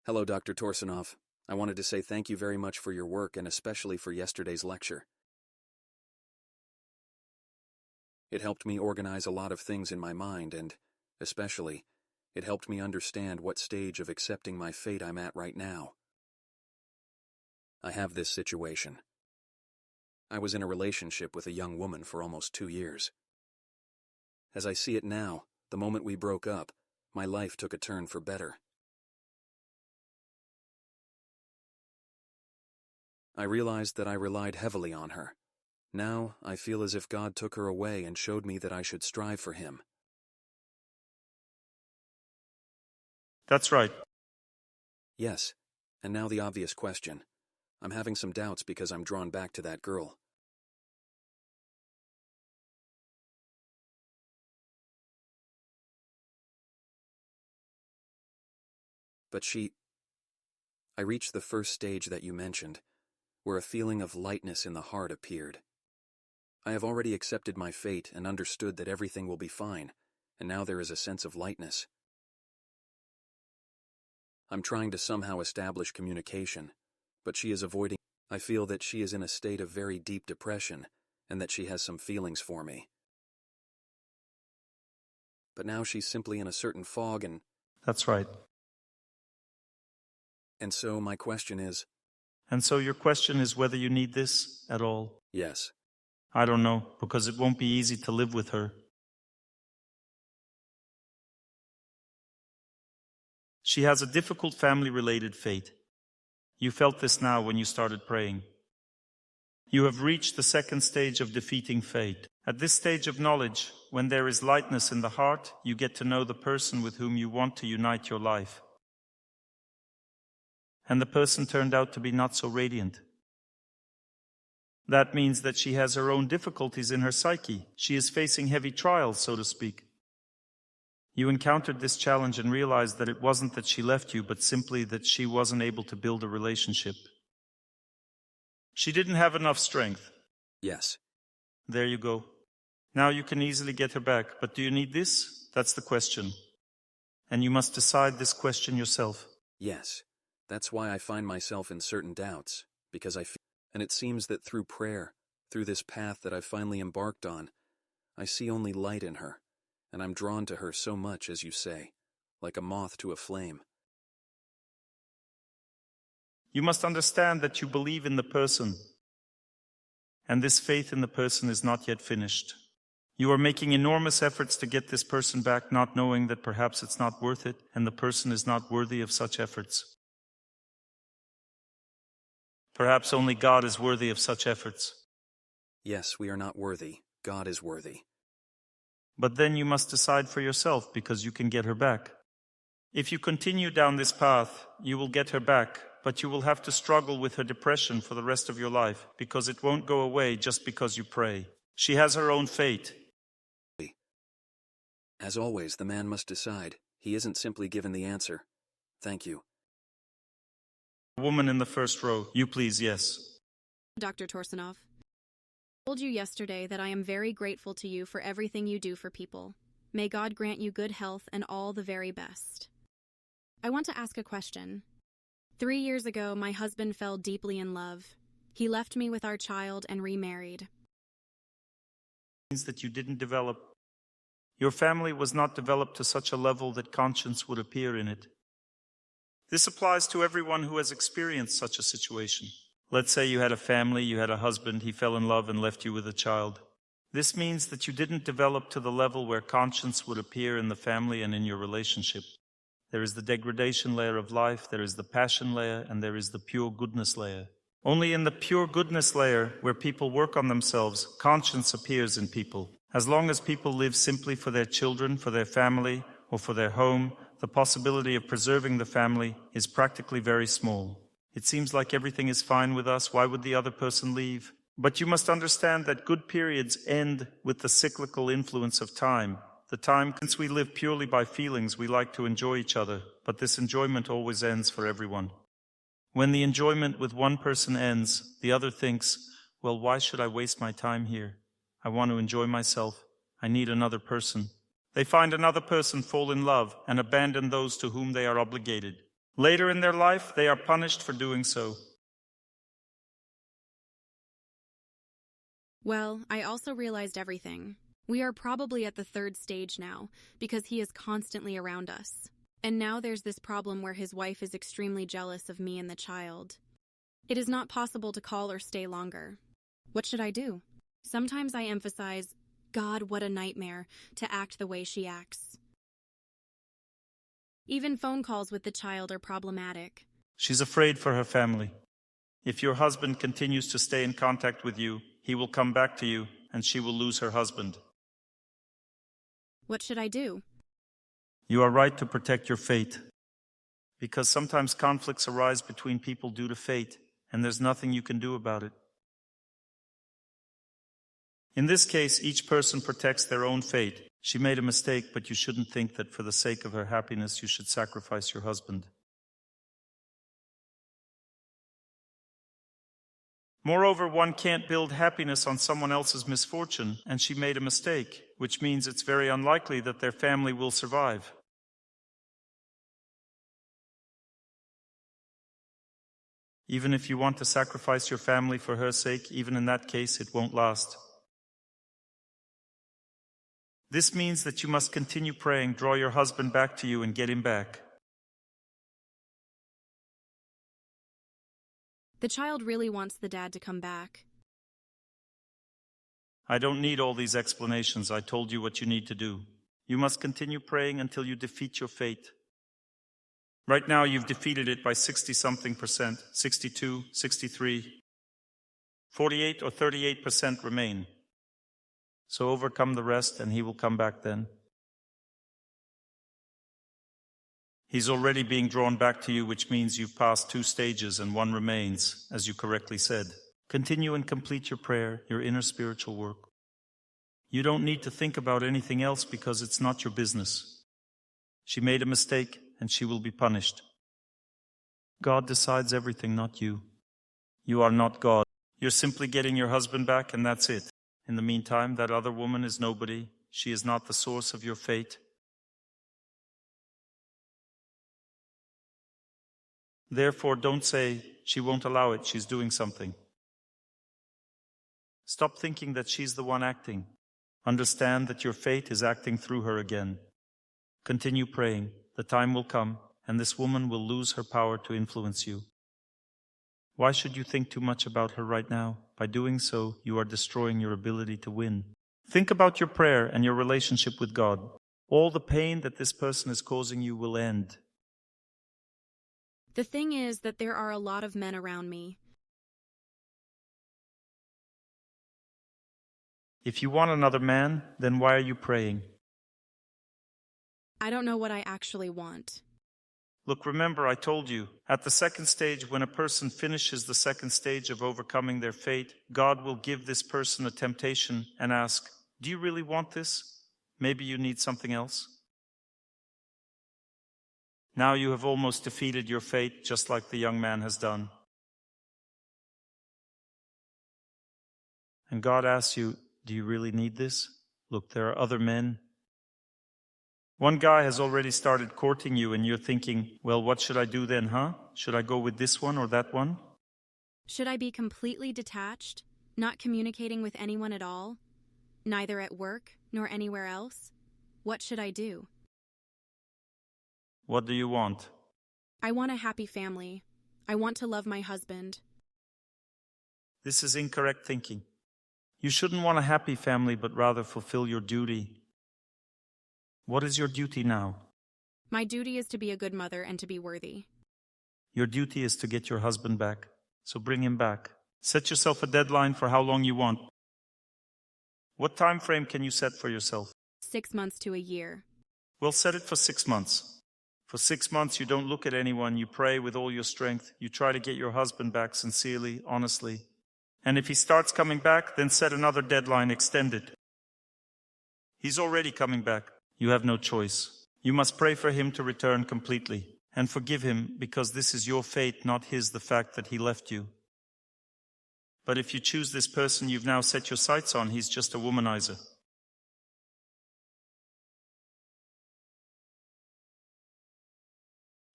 Hello, Dr. Torsunov. I wanted to say thank you very much for your work and especially for yesterday's lecture. It helped me organize a lot of things in my mind and, especially, it helped me understand what stage of accepting my fate I'm at right now. I have this situation. I was in a relationship with a young woman for almost 2 years. As I see it now, the moment we broke up, my life took a turn for better. I realized that I relied heavily on her. Now, I feel as if God took her away and showed me that I should strive for Him. That's right. Yes, and now the obvious question. I'm having some doubts because I'm drawn back to that girl. But I reached the first stage that you mentioned, where a feeling of lightness in the heart appeared. I have already accepted my fate and understood that everything will be fine, and now there is a sense of lightness. I'm trying to somehow establish communication, but she is avoiding. I feel that she is in a state of very deep depression, and that she has some feelings for me. But now she's simply in a certain fog and... That's right. And so my question is... And so your question is whether you need this at all? Yes. I don't know, because it won't be easy to live with her. She has a difficult family-related fate. You felt this now when you started praying. You have reached the second stage of defeating fate. At this stage of knowledge, when there is lightness in the heart, you get to know the person with whom you want to unite your life. And the person turned out to be not so radiant. That means that she has her own difficulties in her psyche. She is facing heavy trials, so to speak. You encountered this challenge and realized that it wasn't that she left you, but simply that she wasn't able to build a relationship. She didn't have enough strength. Yes. There you go. Now you can easily get her back, but do you need this? That's the question. And you must decide this question yourself. Yes. That's why I find myself in certain doubts, because I feel, and it seems that through prayer, through this path that I've finally embarked on, I see only light in her, and I'm drawn to her so much, as you say, like a moth to a flame. You must understand that you believe in the person, and this faith in the person is not yet finished. You are making enormous efforts to get this person back, not knowing that perhaps it's not worth it, and the person is not worthy of such efforts. Perhaps only God is worthy of such efforts. Yes, we are not worthy. God is worthy. But then you must decide for yourself, because you can get her back. If you continue down this path, you will get her back, but you will have to struggle with her depression for the rest of your life, because it won't go away just because you pray. She has her own fate. As always, the man must decide. He isn't simply given the answer. Thank you. Woman in the first row, you please, yes. Dr. Torsunov, I told you yesterday that I am very grateful to you for everything you do for people. May God grant you good health and all the very best. I want to ask a question. 3 years ago, my husband fell deeply in love. He left me with our child and remarried. Means that you didn't develop. Your family was not developed to such a level that conscience would appear in it. This applies to everyone who has experienced such a situation. Let's say you had a family, you had a husband, he fell in love and left you with a child. This means that you didn't develop to the level where conscience would appear in the family and in your relationship. There is the degradation layer of life, there is the passion layer, and there is the pure goodness layer. Only in the pure goodness layer, where people work on themselves, conscience appears in people. As long as people live simply for their children, for their family, or for their home, the possibility of preserving the family is practically very small. It seems like everything is fine with us. Why would the other person leave? But you must understand that good periods end with the cyclical influence of time. The time, since we live purely by feelings, we like to enjoy each other, but this enjoyment always ends for everyone. When the enjoyment with one person ends, the other thinks, well, why should I waste my time here? I want to enjoy myself. I need another person. They find another person, fall in love, and abandon those to whom they are obligated. Later in their life, they are punished for doing so. Well, I also realized everything. We are probably at the third stage now, because he is constantly around us. And now there's this problem where his wife is extremely jealous of me and the child. It is not possible to call or stay longer. What should I do? Sometimes I emphasize, God, what a nightmare, to act the way she acts. Even phone calls with the child are problematic. She's afraid for her family. If your husband continues to stay in contact with you, he will come back to you, and she will lose her husband. What should I do? You are right to protect your fate, because sometimes conflicts arise between people due to fate, and there's nothing you can do about it. In this case, each person protects their own fate. She made a mistake, but you shouldn't think that for the sake of her happiness you should sacrifice your husband. Moreover, one can't build happiness on someone else's misfortune, and she made a mistake, which means it's very unlikely that their family will survive. Even if you want to sacrifice your family for her sake, even in that case, it won't last. This means that you must continue praying, draw your husband back to you, and get him back. The child really wants the dad to come back. I don't need all these explanations. I told you what you need to do. You must continue praying until you defeat your fate. Right now, you've defeated it by 60-something%, 62, 63, 48 or 38% remain. So overcome the rest, and he will come back then. He's already being drawn back to you, which means you've passed 2 stages and 1 remains, as you correctly said. Continue and complete your prayer, your inner spiritual work. You don't need to think about anything else because it's not your business. She made a mistake, and she will be punished. God decides everything, not you. You are not God. You're simply getting your husband back, and that's it. In the meantime, that other woman is nobody. She is not the source of your fate. Therefore, don't say, she won't allow it, she's doing something. Stop thinking that she's the one acting. Understand that your fate is acting through her again. Continue praying. The time will come, and this woman will lose her power to influence you. Why should you think too much about her right now? By doing so, you are destroying your ability to win. Think about your prayer and your relationship with God. All the pain that this person is causing you will end. The thing is that there are a lot of men around me. If you want another man, then why are you praying? I don't know what I actually want. Look, remember I told you, at the second stage, when a person finishes the second stage of overcoming their fate, God will give this person a temptation and ask, do you really want this? Maybe you need something else. Now you have almost defeated your fate, just like the young man has done. And God asks you, do you really need this? Look, there are other men. One guy has already started courting you, and you're thinking, well, what should I do then, huh? Should I go with this one or that one? Should I be completely detached, not communicating with anyone at all, neither at work nor anywhere else? What should I do? What do you want? I want a happy family. I want to love my husband. This is incorrect thinking. You shouldn't want a happy family, but rather fulfill your duty. What is your duty now? My duty is to be a good mother and to be worthy. Your duty is to get your husband back. So bring him back. Set yourself a deadline for how long you want. What time frame can you set for yourself? 6 months to a year. Well, set it for 6 months. For 6 months, you don't look at anyone. You pray with all your strength. You try to get your husband back sincerely, honestly. And if he starts coming back, then set another deadline, extend it. He's already coming back. You have no choice. You must pray for him to return completely and forgive him, because this is your fate, not his, the fact that he left you. But if you choose this person you've now set your sights on, he's just a womanizer.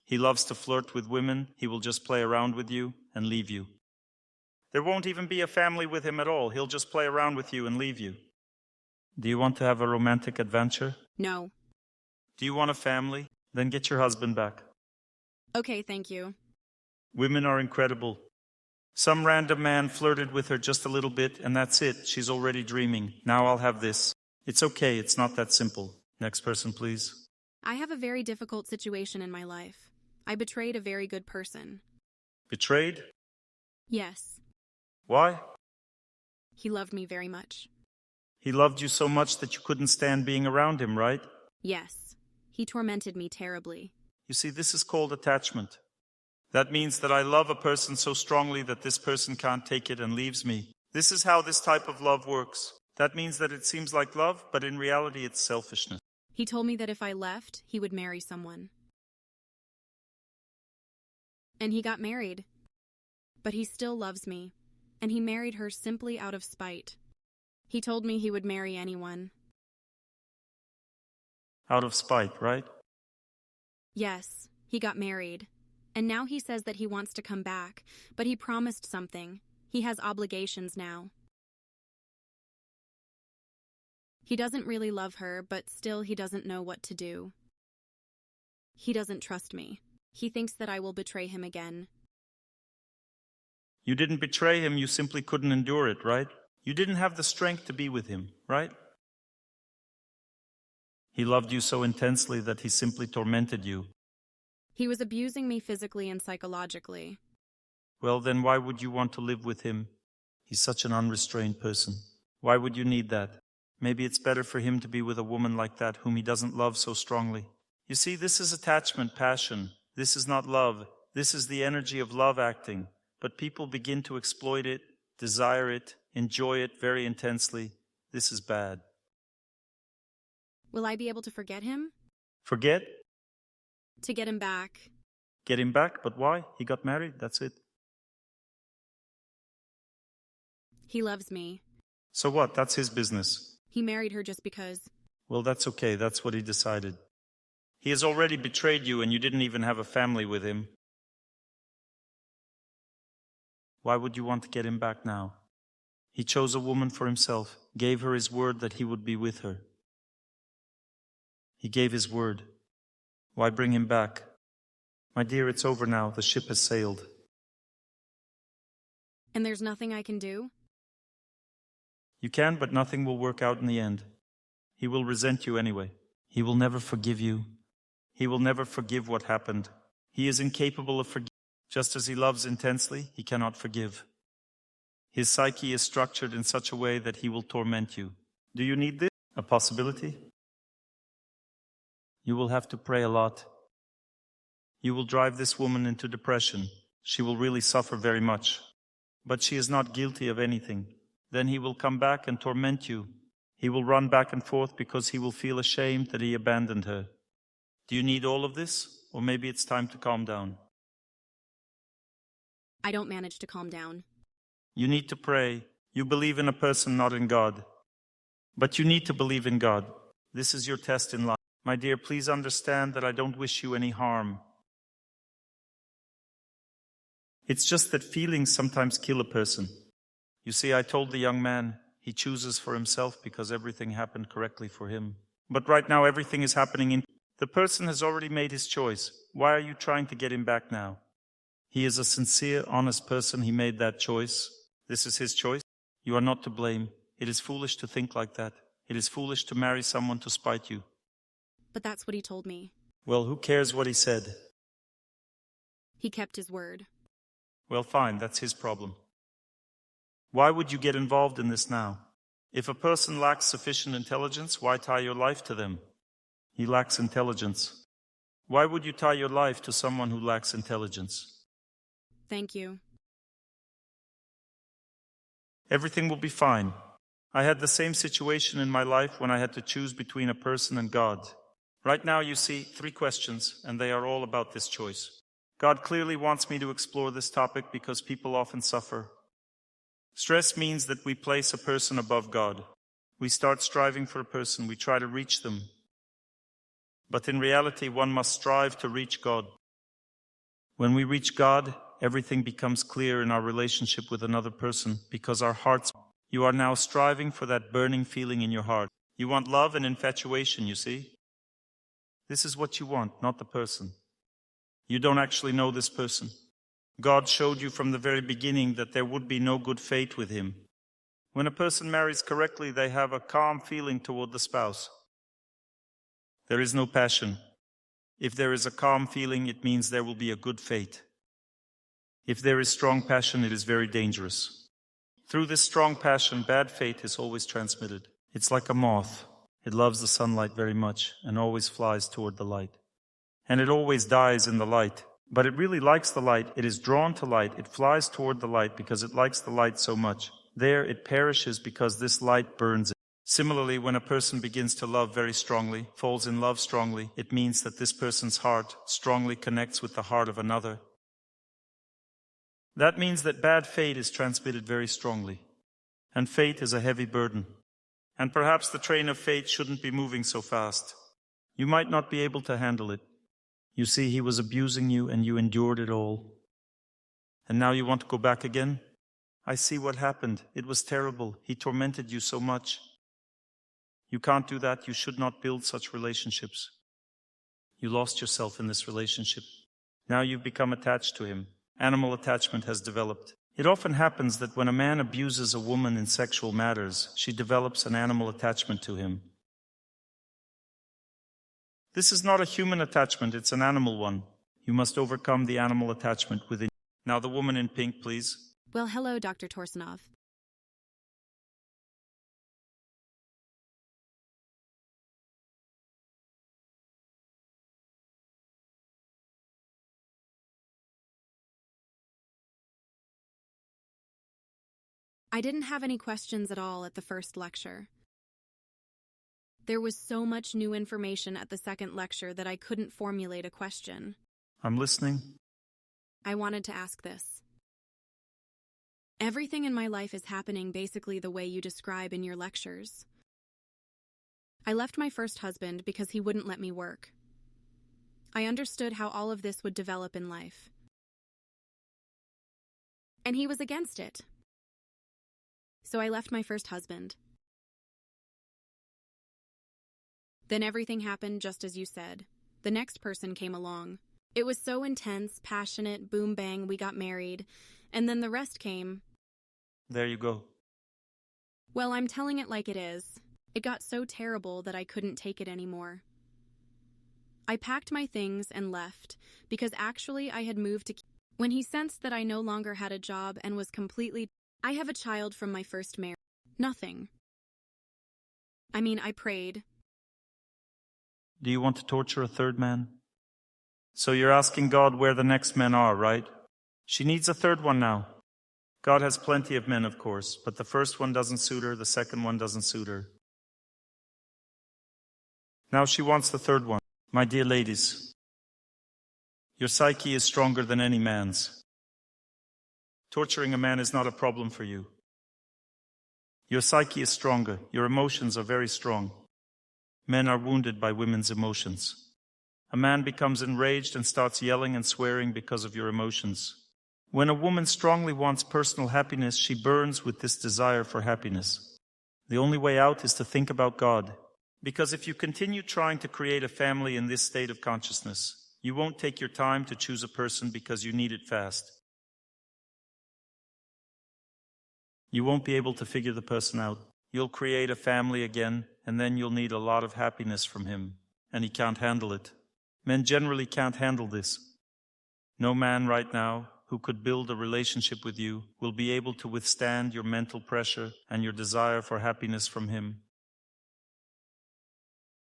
He loves to flirt with women. He will just play around with you and leave you. There won't even be a family with him at all. He'll just play around with you and leave you. Do you want to have a romantic adventure? No. Do you want a family? Then get your husband back. Okay, thank you. Women are incredible. Some random man flirted with her just a little bit, and that's it. She's already dreaming. Now I'll have this. It's okay. It's not that simple. Next person, please. I have a very difficult situation in my life. I betrayed a very good person. Betrayed? Yes. Why? He loved me very much. He loved you so much that you couldn't stand being around him, right? Yes. He tormented me terribly. You see, this is called attachment. That means that I love a person so strongly that this person can't take it and leaves me. This is how this type of love works. That means that it seems like love, but in reality it's selfishness. He told me that if I left, he would marry someone. And he got married. But he still loves me, and he married her simply out of spite. He told me he would marry anyone. Out of spite, right? Yes, he got married. And now he says that he wants to come back, but he promised something. He has obligations now. He doesn't really love her, but still he doesn't know what to do. He doesn't trust me. He thinks that I will betray him again. You didn't betray him, you simply couldn't endure it, right? You didn't have the strength to be with him, right? He loved you so intensely that he simply tormented you. He was abusing me physically and psychologically. Well, then why would you want to live with him? He's such an unrestrained person. Why would you need that? Maybe it's better for him to be with a woman like that whom he doesn't love so strongly. You see, this is attachment, passion. This is not love. This is the energy of love acting. But people begin to exploit it, desire it, enjoy it very intensely. This is bad. Will I be able to forget him? Forget? To get him back. Get him back? But why? He got married, that's it. He loves me. So what? That's his business. He married her just because. Well, that's okay. That's what he decided. He has already betrayed you and you didn't even have a family with him. Why would you want to get him back now? He chose a woman for himself, gave her his word that he would be with her. He gave his word. Why bring him back? My dear, it's over now. The ship has sailed. And there's nothing I can do? You can, but nothing will work out in the end. He will resent you anyway. He will never forgive you. He will never forgive what happened. He is incapable of forgiving. Just as he loves intensely, he cannot forgive. His psyche is structured in such a way that he will torment you. Do you need this? A possibility? You will have to pray a lot. You will drive this woman into depression. She will really suffer very much. But she is not guilty of anything. Then he will come back and torment you. He will run back and forth because he will feel ashamed that he abandoned her. Do you need all of this? Or maybe it's time to calm down. I don't manage to calm down. You need to pray. You believe in a person, not in God. But you need to believe in God. This is your test in life. My dear, please understand that I don't wish you any harm. It's just that feelings sometimes kill a person. You see, I told the young man he chooses for himself because everything happened correctly for him. But right now everything is happening in... The person has already made his choice. Why are you trying to get him back now? He is a sincere, honest person. He made that choice. This is his choice. You are not to blame. It is foolish to think like that. It is foolish to marry someone to spite you. But that's what he told me. Well, who cares what he said? He kept his word. Well, fine, that's his problem. Why would you get involved in this now? If a person lacks sufficient intelligence, why tie your life to them? He lacks intelligence. Why would you tie your life to someone who lacks intelligence? Thank you. Everything will be fine. I had the same situation in my life when I had to choose between a person and God. Right now you see 3 questions, and they are all about this choice. God clearly wants me to explore this topic because people often suffer. Stress means that we place a person above God. We start striving for a person. We try to reach them. But in reality, one must strive to reach God. When we reach God, everything becomes clear in our relationship with another person because our hearts. You are now striving for that burning feeling in your heart. You want love and infatuation, you see? This is what you want, not the person. You don't actually know this person. God showed you from the very beginning that there would be no good fate with him. When a person marries correctly, they have a calm feeling toward the spouse. There is no passion. If there is a calm feeling, it means there will be a good fate. If there is strong passion, it is very dangerous. Through this strong passion, bad fate is always transmitted. It's like a moth. It loves the sunlight very much and always flies toward the light. And it always dies in the light. But it really likes the light. It is drawn to light. It flies toward the light because it likes the light so much. There it perishes because this light burns it. Similarly, when a person begins to love very strongly, falls in love strongly, it means that this person's heart strongly connects with the heart of another. That means that bad fate is transmitted very strongly. And fate is a heavy burden. And perhaps the train of fate shouldn't be moving so fast. You might not be able to handle it. You see, he was abusing you and you endured it all. And now you want to go back again? I see what happened. It was terrible. He tormented you so much. You can't do that. You should not build such relationships. You lost yourself in this relationship. Now you've become attached to him. Animal attachment has developed. It often happens that when a man abuses a woman in sexual matters, she develops an animal attachment to him. This is not a human attachment, it's an animal one. You must overcome the animal attachment within. Now the woman in pink, please. Well, hello, Dr. Torsunov. I didn't have any questions at all at the first lecture. There was so much new information at the second lecture that I couldn't formulate a question. I'm listening. I wanted to ask this. Everything in my life is happening basically the way you describe in your lectures. I left my first husband because he wouldn't let me work. I understood how all of this would develop in life. And he was against it. So I left my first husband. Then everything happened just as you said. The next person came along. It was so intense, passionate, boom bang, we got married. And then the rest came. There you go. Well, I'm telling it like it is. It got so terrible that I couldn't take it anymore. I packed my things and left, because actually I had moved to... When he sensed that I no longer had a job and was completely... I have a child from my first marriage. Nothing. I mean, I prayed. Do you want to torture a third man? So you're asking God where the next men are, right? She needs a third one now. God has plenty of men, of course, but the first one doesn't suit her, the second one doesn't suit her. Now she wants the third one. My dear ladies, your psyche is stronger than any man's. Torturing a man is not a problem for you. Your psyche is stronger. Your emotions are very strong. Men are wounded by women's emotions. A man becomes enraged and starts yelling and swearing because of your emotions. When a woman strongly wants personal happiness, she burns with this desire for happiness. The only way out is to think about God. Because if you continue trying to create a family in this state of consciousness, you won't take your time to choose a person because you need it fast. You won't be able to figure the person out. You'll create a family again, and then you'll need a lot of happiness from him, and he can't handle it. Men generally can't handle this. No man right now who could build a relationship with you will be able to withstand your mental pressure and your desire for happiness from him.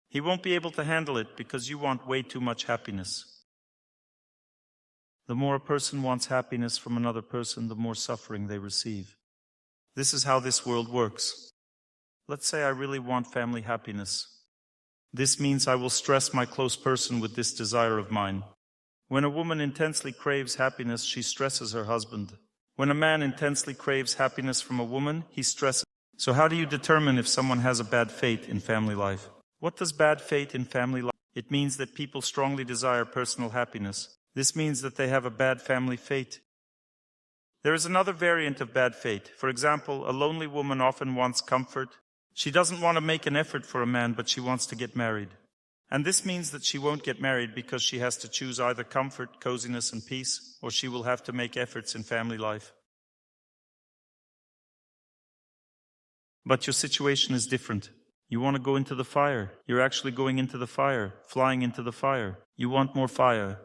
He won't be able to handle it because you want way too much happiness. The more a person wants happiness from another person, the more suffering they receive. This is how this world works. Let's say I really want family happiness. This means I will stress my close person with this desire of mine. When a woman intensely craves happiness, she stresses her husband. When a man intensely craves happiness from a woman, he stresses. So how do you determine if someone has a bad fate in family life? What does bad fate in family life? It means that people strongly desire personal happiness. This means that they have a bad family fate. There is another variant of bad fate. For example, a lonely woman often wants comfort. She doesn't want to make an effort for a man, but she wants to get married. And this means that she won't get married because she has to choose either comfort, coziness, and peace, or she will have to make efforts in family life. But your situation is different. You want to go into the fire. You're actually going into the fire, flying into the fire. You want more fire.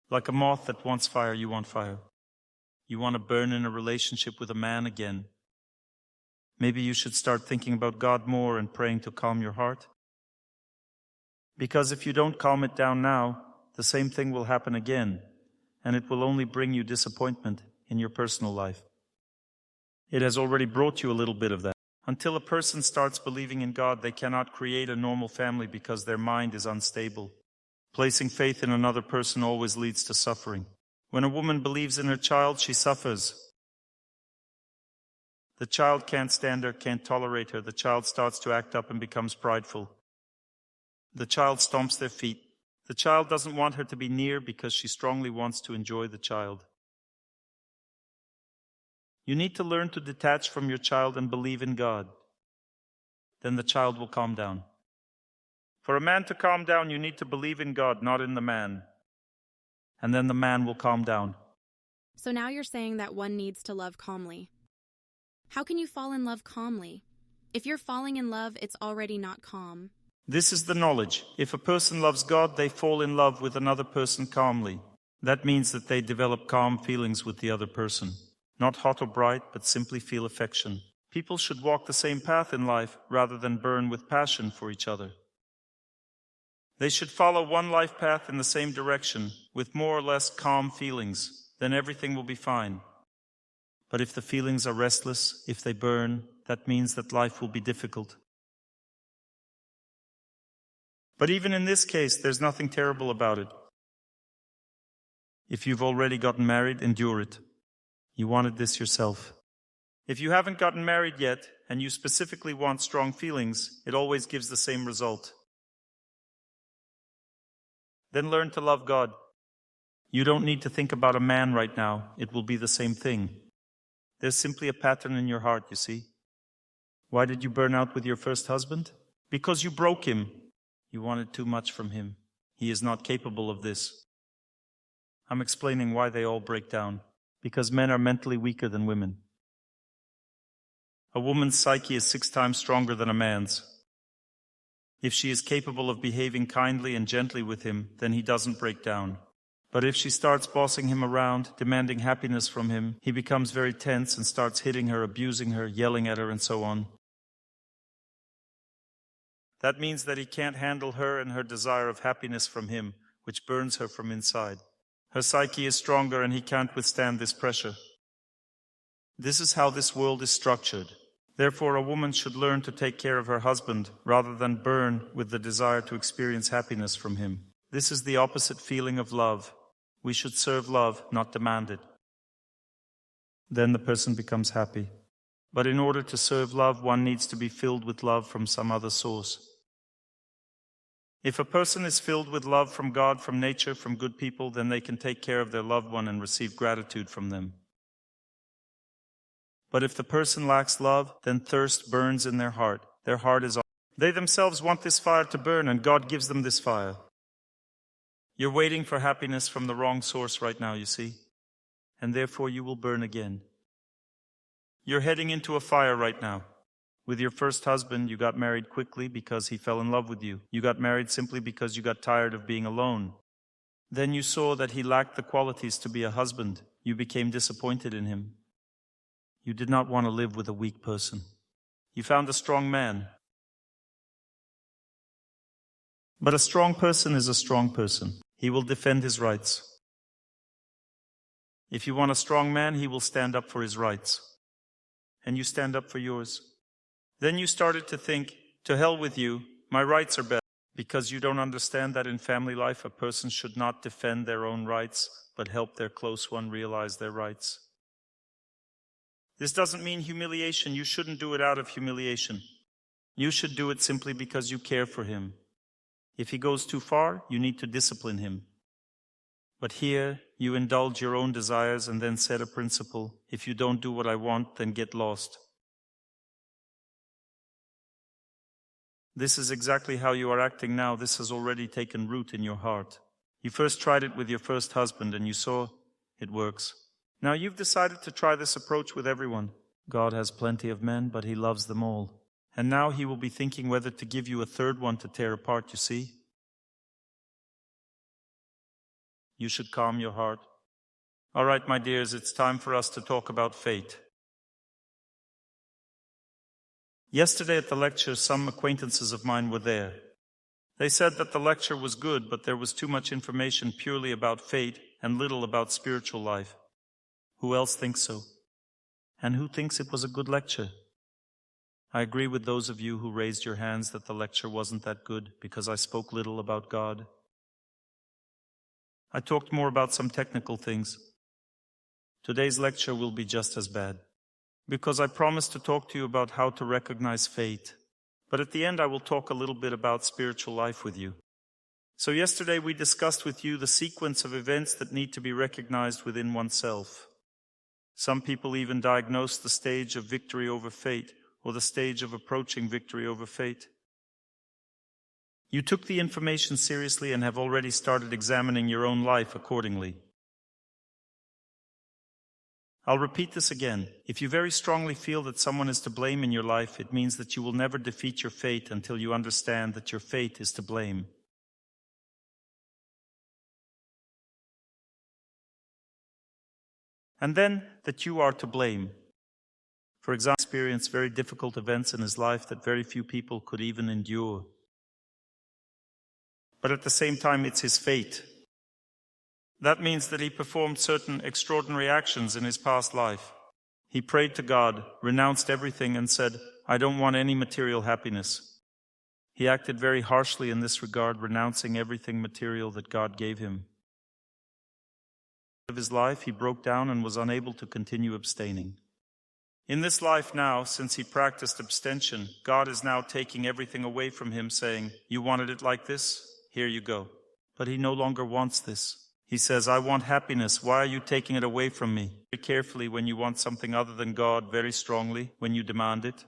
Like a moth that wants fire, you want fire. You want to burn in a relationship with a man again. Maybe you should start thinking about God more and praying to calm your heart. Because if you don't calm it down now, the same thing will happen again, and it will only bring you disappointment in your personal life. It has already brought you a little bit of that. Until a person starts believing in God, they cannot create a normal family because their mind is unstable. Placing faith in another person always leads to suffering. When a woman believes in her child, she suffers. The child can't stand her, can't tolerate her. The child starts to act up and becomes prideful. The child stomps their feet. The child doesn't want her to be near because she strongly wants to enjoy the child. You need to learn to detach from your child and believe in God. Then the child will calm down. For a man to calm down, you need to believe in God, not in the man. And then the man will calm down. So now you're saying that one needs to love calmly. How can you fall in love calmly? If you're falling in love, it's already not calm. This is the knowledge. If a person loves God, they fall in love with another person calmly. That means that they develop calm feelings with the other person. Not hot or bright, but simply feel affection. People should walk the same path in life rather than burn with passion for each other. They should follow one life path in the same direction with more or less calm feelings. Then everything will be fine. But if the feelings are restless, if they burn, that means that life will be difficult. But even in this case, there's nothing terrible about it. If you've already gotten married, endure it. You wanted this yourself. If you haven't gotten married yet, and you specifically want strong feelings, it always gives the same result. Then learn to love God. You don't need to think about a man right now. It will be the same thing. There's simply a pattern in your heart, you see. Why did you burn out with your first husband? Because you broke him. You wanted too much from him. He is not capable of this. I'm explaining why they all break down. Because men are mentally weaker than women. A woman's psyche is 6 times stronger than a man's. If she is capable of behaving kindly and gently with him, then he doesn't break down. But if she starts bossing him around, demanding happiness from him, he becomes very tense and starts hitting her, abusing her, yelling at her, and so on. That means that he can't handle her and her desire of happiness from him, which burns her from inside. Her psyche is stronger and he can't withstand this pressure. This is how this world is structured. Therefore, a woman should learn to take care of her husband rather than burn with the desire to experience happiness from him. This is the opposite feeling of love. We should serve love, not demand it. Then the person becomes happy. But in order to serve love, one needs to be filled with love from some other source. If a person is filled with love from God, from nature, from good people, then they can take care of their loved one and receive gratitude from them. But if the person lacks love, then thirst burns in their heart. Their heart is on. They themselves want this fire to burn, and God gives them this fire. You're waiting for happiness from the wrong source right now, you see, and therefore you will burn again. You're heading into a fire right now. With your first husband, you got married quickly because he fell in love with you. You got married simply because you got tired of being alone. Then you saw that he lacked the qualities to be a husband. You became disappointed in him. You did not want to live with a weak person. You found a strong man. But a strong person is a strong person. He will defend his rights. If you want a strong man, he will stand up for his rights. And you stand up for yours. Then you started to think, to hell with you, my rights are better. Because you don't understand that in family life, a person should not defend their own rights, but help their close one realize their rights. This doesn't mean humiliation. You shouldn't do it out of humiliation. You should do it simply because you care for him. If he goes too far, you need to discipline him. But here, you indulge your own desires and then set a principle. If you don't do what I want, then get lost. This is exactly how you are acting now. This has already taken root in your heart. You first tried it with your first husband and you saw it works. Now you've decided to try this approach with everyone. God has plenty of men, but He loves them all. And now He will be thinking whether to give you a third one to tear apart, you see? You should calm your heart. All right, my dears, it's time for us to talk about fate. Yesterday at the lecture, some acquaintances of mine were there. They said that the lecture was good, but there was too much information purely about fate and little about spiritual life. Who else thinks so? And who thinks it was a good lecture? I agree with those of you who raised your hands that the lecture wasn't that good because I spoke little about God. I talked more about some technical things. Today's lecture will be just as bad, because I promised to talk to you about how to recognize fate. But at the end I will talk a little bit about spiritual life with you. So yesterday we discussed with you the sequence of events that need to be recognized within oneself. Some people even diagnose the stage of victory over fate, or the stage of approaching victory over fate. You took the information seriously and have already started examining your own life accordingly. I'll repeat this again. If you very strongly feel that someone is to blame in your life, it means that you will never defeat your fate until you understand that your fate is to blame. And then that you are to blame. For example, he experienced very difficult events in his life that very few people could even endure. But at the same time, it's his fate. That means that he performed certain extraordinary actions in his past life. He prayed to God, renounced everything, and said, I don't want any material happiness. He acted very harshly in this regard, renouncing everything material that God gave him. Of his life, he broke down and was unable to continue abstaining. In this life now, since he practiced abstention, God is now taking everything away from him, saying, you wanted it like this? Here you go. But he no longer wants this. He says, I want happiness. Why are you taking it away from me? Very carefully when you want something other than God, very strongly when you demand it.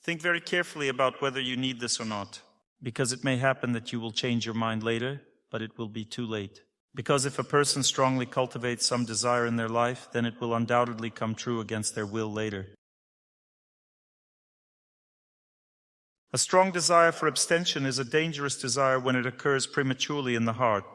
Think very carefully about whether you need this or not, because it may happen that you will change your mind later, but it will be too late. Because if a person strongly cultivates some desire in their life, then it will undoubtedly come true against their will later. A strong desire for abstention is a dangerous desire when it occurs prematurely in the heart.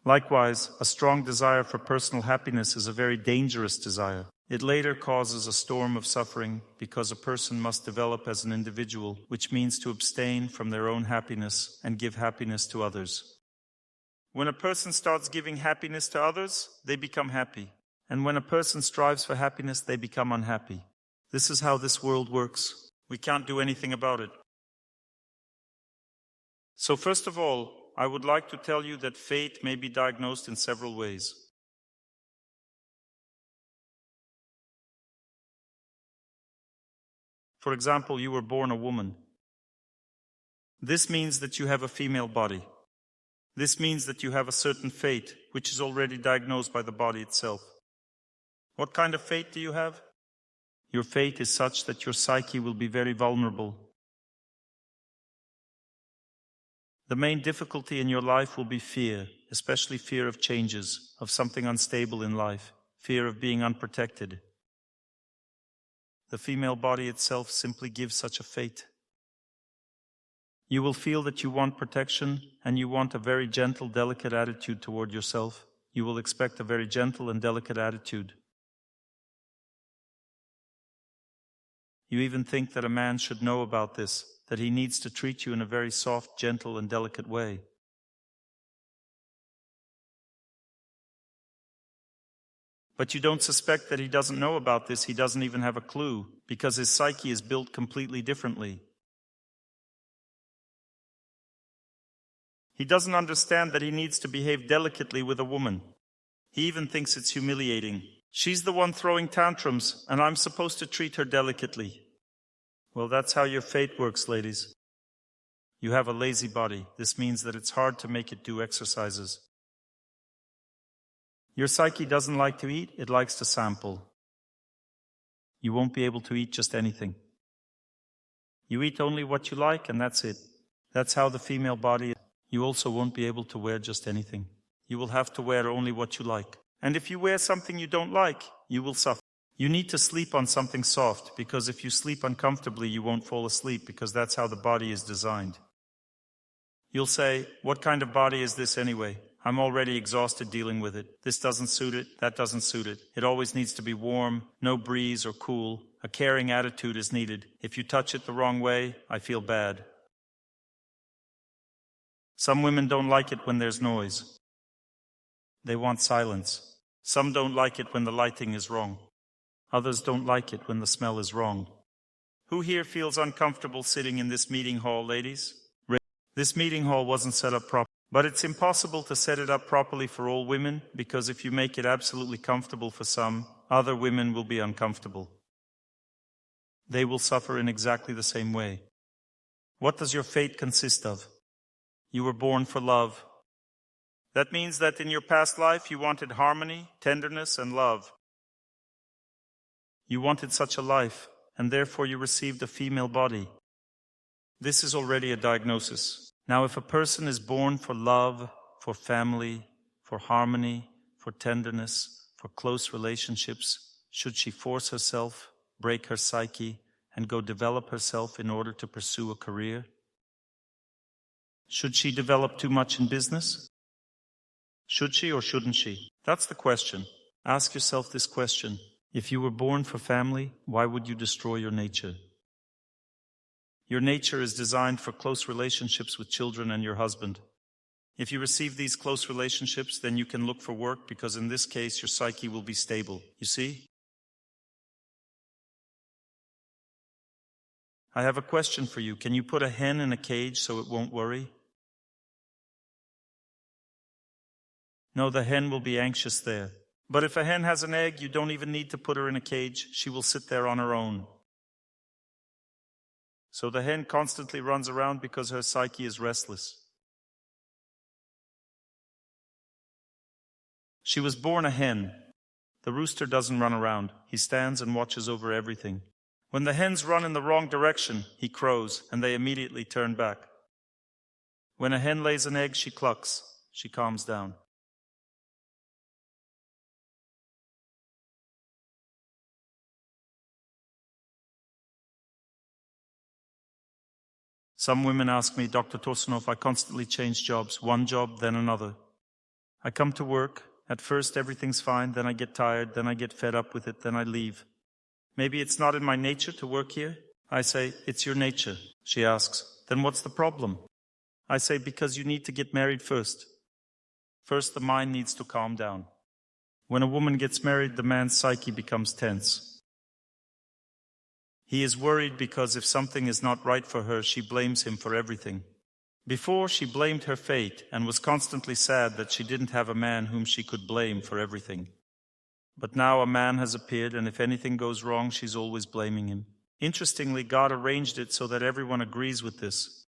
Likewise, a strong desire for personal happiness is a very dangerous desire. It later causes a storm of suffering because a person must develop as an individual, which means to abstain from their own happiness and give happiness to others. When a person starts giving happiness to others, they become happy. And when a person strives for happiness, they become unhappy. This is how this world works. We can't do anything about it. So first of all, I would like to tell you that fate may be diagnosed in several ways. For example, you were born a woman. This means that you have a female body. This means that you have a certain fate, which is already diagnosed by the body itself. What kind of fate do you have? Your fate is such that your psyche will be very vulnerable. The main difficulty in your life will be fear, especially fear of changes, of something unstable in life, fear of being unprotected. The female body itself simply gives such a fate. You will feel that you want protection and you want a very gentle, delicate attitude toward yourself. You will expect a very gentle and delicate attitude. You even think that a man should know about this, that he needs to treat you in a very soft, gentle, and delicate way. But you don't suspect that he doesn't know about this. He doesn't even have a clue, because his psyche is built completely differently. He doesn't understand that he needs to behave delicately with a woman. He even thinks it's humiliating. She's the one throwing tantrums, and I'm supposed to treat her delicately. Well, that's how your fate works, ladies. You have a lazy body. This means that it's hard to make it do exercises. Your psyche doesn't like to eat, it likes to sample. You won't be able to eat just anything. You eat only what you like, and that's it. That's how the female body is. You also won't be able to wear just anything. You will have to wear only what you like. And if you wear something you don't like, you will suffer. You need to sleep on something soft, because if you sleep uncomfortably, you won't fall asleep, because that's how the body is designed. You'll say, what kind of body is this anyway? I'm already exhausted dealing with it. This doesn't suit it, that doesn't suit it. It always needs to be warm, no breeze or cool. A caring attitude is needed. If you touch it the wrong way, I feel bad. Some women don't like it when there's noise. They want silence. Some don't like it when the lighting is wrong. Others don't like it when the smell is wrong. Who here feels uncomfortable sitting in this meeting hall, ladies? This meeting hall wasn't set up properly. But it's impossible to set it up properly for all women, because if you make it absolutely comfortable for some, other women will be uncomfortable. They will suffer in exactly the same way. What does your fate consist of? You were born for love. That means that in your past life you wanted harmony, tenderness, and love. You wanted such a life, and therefore you received a female body. This is already a diagnosis. Now, if a person is born for love, for family, for harmony, for tenderness, for close relationships, should she force herself, break her psyche, and go develop herself in order to pursue a career? Should she develop too much in business? Should she or shouldn't she? That's the question. Ask yourself this question. If you were born for family, why would you destroy your nature? Your nature is designed for close relationships with children and your husband. If you receive these close relationships, then you can look for work, because in this case your psyche will be stable. You see? I have a question for you. Can you put a hen in a cage so it won't worry? No, the hen will be anxious there. But if a hen has an egg, you don't even need to put her in a cage. She will sit there on her own. So the hen constantly runs around because her psyche is restless. She was born a hen. The rooster doesn't run around. He stands and watches over everything. When the hens run in the wrong direction, he crows, and they immediately turn back. When a hen lays an egg, she clucks. She calms down. Some women ask me, Dr. Torsunov, I constantly change jobs, one job, then another. I come to work, at first everything's fine, then I get tired, then I get fed up with it, then I leave. Maybe it's not in my nature to work here? I say, it's your nature. She asks, then what's the problem? I say, because you need to get married first. First, the mind needs to calm down. When a woman gets married, the man's psyche becomes tense. He is worried because if something is not right for her, she blames him for everything. Before, she blamed her fate and was constantly sad that she didn't have a man whom she could blame for everything. But now a man has appeared, and if anything goes wrong, she's always blaming him. Interestingly, God arranged it so that everyone agrees with this.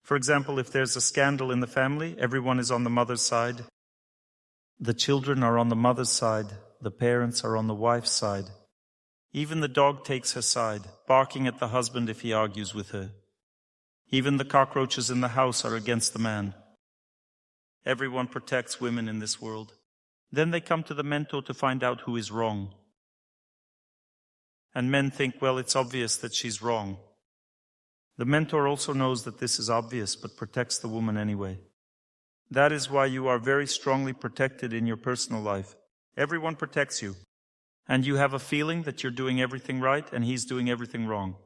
For example, if there's a scandal in the family, everyone is on the mother's side. The children are on the mother's side. The parents are on the wife's side. Even the dog takes her side, barking at the husband if he argues with her. Even the cockroaches in the house are against the man. Everyone protects women in this world. Then they come to the mentor to find out who is wrong. And men think, well, it's obvious that she's wrong. The mentor also knows that this is obvious, but protects the woman anyway. That is why you are very strongly protected in your personal life. Everyone protects you. And you have a feeling that you're doing everything right and he's doing everything wrong.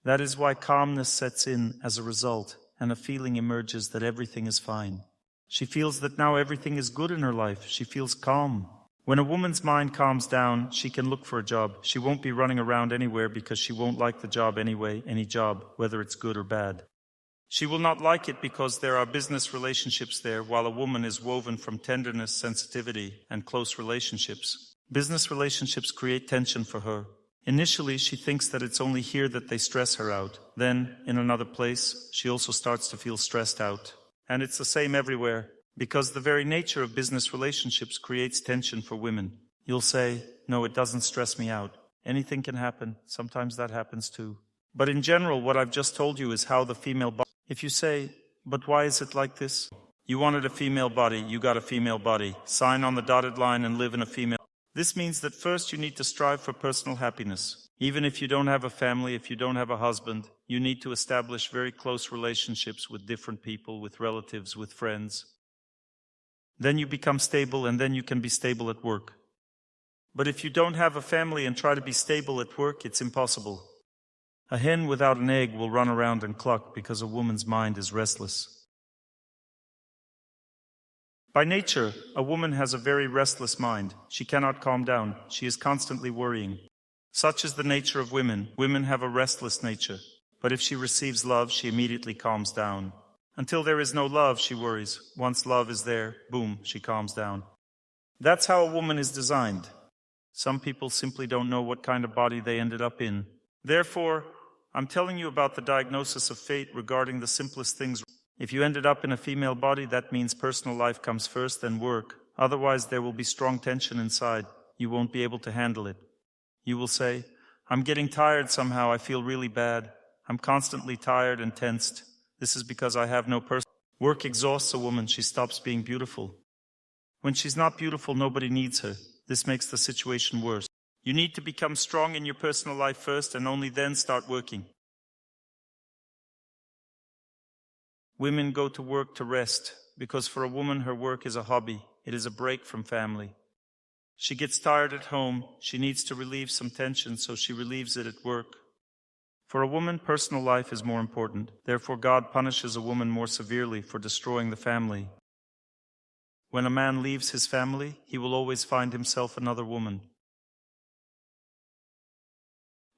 That is why calmness sets in as a result, and a feeling emerges that everything is fine. She feels that now everything is good in her life. She feels calm. When a woman's mind calms down, she can look for a job. She won't be running around anywhere because she won't like the job anyway, any job, whether it's good or bad. She will not like it because there are business relationships there, while a woman is woven from tenderness, sensitivity, and close relationships. Business relationships create tension for her. Initially, she thinks that it's only here that they stress her out. Then, in another place, she also starts to feel stressed out. And it's the same everywhere, because the very nature of business relationships creates tension for women. You'll say, no, it doesn't stress me out. Anything can happen. Sometimes that happens too. But in general, what I've just told you is how the female body. If you say, but why is it like this? You wanted a female body, you got a female body. Sign on the dotted line and live in a female. This means that first you need to strive for personal happiness. Even if you don't have a family, if you don't have a husband, you need to establish very close relationships with different people, with relatives, with friends. Then you become stable, and then you can be stable at work. But if you don't have a family and try to be stable at work, it's impossible. A hen without an egg will run around and cluck because a woman's mind is restless. By nature, a woman has a very restless mind. She cannot calm down. She is constantly worrying. Such is the nature of women. Women have a restless nature. But if she receives love, she immediately calms down. Until there is no love, she worries. Once love is there, boom, she calms down. That's how a woman is designed. Some people simply don't know what kind of body they ended up in. Therefore, I'm telling you about the diagnosis of fate regarding the simplest things. If you ended up in a female body, that means personal life comes first, then work. Otherwise, there will be strong tension inside. You won't be able to handle it. You will say, I'm getting tired somehow. I feel really bad. I'm constantly tired and tensed. This is because I have no person. Work exhausts a woman. She stops being beautiful. When she's not beautiful, nobody needs her. This makes the situation worse. You need to become strong in your personal life first and only then start working. Women go to work to rest, because for a woman her work is a hobby. It is a break from family. She gets tired at home. She needs to relieve some tension, so she relieves it at work. For a woman, personal life is more important. Therefore, God punishes a woman more severely for destroying the family. When a man leaves his family, he will always find himself another woman.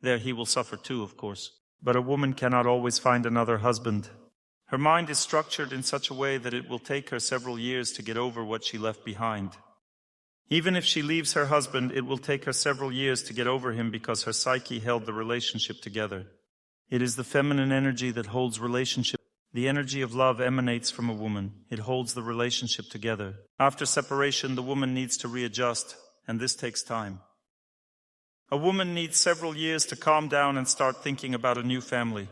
There he will suffer too, of course. But a woman cannot always find another husband. Her mind is structured in such a way that it will take her several years to get over what she left behind. Even if she leaves her husband, it will take her several years to get over him because her psyche held the relationship together. It is the feminine energy that holds relationship. The energy of love emanates from a woman. It holds the relationship together. After separation, the woman needs to readjust, and this takes time. A woman needs several years to calm down and start thinking about a new family.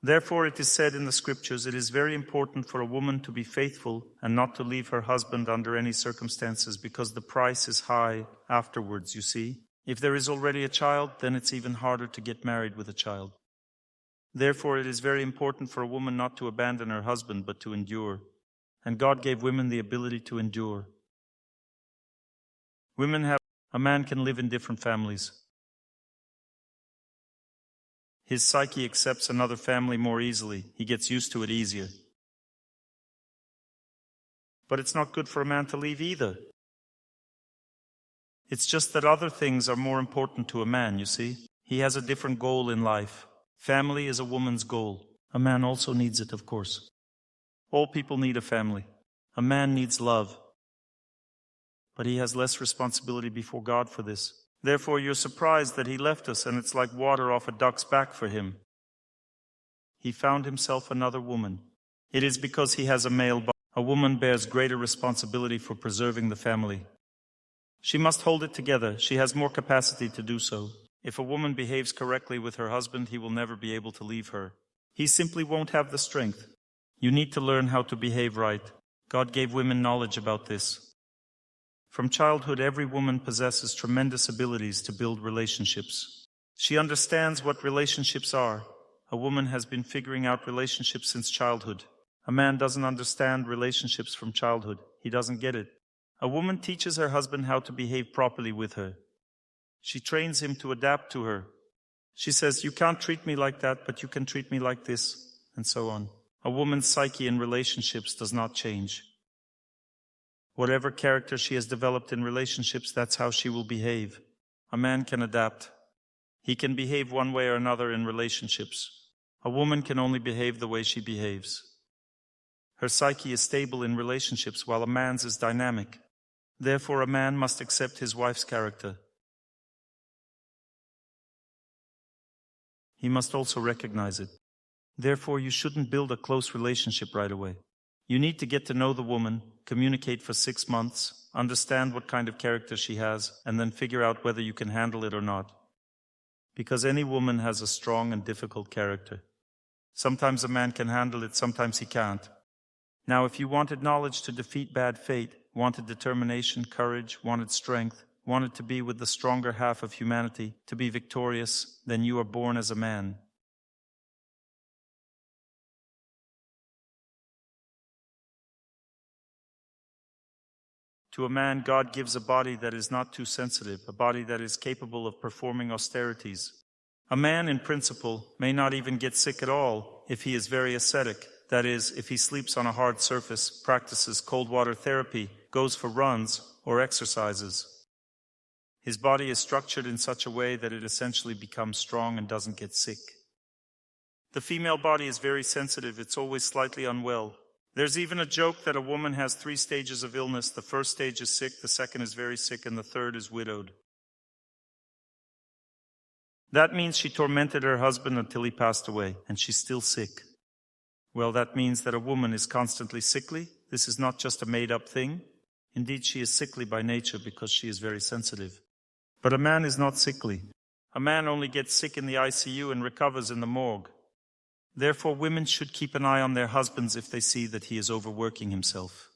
Therefore, it is said in the scriptures, it is very important for a woman to be faithful and not to leave her husband under any circumstances, because the price is high afterwards, you see. If there is already a child, then it's even harder to get married with a child. Therefore, it is very important for a woman not to abandon her husband, but to endure. And God gave women the ability to endure. A man can live in different families. His psyche accepts another family more easily. He gets used to it easier. But it's not good for a man to leave either. It's just that other things are more important to a man, you see. He has a different goal in life. Family is a woman's goal. A man also needs it, of course. All people need a family. A man needs love. But he has less responsibility before God for this. Therefore, you're surprised that he left us, and it's like water off a duck's back for him. He found himself another woman. It is because he has a male body. A woman bears greater responsibility for preserving the family. She must hold it together. She has more capacity to do so. If a woman behaves correctly with her husband, he will never be able to leave her. He simply won't have the strength. You need to learn how to behave right. God gave women knowledge about this. From childhood, every woman possesses tremendous abilities to build relationships. She understands what relationships are. A woman has been figuring out relationships since childhood. A man doesn't understand relationships from childhood. He doesn't get it. A woman teaches her husband how to behave properly with her. She trains him to adapt to her. She says, you can't treat me like that, but you can treat me like this, and so on. A woman's psyche in relationships does not change. Whatever character she has developed in relationships, that's how she will behave. A man can adapt. He can behave one way or another in relationships. A woman can only behave the way she behaves. Her psyche is stable in relationships, while a man's is dynamic. Therefore, a man must accept his wife's character. he must also recognize it. Therefore, you shouldn't build a close relationship right away. You need to get to know the woman, communicate for 6 months, understand what kind of character she has, and then figure out whether you can handle it or not. Because any woman has a strong and difficult character. Sometimes a man can handle it, sometimes he can't. Now, if you wanted knowledge to defeat bad fate, wanted determination, courage, wanted strength, wanted to be with the stronger half of humanity, to be victorious, then you are born as a man. To a man, God gives a body that is not too sensitive, a body that is capable of performing austerities. A man, in principle, may not even get sick at all if he is very ascetic. That is, if he sleeps on a hard surface, practices cold water therapy, goes for runs, or exercises. His body is structured in such a way that it essentially becomes strong and doesn't get sick. The female body is very sensitive, it's always slightly unwell. There's even a joke that a woman has 3 stages of illness. The first stage is sick, the second is very sick, and the third is widowed. That means she tormented her husband until he passed away, and she's still sick. Well, that means that a woman is constantly sickly. This is not just a made-up thing. Indeed, she is sickly by nature because she is very sensitive. But a man is not sickly. A man only gets sick in the ICU and recovers in the morgue. Therefore, women should keep an eye on their husbands if they see that he is overworking himself.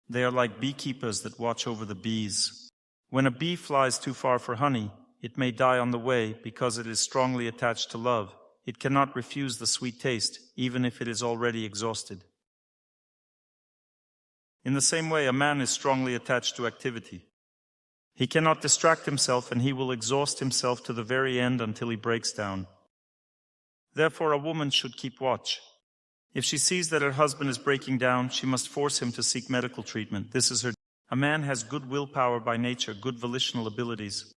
They are like beekeepers that watch over the bees. When a bee flies too far for honey, it may die on the way because it is strongly attached to love. It cannot refuse the sweet taste, even if it is already exhausted. In the same way, a man is strongly attached to activity. He cannot distract himself, and he will exhaust himself to the very end until he breaks down. Therefore, a woman should keep watch. If she sees that her husband is breaking down, she must force him to seek medical treatment. This is her. A man has good willpower by nature, good volitional abilities.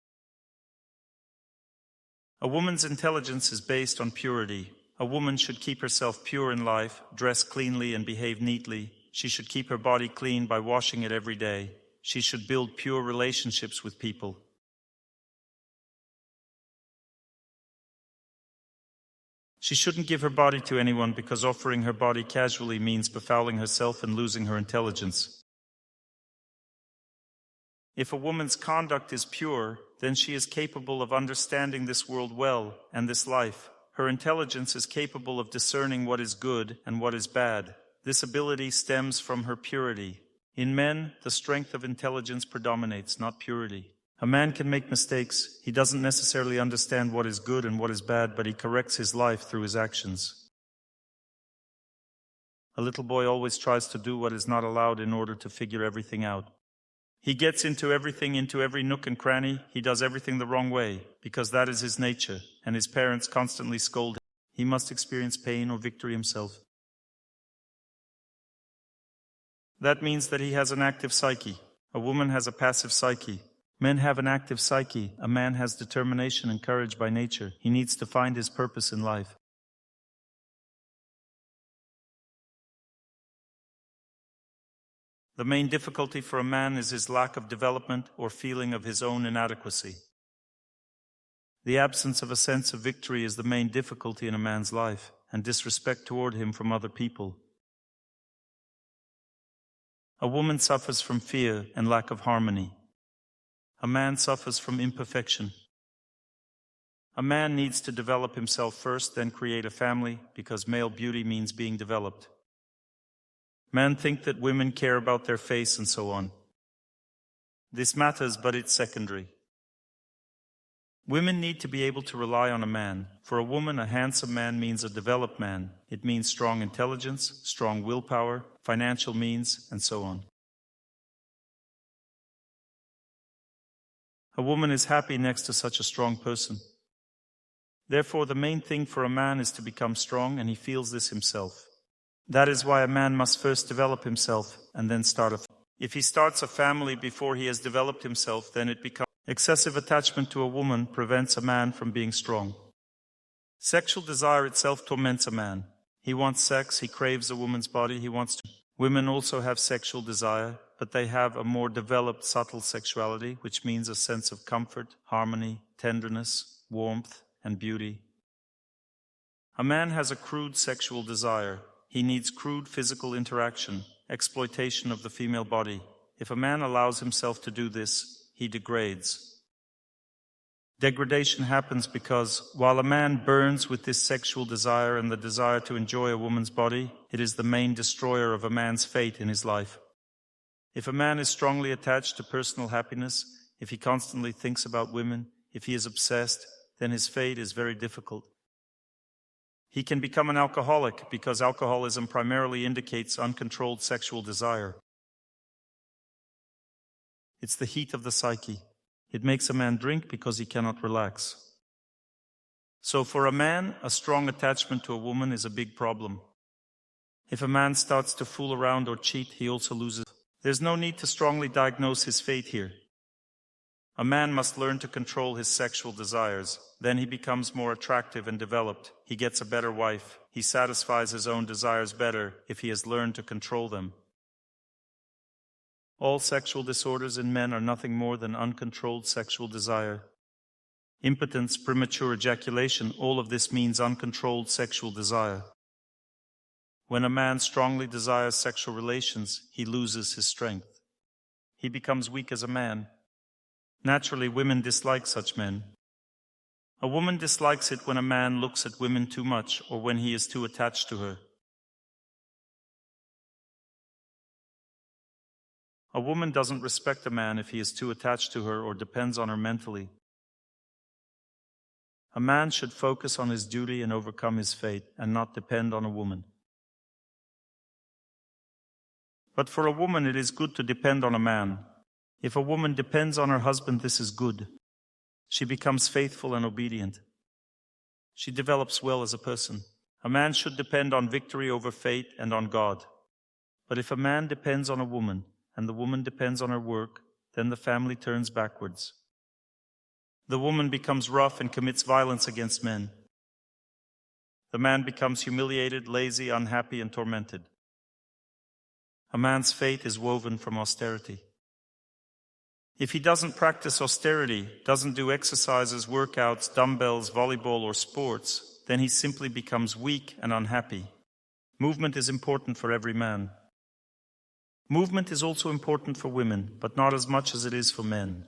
A woman's intelligence is based on purity. A woman should keep herself pure in life, dress cleanly and behave neatly. She should keep her body clean by washing it every day. She should build pure relationships with people. She shouldn't give her body to anyone because offering her body casually means befouling herself and losing her intelligence. If a woman's conduct is pure, then she is capable of understanding this world well and this life. Her intelligence is capable of discerning what is good and what is bad. This ability stems from her purity. In men, the strength of intelligence predominates, not purity. A man can make mistakes. He doesn't necessarily understand what is good and what is bad, but he corrects his life through his actions. A little boy always tries to do what is not allowed in order to figure everything out. He gets into everything, into every nook and cranny. He does everything the wrong way, because that is his nature, and his parents constantly scold him. He must experience pain or victory himself. That means that he has an active psyche. A woman has a passive psyche. Men have an active psyche. A man has determination and courage by nature. He needs to find his purpose in life. The main difficulty for a man is his lack of development or feeling of his own inadequacy. The absence of a sense of victory is the main difficulty in a man's life, and disrespect toward him from other people. A woman suffers from fear and lack of harmony. A man suffers from imperfection. A man needs to develop himself first, then create a family, because male beauty means being developed. Men think that women care about their face and so on. This matters, but it's secondary. Women need to be able to rely on a man. For a woman, a handsome man means a developed man. It means strong intelligence, strong willpower, financial means, and so on. A woman is happy next to such a strong person. Therefore, the main thing for a man is to become strong, and he feels this himself. That is why a man must first develop himself and then start a family. If he starts a family before he has developed himself, then it becomes excessive attachment to a woman prevents a man from being strong. Sexual desire itself torments a man. He wants sex, he craves a woman's body, he wants to. Women also have sexual desire, but they have a more developed, subtle sexuality, which means a sense of comfort, harmony, tenderness, warmth, and beauty. A man has a crude sexual desire. He needs crude physical interaction, exploitation of the female body. If a man allows himself to do this, he degrades. Degradation happens because, while a man burns with this sexual desire and the desire to enjoy a woman's body, it is the main destroyer of a man's fate in his life. If a man is strongly attached to personal happiness, if he constantly thinks about women, if he is obsessed, then his fate is very difficult. He can become an alcoholic because alcoholism primarily indicates uncontrolled sexual desire. It's the heat of the psyche. It makes a man drink because he cannot relax. So for a man, a strong attachment to a woman is a big problem. If a man starts to fool around or cheat, he also loses. There's no need to strongly diagnose his fate here. A man must learn to control his sexual desires. Then he becomes more attractive and developed. He gets a better wife. He satisfies his own desires better if he has learned to control them. All sexual disorders in men are nothing more than uncontrolled sexual desire. Impotence, premature ejaculation, all of this means uncontrolled sexual desire. When a man strongly desires sexual relations, he loses his strength. He becomes weak as a man. Naturally, women dislike such men. A woman dislikes it when a man looks at women too much or when he is too attached to her. A woman doesn't respect a man if he is too attached to her or depends on her mentally. A man should focus on his duty and overcome his fate and not depend on a woman. But for a woman, it is good to depend on a man. If a woman depends on her husband, this is good. She becomes faithful and obedient. She develops well as a person. A man should depend on victory over fate and on God. But if a man depends on a woman, and the woman depends on her work, then the family turns backwards. The woman becomes rough and commits violence against men. The man becomes humiliated, lazy, unhappy, and tormented. A man's fate is woven from austerity. If he doesn't practice austerity, doesn't do exercises, workouts, dumbbells, volleyball, or sports, then he simply becomes weak and unhappy. Movement is important for every man. Movement is also important for women, but not as much as it is for men.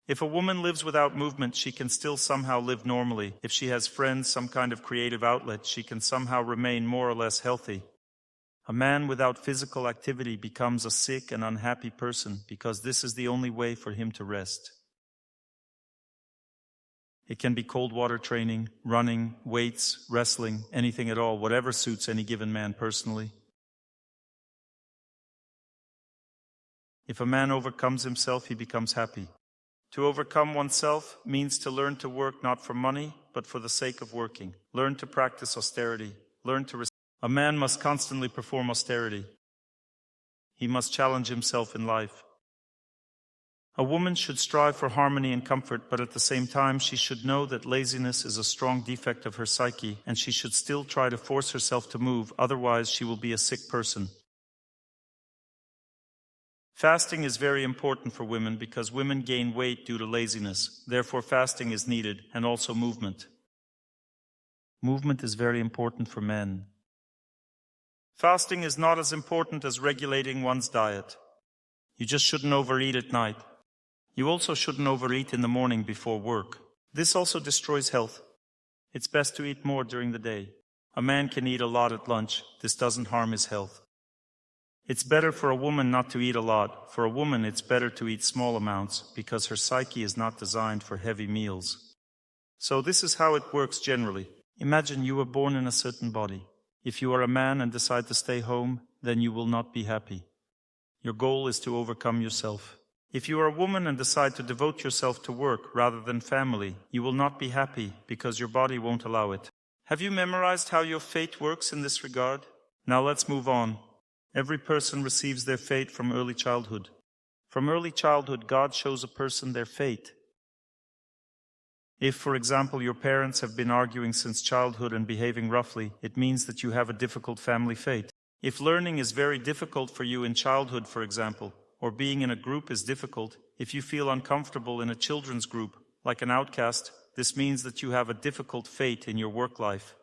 If a woman lives without movement, she can still somehow live normally. If she has friends, some kind of creative outlet, she can somehow remain more or less healthy. A man without physical activity becomes a sick and unhappy person because this is the only way for him to rest. It can be cold water training, running, weights, wrestling, anything at all, whatever suits any given man personally. If a man overcomes himself, he becomes happy. To overcome oneself means to learn to work not for money, but for the sake of working. Learn to practice austerity. Learn to A man must constantly perform austerity. He must challenge himself in life. A woman should strive for harmony and comfort, but at the same time she should know that laziness is a strong defect of her psyche, and she should still try to force herself to move, otherwise she will be a sick person. Fasting is very important for women because women gain weight due to laziness. Therefore, fasting is needed, and also movement. Movement is very important for men. Fasting is not as important as regulating one's diet. You just shouldn't overeat at night. You also shouldn't overeat in the morning before work. This also destroys health. It's best to eat more during the day. A man can eat a lot at lunch. This doesn't harm his health. It's better for a woman not to eat a lot. For a woman, it's better to eat small amounts because her psyche is not designed for heavy meals. So this is how it works generally. Imagine you were born in a certain body. If you are a man and decide to stay home, then you will not be happy. Your goal is to overcome yourself. If you are a woman and decide to devote yourself to work rather than family, you will not be happy because your body won't allow it. Have you memorized how your fate works in this regard? Now let's move on. Every person receives their fate from early childhood. From early childhood, God shows a person their fate. If, for example, your parents have been arguing since childhood and behaving roughly, it means that you have a difficult family fate. If learning is very difficult for you in childhood, for example, or being in a group is difficult, if you feel uncomfortable in a children's group, like an outcast, This means that you have a difficult fate in your work life.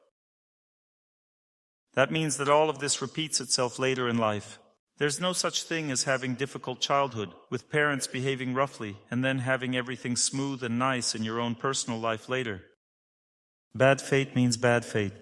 That means that all of this repeats itself later in life. There's no such thing as having difficult childhood, with parents behaving roughly, and then having everything smooth and nice in your own personal life later. Bad fate means bad fate.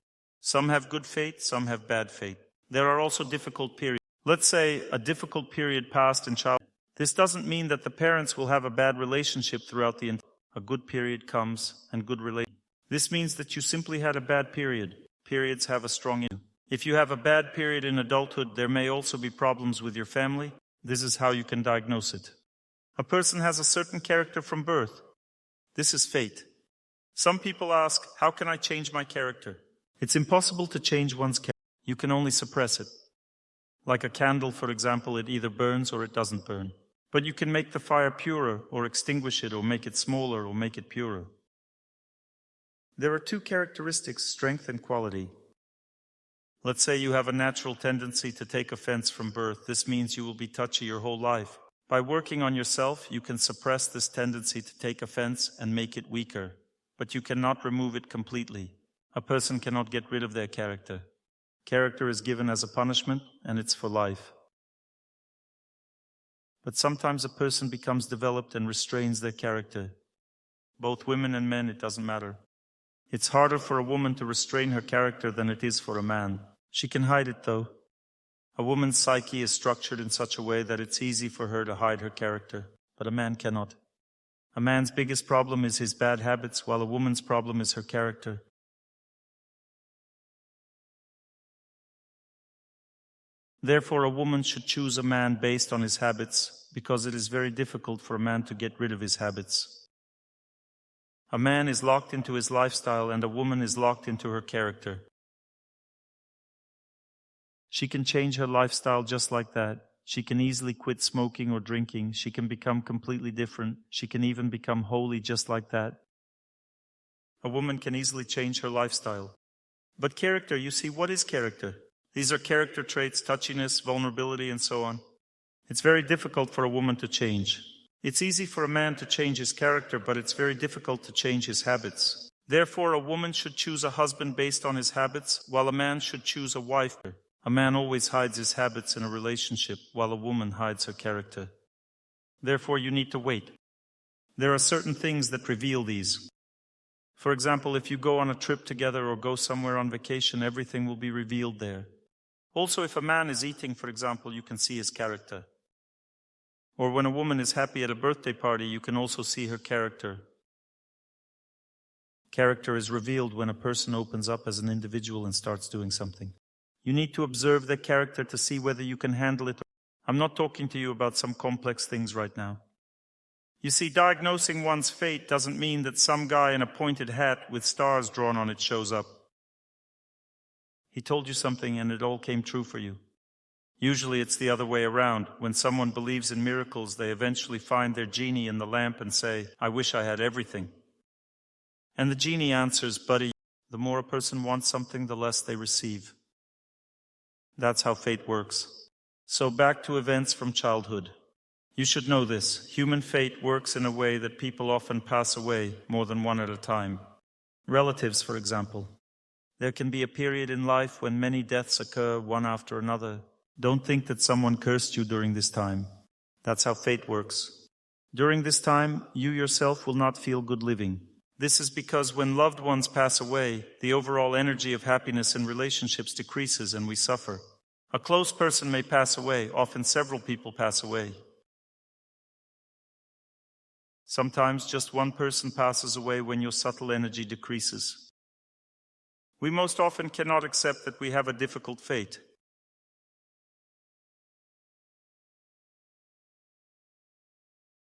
Some have good fate, some have bad fate. There are also difficult periods. Let's say a difficult period passed in childhood. This doesn't mean that the parents will have a bad relationship throughout the entire. A good period comes, and good relation. This means that you simply had a bad period. Periods have a strong impact. If you have a bad period in adulthood, there may also be problems with your family. This is how you can diagnose it. A person has a certain character from birth. This is fate. Some people ask, how can I change my character? It's impossible to change one's character. You can only suppress it. Like a candle, for example, it either burns or it doesn't burn. But you can make the fire purer, or extinguish it, or make it smaller, or make it purer. There are two characteristics, strength and quality. Let's say you have a natural tendency to take offense from birth. This means you will be touchy your whole life. By working on yourself, you can suppress this tendency to take offense and make it weaker. But you cannot remove it completely. A person cannot get rid of their character. Character is given as a punishment, and it's for life. But sometimes a person becomes developed and restrains their character. Both women and men, it doesn't matter. It's harder for a woman to restrain her character than it is for a man. She can hide it, though. A woman's psyche is structured in such a way that it's easy for her to hide her character, but a man cannot. A man's biggest problem is his bad habits, while a woman's problem is her character. Therefore, a woman should choose a man based on his habits, because it is very difficult for a man to get rid of his habits. A man is locked into his lifestyle, and a woman is locked into her character. She can change her lifestyle just like that. She can easily quit smoking or drinking. She can become completely different. She can even become holy just like that. A woman can easily change her lifestyle. But character, you see, what is character? These are character traits, touchiness, vulnerability, and so on. It's very difficult for a woman to change. It's easy for a man to change his character, but it's very difficult to change his habits. Therefore, a woman should choose a husband based on his habits, while a man should choose a wife. A man always hides his habits in a relationship, while a woman hides her character. Therefore, you need to wait. There are certain things that reveal these. For example, if you go on a trip together or go somewhere on vacation, everything will be revealed there. Also, if a man is eating, for example, you can see his character. Or when a woman is happy at a birthday party, you can also see her character. Character is revealed when a person opens up as an individual and starts doing something. You need to observe their character to see whether you can handle it. I'm not talking to you about some complex things right now. You see, diagnosing one's fate doesn't mean that some guy in a pointed hat with stars drawn on it shows up. He told you something and it all came true for you. Usually it's the other way around. When someone believes in miracles, they eventually find their genie in the lamp and say, I wish I had everything. And the genie answers, buddy, the more a person wants something, the less they receive. That's how fate works. So back to events from childhood. You should know this. Human fate works in a way that people often pass away more than one at a time. Relatives, for example. There can be a period in life when many deaths occur one after another. Don't think that someone cursed you during this time. That's how fate works. During this time, you yourself will not feel good living. This is because when loved ones pass away, the overall energy of happiness in relationships decreases and we suffer. A close person may pass away, often several people pass away. Sometimes just one person passes away when your subtle energy decreases. We most often cannot accept that we have a difficult fate.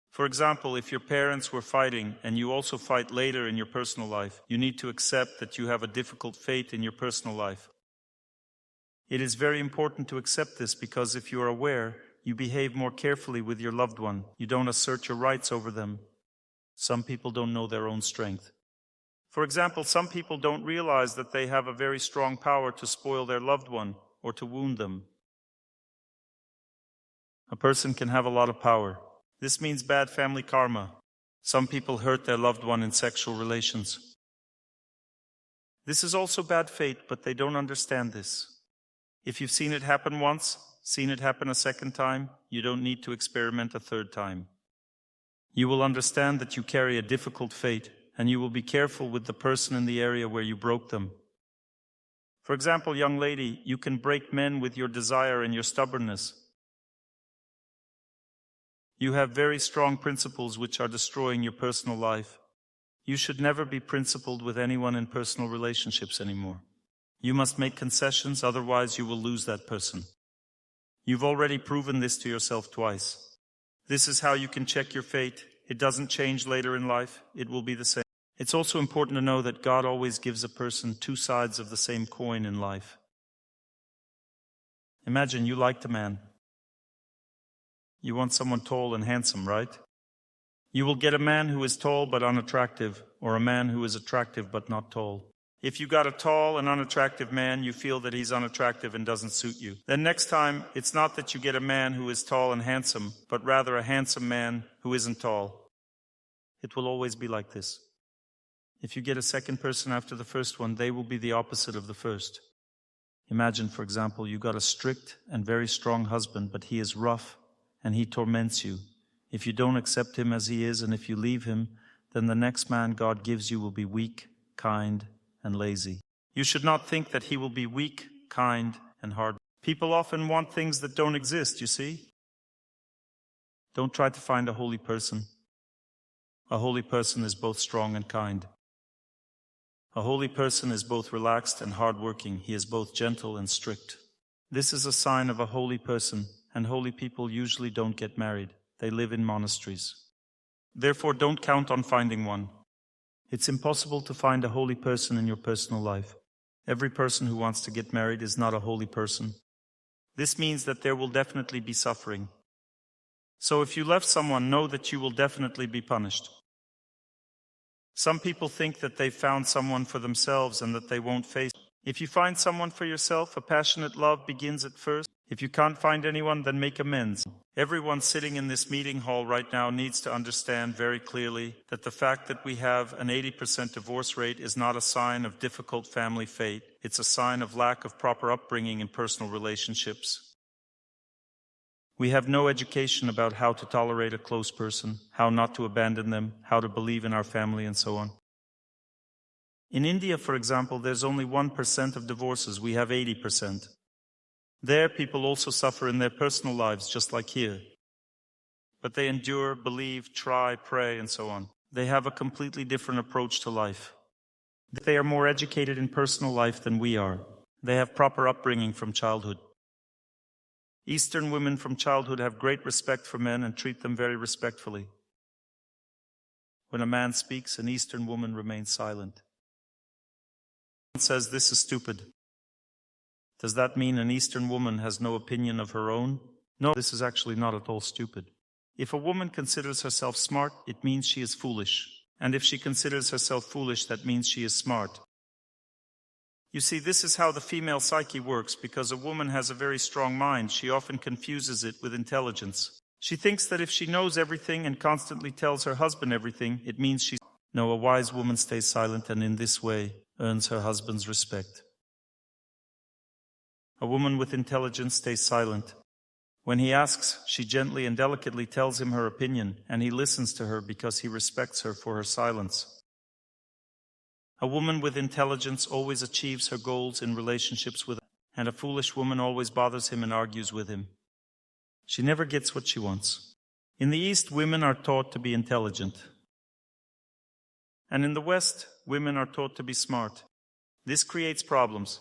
For example, if your parents were fighting and you also fight later in your personal life, you need to accept that you have a difficult fate in your personal life. It is very important to accept this because if you are aware, you behave more carefully with your loved one. You don't assert your rights over them. Some people don't know their own strength. For example, some people don't realize that they have a very strong power to spoil their loved one or to wound them. A person can have a lot of power. This means bad family karma. Some people hurt their loved one in sexual relations. This is also bad fate, but they don't understand this. If you've seen it happen once, seen it happen a second time, you don't need to experiment a third time. You will understand that you carry a difficult fate, and you will be careful with the person in the area where you broke them. For example, young lady, you can break men with your desire and your stubbornness. You have very strong principles which are destroying your personal life. You should never be principled with anyone in personal relationships anymore. You must make concessions, otherwise you will lose that person. You've already proven this to yourself twice. This is how you can check your fate. It doesn't change later in life. It will be the same. It's also important to know that God always gives a person two sides of the same coin in life. Imagine you liked a man. You want someone tall and handsome, right? You will get a man who is tall but unattractive, or a man who is attractive but not tall. If you got a tall and unattractive man, you feel that he's unattractive and doesn't suit you. Then next time, it's not that you get a man who is tall and handsome, but rather a handsome man who isn't tall. It will always be like this. If you get a second person after the first one, they will be the opposite of the first. Imagine, for example, you got a strict and very strong husband, but he is rough and he torments you. If you don't accept him as he is, and if you leave him, then the next man God gives you will be weak, kind, and lazy. You should not think that he will be weak, kind, and hard. People often want things that don't exist, you see? Don't try to find a holy person. A holy person is both strong and kind. A holy person is both relaxed and hardworking. He is both gentle and strict. This is a sign of a holy person, and holy people usually don't get married. They live in monasteries. Therefore, don't count on finding one. It's impossible to find a holy person in your personal life. Every person who wants to get married is not a holy person. This means that there will definitely be suffering. So if you left someone, know that you will definitely be punished. Some people think that they've found someone for themselves and that they won't face it. If you find someone for yourself, a passionate love begins at first. If you can't find anyone, then make amends. Everyone sitting in this meeting hall right now needs to understand very clearly that the fact that we have an 80% divorce rate is not a sign of difficult family fate. It's a sign of lack of proper upbringing in personal relationships. We have no education about how to tolerate a close person, how not to abandon them, how to believe in our family, and so on. In India, for example, there's only 1% of divorces. We have 80%. There, people also suffer in their personal lives, just like here. But they endure, believe, try, pray, and so on. They have a completely different approach to life. They are more educated in personal life than we are. They have proper upbringing from childhood. Eastern women from childhood have great respect for men and treat them very respectfully. When a man speaks, an Eastern woman remains silent. Says this is stupid. Does that mean an Eastern woman has no opinion of her own? No, this is actually not at all stupid. If a woman considers herself smart, it means she is foolish. And if she considers herself foolish, that means she is smart. You see, this is how the female psyche works. Because a woman has a very strong mind, she often confuses it with intelligence. She thinks that if she knows everything and constantly tells her husband everything, it means she's... No, a wise woman stays silent and in this way earns her husband's respect. A woman with intelligence stays silent. When he asks, she gently and delicately tells him her opinion, and he listens to her because he respects her for her silence. A woman with intelligence always achieves her goals in relationships with him, and a foolish woman always bothers him and argues with him. She never gets what she wants. In the East, women are taught to be intelligent. And in the West, women are taught to be smart. This creates problems.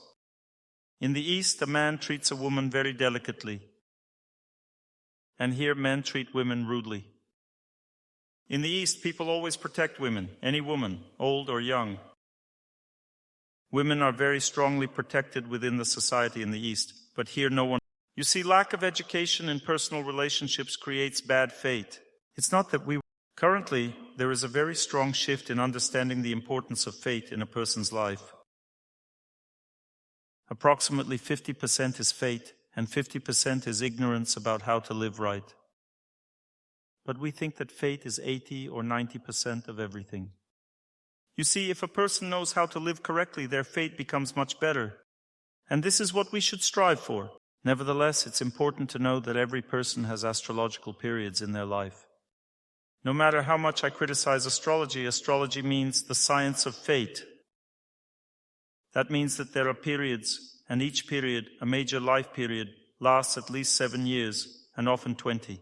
In the East, a man treats a woman very delicately. And here, men treat women rudely. In the East, people always protect women, any woman, old or young. Women are very strongly protected within the society in the East, but here no one. You see, lack of education in personal relationships creates bad fate. It's not that we... Currently, there is a very strong shift in understanding the importance of fate in a person's life. Approximately 50% is fate, and 50% is ignorance about how to live right. but we think that fate is 80 or 90% of everything. You see, if a person knows how to live correctly, their fate becomes much better. And this is what we should strive for. Nevertheless, it's important to know that every person has astrological periods in their life. No matter how much I criticize astrology, astrology means the science of fate. That means that there are periods, and each period, a major life period, lasts at least 7 years, and often 20.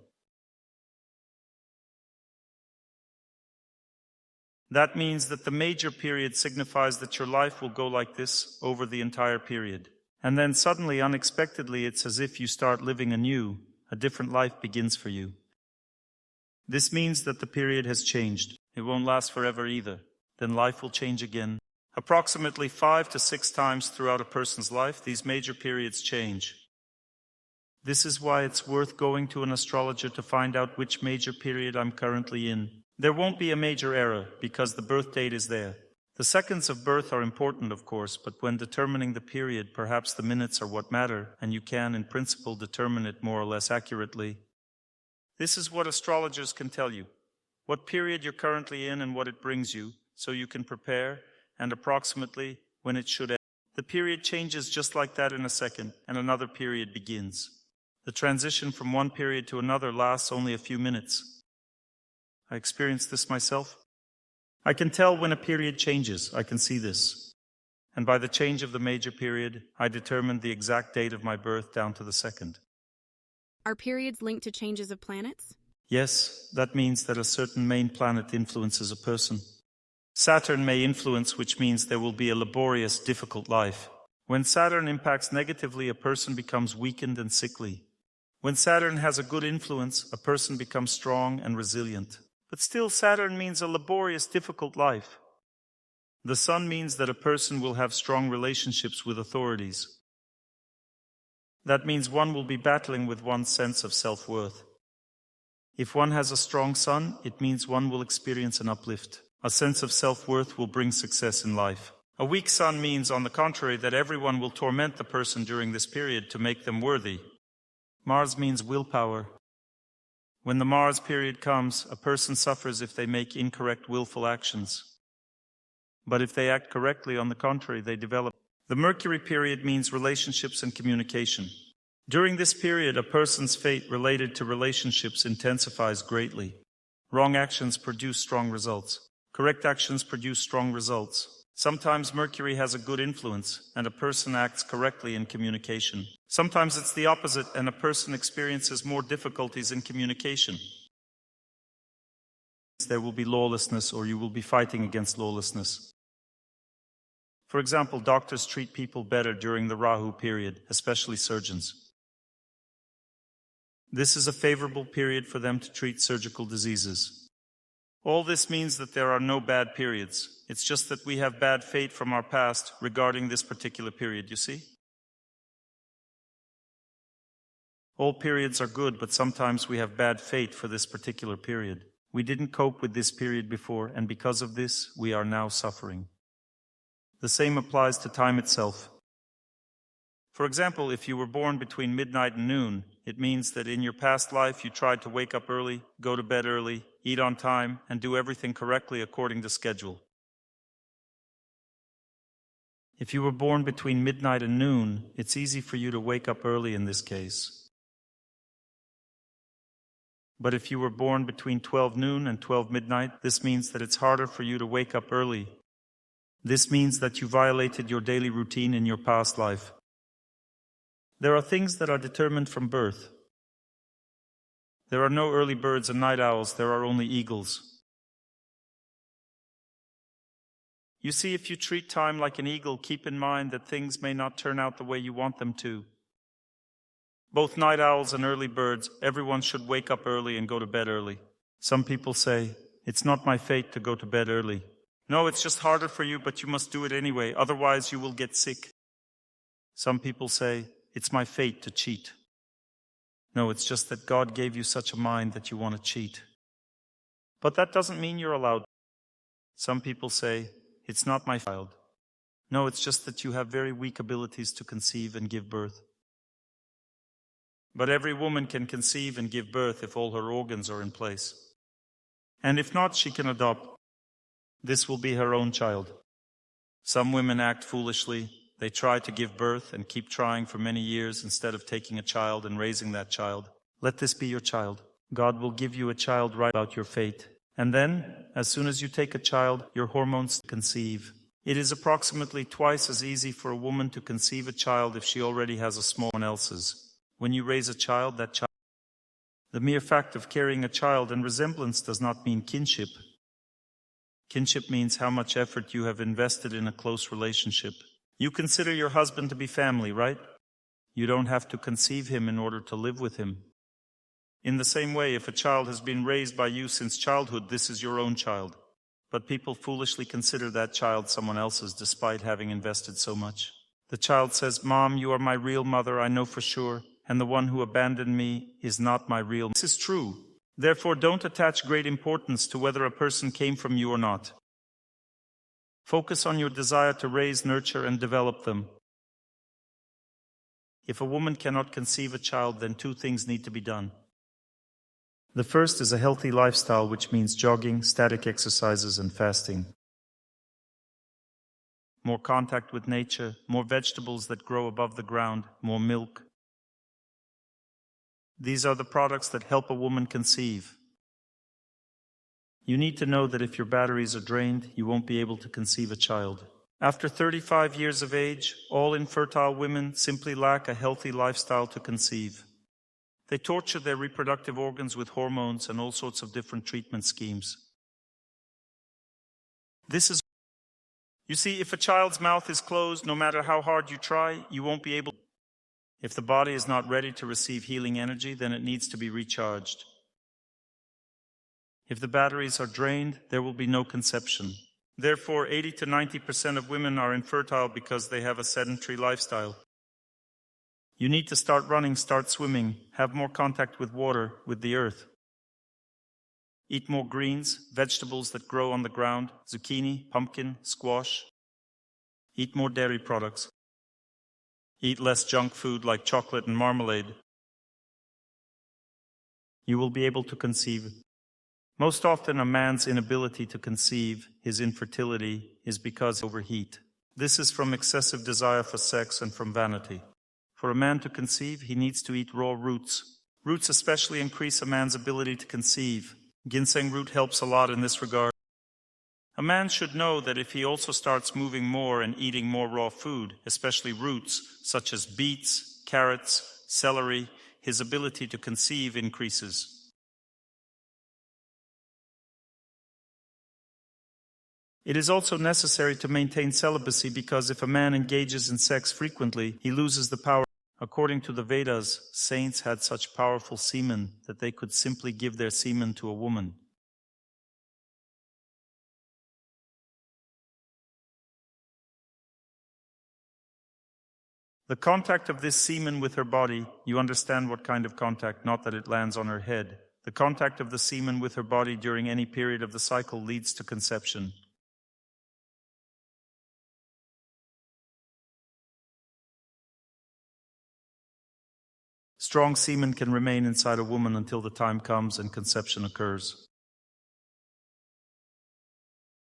That means that the major period signifies that your life will go like this over the entire period. And then suddenly, unexpectedly, it's as if you start living anew. A different life begins for you. This means that the period has changed. It won't last forever either. Then life will change again. Approximately 5 to 6 times throughout a person's life, these major periods change. This is why it's worth going to an astrologer to find out which major period I'm currently in. There won't be a major error because the birth date is there. The seconds of birth are important, of course, but when determining the period, perhaps the minutes are what matter, and you can, in principle, determine it more or less accurately. This is what astrologers can tell you, what period you're currently in and what it brings you, so you can prepare, and approximately when it should end. The period changes just like that in a second, and another period begins. The transition from one period to another lasts only a few minutes. I experienced this myself. I can tell when a period changes. I can see this. And by the change of the major period, I determined the exact date of my birth down to the second. Are periods linked to changes of planets? Yes, that means that a certain main planet influences a person. Saturn may influence, which means there will be a laborious, difficult life. When Saturn impacts negatively, a person becomes weakened and sickly. When Saturn has a good influence, a person becomes strong and resilient. But still, Saturn means a laborious, difficult life. The Sun means that a person will have strong relationships with authorities. That means one will be battling with one's sense of self-worth. If one has a strong Sun, it means one will experience an uplift. A sense of self-worth will bring success in life. A weak Sun means, on the contrary, that everyone will torment the person during this period to make them worthy. Mars means willpower. When the Mars period comes, a person suffers if they make incorrect willful actions. But if they act correctly, on the contrary, they develop. The Mercury period means relationships and communication. During this period, a person's fate related to relationships intensifies greatly. Wrong actions produce strong results. Correct actions produce strong results. Sometimes Mercury has a good influence, and a person acts correctly in communication. Sometimes it's the opposite, and a person experiences more difficulties in communication. There will be lawlessness, or you will be fighting against lawlessness. For example, doctors treat people better during the Rahu period, especially surgeons. This is a favorable period for them to treat surgical diseases. All this means that there are no bad periods. It's just that we have bad fate from our past regarding this particular period, you see? All periods are good, but sometimes we have bad fate for this particular period. We didn't cope with this period before, and because of this, we are now suffering. The same applies to time itself. For example, if you were born between midnight and noon, it means that in your past life you tried to wake up early, go to bed early, eat on time, and do everything correctly according to schedule. If you were born between midnight and noon, it's easy for you to wake up early in this case. But if you were born between 12 noon and 12 midnight, this means that it's harder for you to wake up early. This means that you violated your daily routine in your past life. There are things that are determined from birth. There are no early birds and night owls, there are only eagles. You see, if you treat time like an eagle, keep in mind that things may not turn out the way you want them to. Both night owls and early birds, everyone should wake up early and go to bed early. Some people say, it's not my fate to go to bed early. No, it's just harder for you, but you must do it anyway, otherwise you will get sick. Some people say, it's my fate to cheat. No, it's just that God gave you such a mind that you want to cheat. But that doesn't mean you're allowed. Some people say, it's not my child. No, it's just that you have very weak abilities to conceive and give birth. But every woman can conceive and give birth if all her organs are in place. And if not, she can adopt. This will be her own child. Some women act foolishly. They try to give birth and keep trying for many years instead of taking a child and raising that child. Let this be your child. God will give you a child right about your fate. And then, as soon as you take a child, your hormones conceive. It is approximately twice as easy for a woman to conceive a child if she already has a small one else's. When you raise a child, the mere fact of carrying a child and resemblance does not mean kinship. Kinship means how much effort you have invested in a close relationship. You consider your husband to be family, right? You don't have to conceive him in order to live with him. In the same way, if a child has been raised by you since childhood, this is your own child. But people foolishly consider that child someone else's despite having invested so much. The child says, "Mom, you are my real mother, I know for sure, and the one who abandoned me is not my real." This is true. Therefore, don't attach great importance to whether a person came from you or not. Focus on your desire to raise, nurture, and develop them. If a woman cannot conceive a child, then two things need to be done. The first is a healthy lifestyle, which means jogging, static exercises, and fasting. More contact with nature, more vegetables that grow above the ground, more milk. These are the products that help a woman conceive. You need to know that if your batteries are drained, you won't be able to conceive a child. After 35 years of age, all infertile women simply lack a healthy lifestyle to conceive. They torture their reproductive organs with hormones and all sorts of different treatment schemes. You see, if a child's mouth is closed, no matter how hard you try, you won't be able. If the body is not ready to receive healing energy, then it needs to be recharged. If the batteries are drained, there will be no conception. Therefore, 80 to 90% of women are infertile because they have a sedentary lifestyle. You need to start running, start swimming, have more contact with water, with the earth. Eat more greens, vegetables that grow on the ground, zucchini, pumpkin, squash. Eat more dairy products. Eat less junk food like chocolate and marmalade. You will be able to conceive. Most often, a man's inability to conceive, his infertility, is because of overheat. This is from excessive desire for sex and from vanity. For a man to conceive, he needs to eat raw roots. Roots especially increase a man's ability to conceive. Ginseng root helps a lot in this regard. A man should know that if he also starts moving more and eating more raw food, especially roots, such as beets, carrots, celery, his ability to conceive increases. It is also necessary to maintain celibacy because if a man engages in sex frequently, he loses the power. According to the Vedas, saints had such powerful semen that they could simply give their semen to a woman. The contact of this semen with her body, you understand what kind of contact, not that it lands on her head. The contact of the semen with her body during any period of the cycle leads to conception. Strong semen can remain inside a woman until the time comes and conception occurs.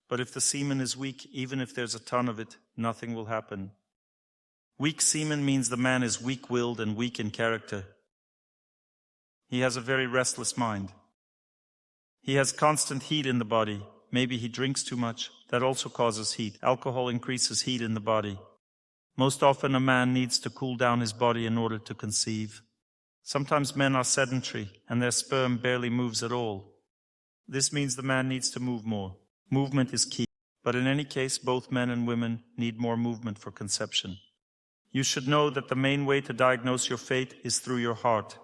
But if the semen is weak, even if there's a ton of it, nothing will happen. Weak semen means the man is weak-willed and weak in character. He has a very restless mind. He has constant heat in the body. Maybe he drinks too much. That also causes heat. Alcohol increases heat in the body. Most often a man needs to cool down his body in order to conceive. Sometimes men are sedentary and their sperm barely moves at all. This means the man needs to move more. Movement is key. But in any case, both men and women need more movement for conception. You should know that the main way to diagnose your fate is through your heart.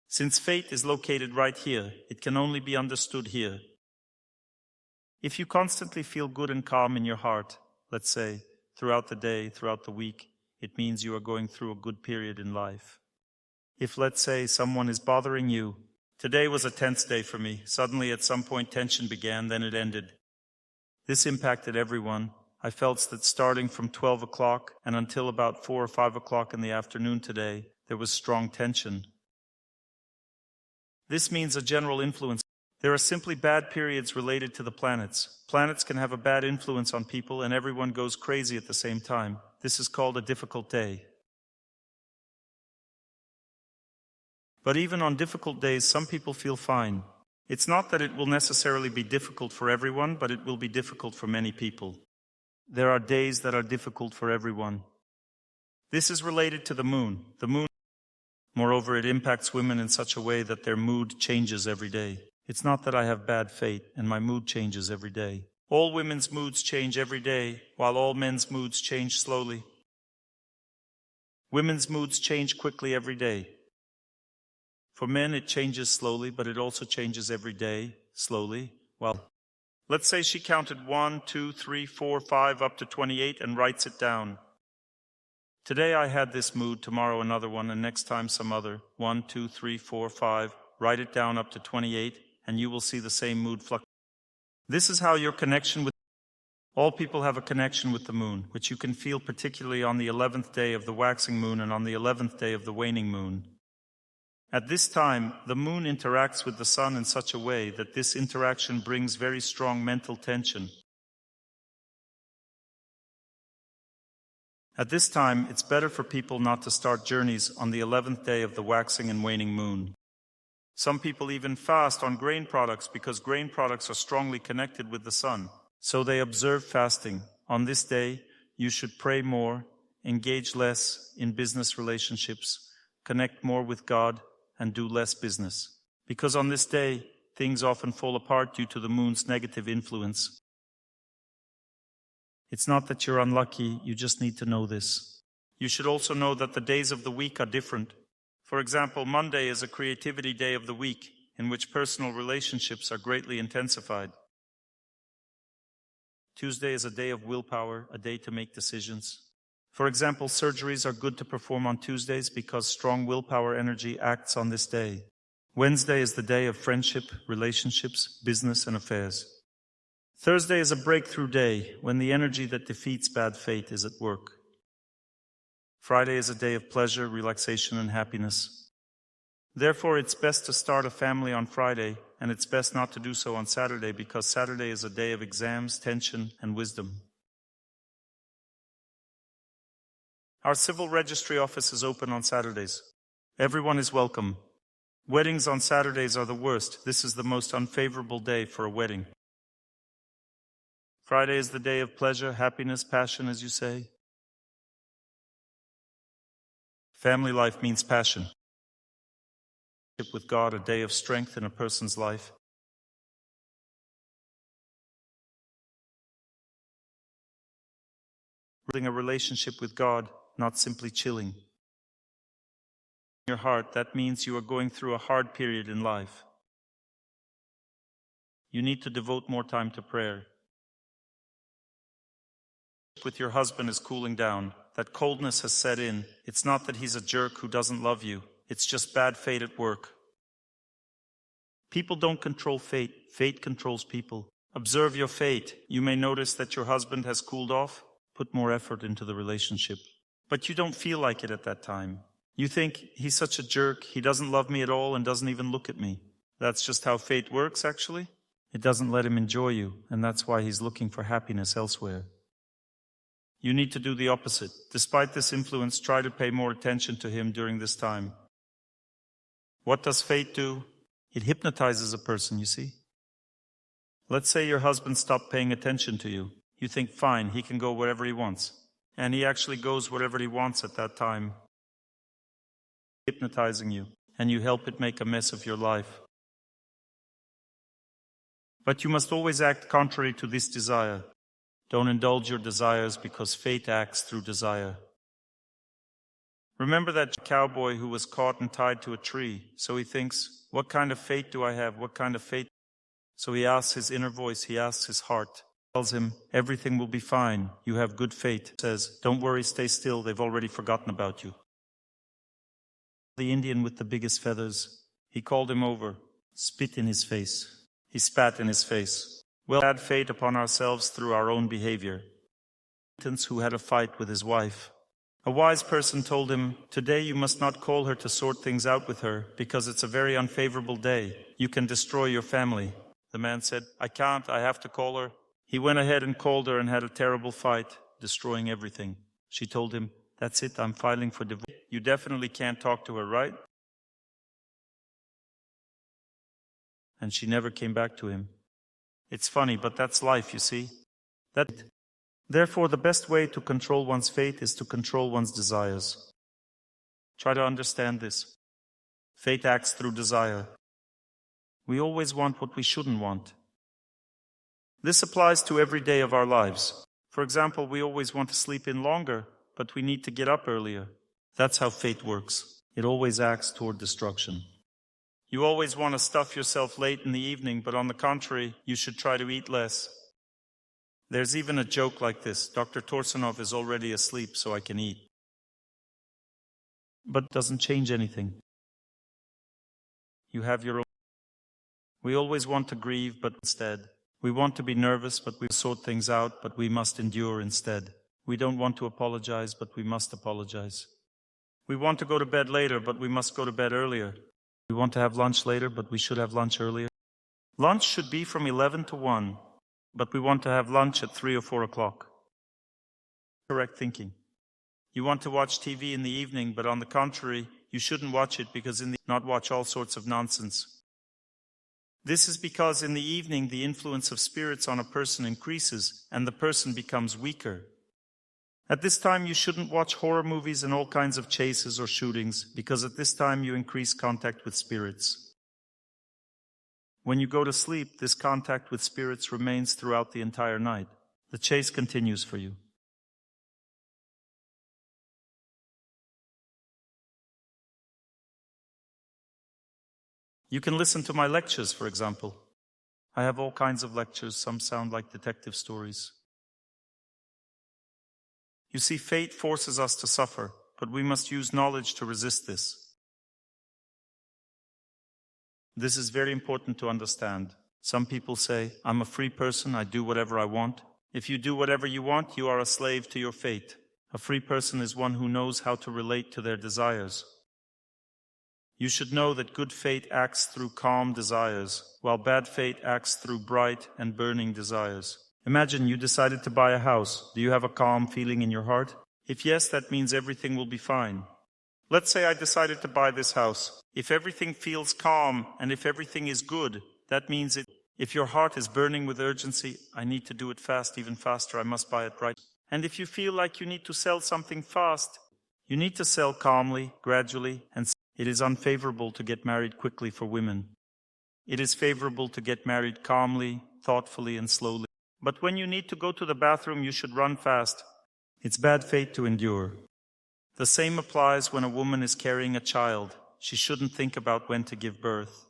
Since fate is located right here, it can only be understood here. If you constantly feel good and calm in your heart, let's say, throughout the day, throughout the week, it means you are going through a good period in life. If, let's say, someone is bothering you, today was a tense day for me. Suddenly, at some point, tension began, then it ended. This impacted everyone. I felt that starting from 12 o'clock and until about 4 or 5 o'clock in the afternoon today, there was strong tension. This means a general influence. There are simply bad periods related to the planets. Planets can have a bad influence on people and everyone goes crazy at the same time. This is called a difficult day. But even on difficult days, some people feel fine. It's not that it will necessarily be difficult for everyone, but it will be difficult for many people. There are days that are difficult for everyone. This is related to the moon. Moreover, it impacts women in such a way that their mood changes every day. It's not that I have bad fate and my mood changes every day. All women's moods change every day, while all men's moods change slowly. Women's moods change quickly every day. For men, it changes slowly, but it also changes every day, slowly. Well, let's say she counted 1, 2, 3, 4, 5, up to 28 and writes it down. Today I had this mood, tomorrow another one, and next time some other. 1, 2, 3, 4, 5. Write it down up to 28, and you will see the same mood fluctuate. This is how your connection with all people have a connection with the moon, which you can feel particularly on the 11th day of the waxing moon and on the 11th day of the waning moon. At this time, the moon interacts with the sun in such a way that this interaction brings very strong mental tension. At this time, it's better for people not to start journeys on the 11th day of the waxing and waning moon. Some people even fast on grain products because grain products are strongly connected with the sun. So they observe fasting. On this day, you should pray more, engage less in business relationships, connect more with God, and do less business. Because on this day, things often fall apart due to the moon's negative influence. It's not that you're unlucky, you just need to know this. You should also know that the days of the week are different. For example, Monday is a creativity day of the week, in which personal relationships are greatly intensified. Tuesday is a day of willpower, a day to make decisions. For example, surgeries are good to perform on Tuesdays because strong willpower energy acts on this day. Wednesday is the day of friendship, relationships, business, and affairs. Thursday is a breakthrough day when the energy that defeats bad fate is at work. Friday is a day of pleasure, relaxation, and happiness. Therefore, it's best to start a family on Friday, and it's best not to do so on Saturday because Saturday is a day of exams, tension, and wisdom. Our civil registry office is open on Saturdays. Everyone is welcome. Weddings on Saturdays are the worst. This is the most unfavorable day for a wedding. Friday is the day of pleasure, happiness, passion, as you say. Family life means passion. With God, a day of strength in a person's life. Building a relationship with God, not simply chilling. In your heart, that means you are going through a hard period in life. You need to devote more time to prayer. With your husband is cooling down. That coldness has set in. It's not that he's a jerk who doesn't love you. It's just bad fate at work. People don't control fate. Fate controls people. Observe your fate. You may notice that your husband has cooled off. Put more effort into the relationship. But you don't feel like it at that time. You think, he's such a jerk, he doesn't love me at all and doesn't even look at me. That's just how fate works, actually. It doesn't let him enjoy you, and that's why he's looking for happiness elsewhere. You need to do the opposite. Despite this influence, try to pay more attention to him during this time. What does fate do? It hypnotizes a person, you see. Let's say your husband stopped paying attention to you. You think, fine, he can go wherever he wants. And he actually goes wherever he wants at that time. Hypnotizing you, and you help it make a mess of your life. But you must always act contrary to this desire. Don't indulge your desires because fate acts through desire. Remember that cowboy who was caught and tied to a tree. So he thinks, what kind of fate do I have? What kind of fate? So he asks his inner voice, he asks his heart. Tells him, everything will be fine. You have good fate. Says, don't worry, stay still. They've already forgotten about you. The Indian with the biggest feathers, he called him over, spit in his face. He spat in his face. Well, bad fate upon ourselves through our own behavior. who had a fight with his wife. A wise person told him, "Today you must not call her to sort things out with her, because it's a very unfavorable day. You can destroy your family." The man said, "I can't, I have to call her." He went ahead and called her and had a terrible fight, destroying everything. She told him, "That's it, I'm filing for divorce. You definitely can't talk to her, right?" And she never came back to him. It's funny, but that's life, you see. Therefore, the best way to control one's fate is to control one's desires. Try to understand this. Fate acts through desire. We always want what we shouldn't want. This applies to every day of our lives. For example, we always want to sleep in longer, but we need to get up earlier. That's how fate works. It always acts toward destruction. You always want to stuff yourself late in the evening, but on the contrary, you should try to eat less. There's even a joke like this: Dr. Torsunov is already asleep, so I can eat. But it doesn't change anything. You have your own. We always want to grieve, but instead. We want to be nervous, but we sort things out, but we must endure instead. We don't want to apologize, but we must apologize. We want to go to bed later, but we must go to bed earlier. We want to have lunch later, but we should have lunch earlier. Lunch should be from 11 to 1, but we want to have lunch at 3 or 4 o'clock. Correct thinking. You want to watch TV in the evening, but on the contrary, you shouldn't watch it because not watch all sorts of nonsense. This is because in the evening the influence of spirits on a person increases and the person becomes weaker. At this time you shouldn't watch horror movies and all kinds of chases or shootings, because at this time you increase contact with spirits. When you go to sleep, this contact with spirits remains throughout the entire night. The chase continues for you. You can listen to my lectures, for example. I have all kinds of lectures. Some sound like detective stories. You see, fate forces us to suffer, but we must use knowledge to resist this. This is very important to understand. Some people say, "I'm a free person, I do whatever I want." If you do whatever you want, you are a slave to your fate. A free person is one who knows how to relate to their desires. You should know that good fate acts through calm desires, while bad fate acts through bright and burning desires. Imagine you decided to buy a house. Do you have a calm feeling in your heart? If yes, that means everything will be fine. Let's say I decided to buy this house. If everything feels calm and if everything is good, that means it. If your heart is burning with urgency, I need to do it fast, even faster, I must buy it right. And if you feel like you need to sell something fast, you need to sell calmly, gradually, and it is unfavorable to get married quickly for women. It is favorable to get married calmly, thoughtfully, and slowly. But when you need to go to the bathroom, you should run fast. It's bad fate to endure. The same applies when a woman is carrying a child. She shouldn't think about when to give birth.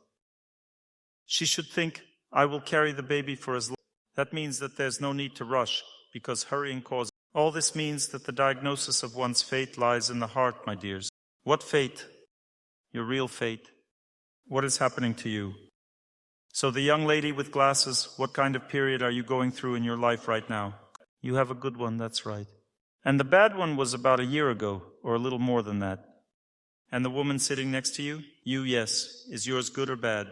She should think, "I will carry the baby for as long." That means that there's no need to rush, because hurrying causes. All this means that the diagnosis of one's fate lies in the heart, my dears. What fate? Your real fate. What is happening to you? So the young lady with glasses, what kind of period are you going through in your life right now? You have a good one, that's right. And the bad one was about a year ago, or a little more than that. And the woman sitting next to you? Yes. Is yours good or bad?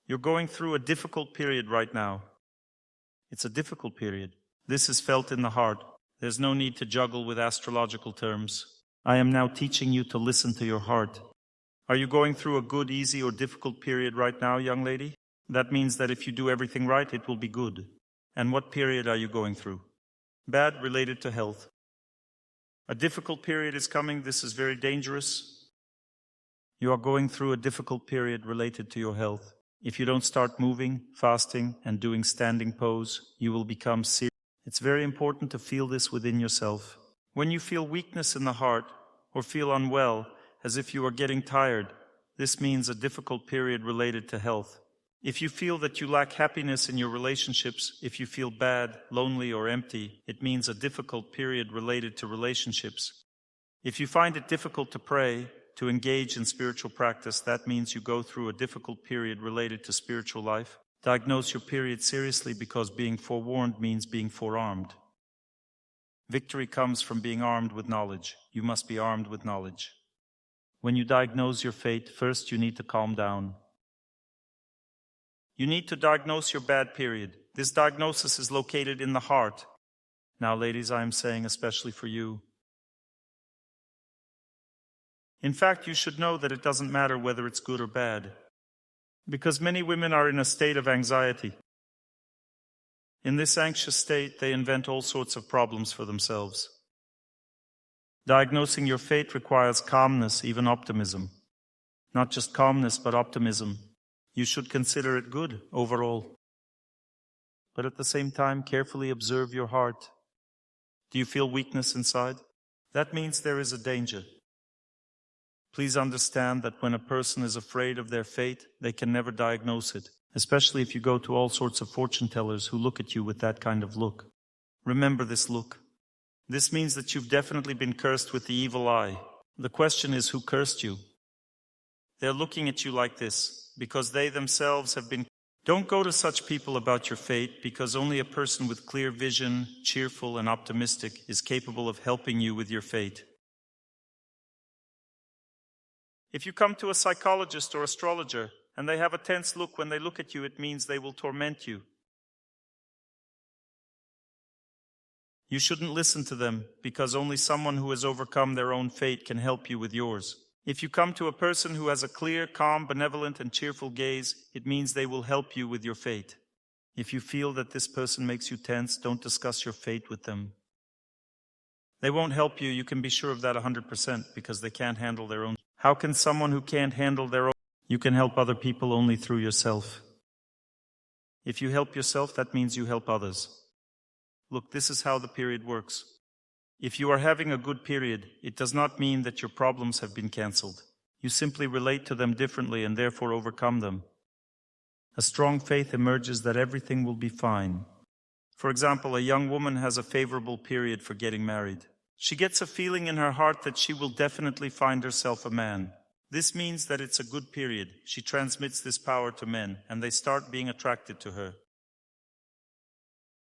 You're going through a difficult period right now. It's a difficult period. This is felt in the heart. There's no need to juggle with astrological terms. I am now teaching you to listen to your heart. Are you going through a good, easy, or difficult period right now, young lady? That means that if you do everything right, it will be good. And what period are you going through? Bad, related to health. A difficult period is coming. This is very dangerous. You are going through a difficult period related to your health. If you don't start moving, fasting, and doing standing pose, you will become serious. It's very important to feel this within yourself. When you feel weakness in the heart, or feel unwell, as if you are getting tired, this means a difficult period related to health. If you feel that you lack happiness in your relationships, if you feel bad, lonely, or empty, it means a difficult period related to relationships. If you find it difficult to pray, to engage in spiritual practice, that means you go through a difficult period related to spiritual life. Diagnose your period seriously, because being forewarned means being forearmed. Victory comes from being armed with knowledge. You must be armed with knowledge. When you diagnose your fate, first you need to calm down. You need to diagnose your bad period. This diagnosis is located in the heart. Now, ladies, I am saying especially for you. In fact, you should know that it doesn't matter whether it's good or bad, because many women are in a state of anxiety. In this anxious state, they invent all sorts of problems for themselves. Diagnosing your fate requires calmness, even optimism. Not just calmness, but optimism. You should consider it good overall. But at the same time, carefully observe your heart. Do you feel weakness inside? That means there is a danger. Please understand that when a person is afraid of their fate, they can never diagnose it, especially if you go to all sorts of fortune tellers who look at you with that kind of look. Remember this look. This means that you've definitely been cursed with the evil eye. The question is, who cursed you? They're looking at you like this because they themselves have been. Don't go to such people about your fate, because only a person with clear vision, cheerful and optimistic, is capable of helping you with your fate. If you come to a psychologist or astrologer and they have a tense look when they look at you, it means they will torment you. You shouldn't listen to them, because only someone who has overcome their own fate can help you with yours. If you come to a person who has a clear, calm, benevolent and cheerful gaze, it means they will help you with your fate. If you feel that this person makes you tense, don't discuss your fate with them. They won't help you, you can be sure of that 100%, because they can't handle their own. How can someone who can't handle their own? You can help other people only through yourself. If you help yourself, that means you help others. Look, this is how the period works. If you are having a good period, it does not mean that your problems have been cancelled. You simply relate to them differently and therefore overcome them. A strong faith emerges that everything will be fine. For example, a young woman has a favorable period for getting married. She gets a feeling in her heart that she will definitely find herself a man. This means that it's a good period. She transmits this power to men, and they start being attracted to her.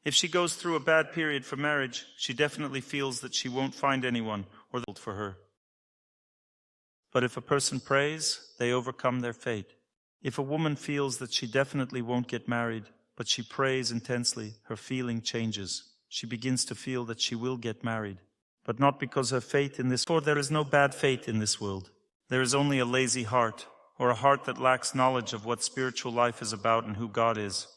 If she goes through a bad period for marriage, she definitely feels that she won't find anyone or they'll for her. But if a person prays, they overcome their fate. If a woman feels that she definitely won't get married, but she prays intensely, her feeling changes. She begins to feel that she will get married. But not because her fate in this, for there is no bad fate in this world. There is only a lazy heart, or a heart that lacks knowledge of what spiritual life is about and who God is.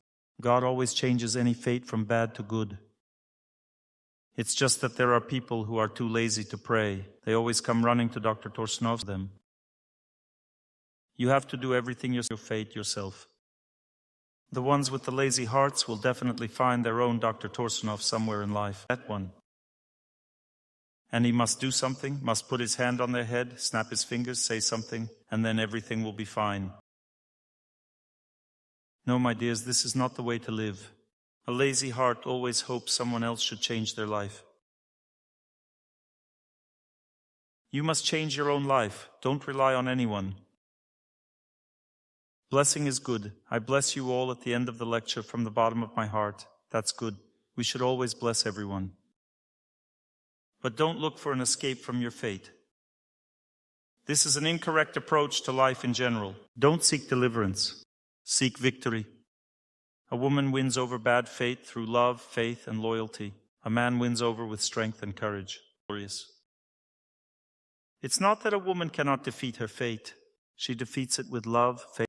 God always changes any fate from bad to good. It's just that there are people who are too lazy to pray. They always come running to Dr. Torsunov them. You have to do everything your fate yourself. The ones with the lazy hearts will definitely find their own Dr. Torsunov somewhere in life. That one. And he must do something, must put his hand on their head, snap his fingers, say something, and then everything will be fine. No, my dears, this is not the way to live. A lazy heart always hopes someone else should change their life. You must change your own life. Don't rely on anyone. Blessing is good. I bless you all at the end of the lecture from the bottom of my heart. That's good. We should always bless everyone. But don't look for an escape from your fate. This is an incorrect approach to life in general. Don't seek deliverance. Seek victory. A woman wins over bad fate through love, faith, and loyalty. A man wins over with strength and courage. Glorious. It's not that a woman cannot defeat her fate. She defeats it with love, faith.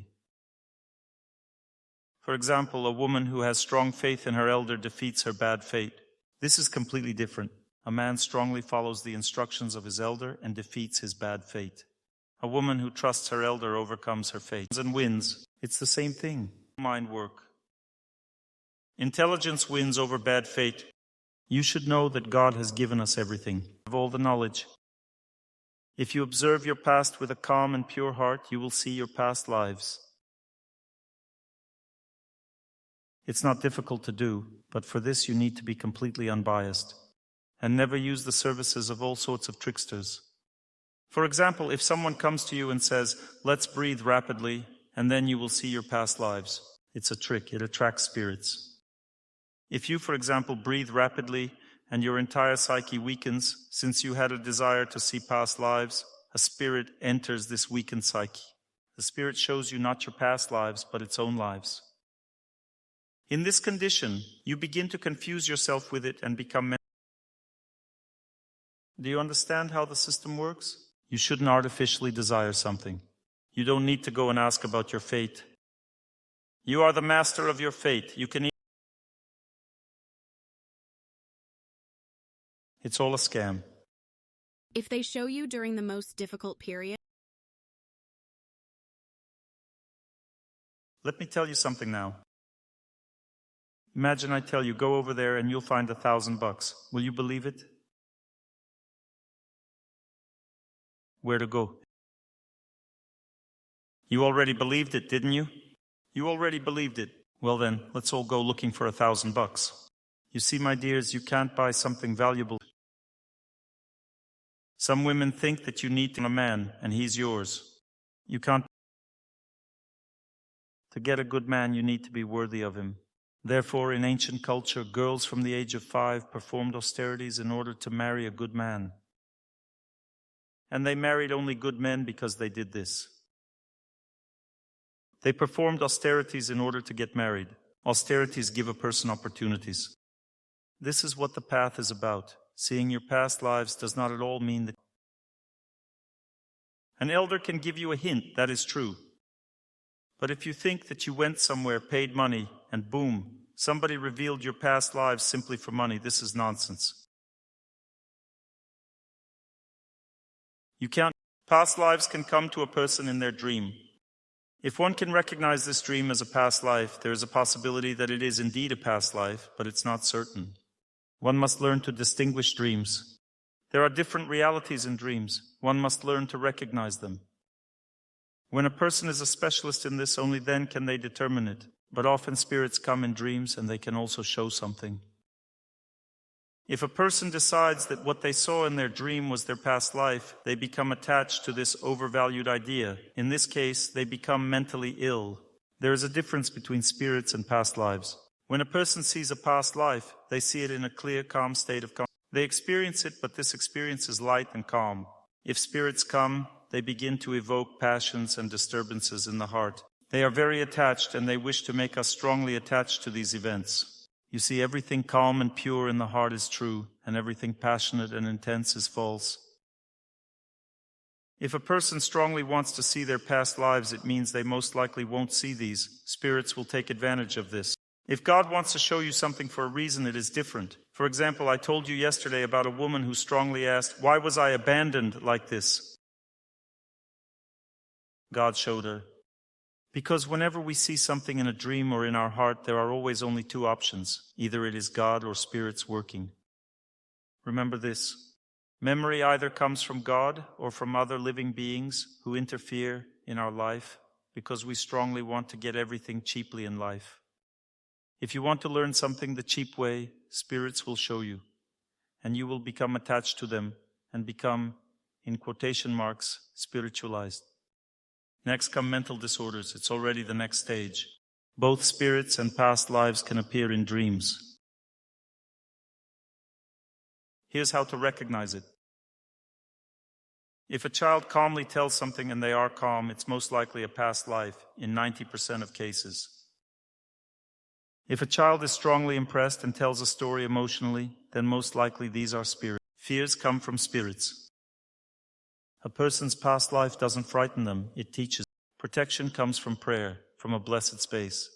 For example, a woman who has strong faith in her elder defeats her bad fate. This is completely different. A man strongly follows the instructions of his elder and defeats his bad fate. A woman who trusts her elder overcomes her fate and wins. It's the same thing. Mind work. Intelligence wins over bad fate. You should know that God has given us everything, of all the knowledge. If you observe your past with a calm and pure heart, you will see your past lives. It's not difficult to do, but for this you need to be completely unbiased and never use the services of all sorts of tricksters. For example, if someone comes to you and says, "Let's breathe rapidly, and then you will see your past lives," it's a trick. It attracts spirits. If you, for example, breathe rapidly and your entire psyche weakens, since you had a desire to see past lives, a spirit enters this weakened psyche. The spirit shows you not your past lives, but its own lives. In this condition, you begin to confuse yourself with it and become. Do you understand how the system works? You shouldn't artificially desire something. You don't need to go and ask about your fate. You are the master of your fate. You can. It's all a scam. If they show you during the most difficult period, let me tell you something now. Imagine I tell you, go over there and you'll find $1,000. Will you believe it? Where to go? You already believed it, didn't you? You already believed it. Well then, let's all go looking for $1,000. You see, my dears, you can't buy something valuable. Some women think that you need a man and he's yours. You can't. To get a good man, you need to be worthy of him. Therefore, in ancient culture, girls from the age of 5 performed austerities in order to marry a good man. And they married only good men because they did this. They performed austerities in order to get married. Austerities give a person opportunities. This is what the path is about. Seeing your past lives does not at all mean that. An elder can give you a hint, that is true. But if you think that you went somewhere, paid money, and boom, somebody revealed your past lives simply for money, this is nonsense. You can't. Past lives can come to a person in their dream. If one can recognize this dream as a past life, there is a possibility that it is indeed a past life, but it's not certain. One must learn to distinguish dreams. There are different realities in dreams. One must learn to recognize them. When a person is a specialist in this, only then can they determine it. But often spirits come in dreams and they can also show something. If a person decides that what they saw in their dream was their past life, they become attached to this overvalued idea. In this case, they become mentally ill. There is a difference between spirits and past lives. When a person sees a past life, they see it in a clear, calm state of consciousness. They experience it, but this experience is light and calm. If spirits come, they begin to evoke passions and disturbances in the heart. They are very attached and they wish to make us strongly attached to these events. You see, everything calm and pure in the heart is true, and everything passionate and intense is false. If a person strongly wants to see their past lives, it means they most likely won't see these. Spirits will take advantage of this. If God wants to show you something for a reason, it is different. For example, I told you yesterday about a woman who strongly asked, "Why was I abandoned like this?" God showed her. Because whenever we see something in a dream or in our heart, there are always only two options. Either it is God or spirits working. Remember this. Memory either comes from God or from other living beings who interfere in our life because we strongly want to get everything cheaply in life. If you want to learn something the cheap way, spirits will show you, and you will become attached to them and become, in quotation marks, spiritualized. Next come mental disorders. It's already the next stage. Both spirits and past lives can appear in dreams. Here's how to recognize it. If a child calmly tells something and they are calm, it's most likely a past life in 90% of cases. If a child is strongly impressed and tells a story emotionally, then most likely these are spirits. Fears come from spirits. A person's past life doesn't frighten them, it teaches. Protection comes from prayer, from a blessed space.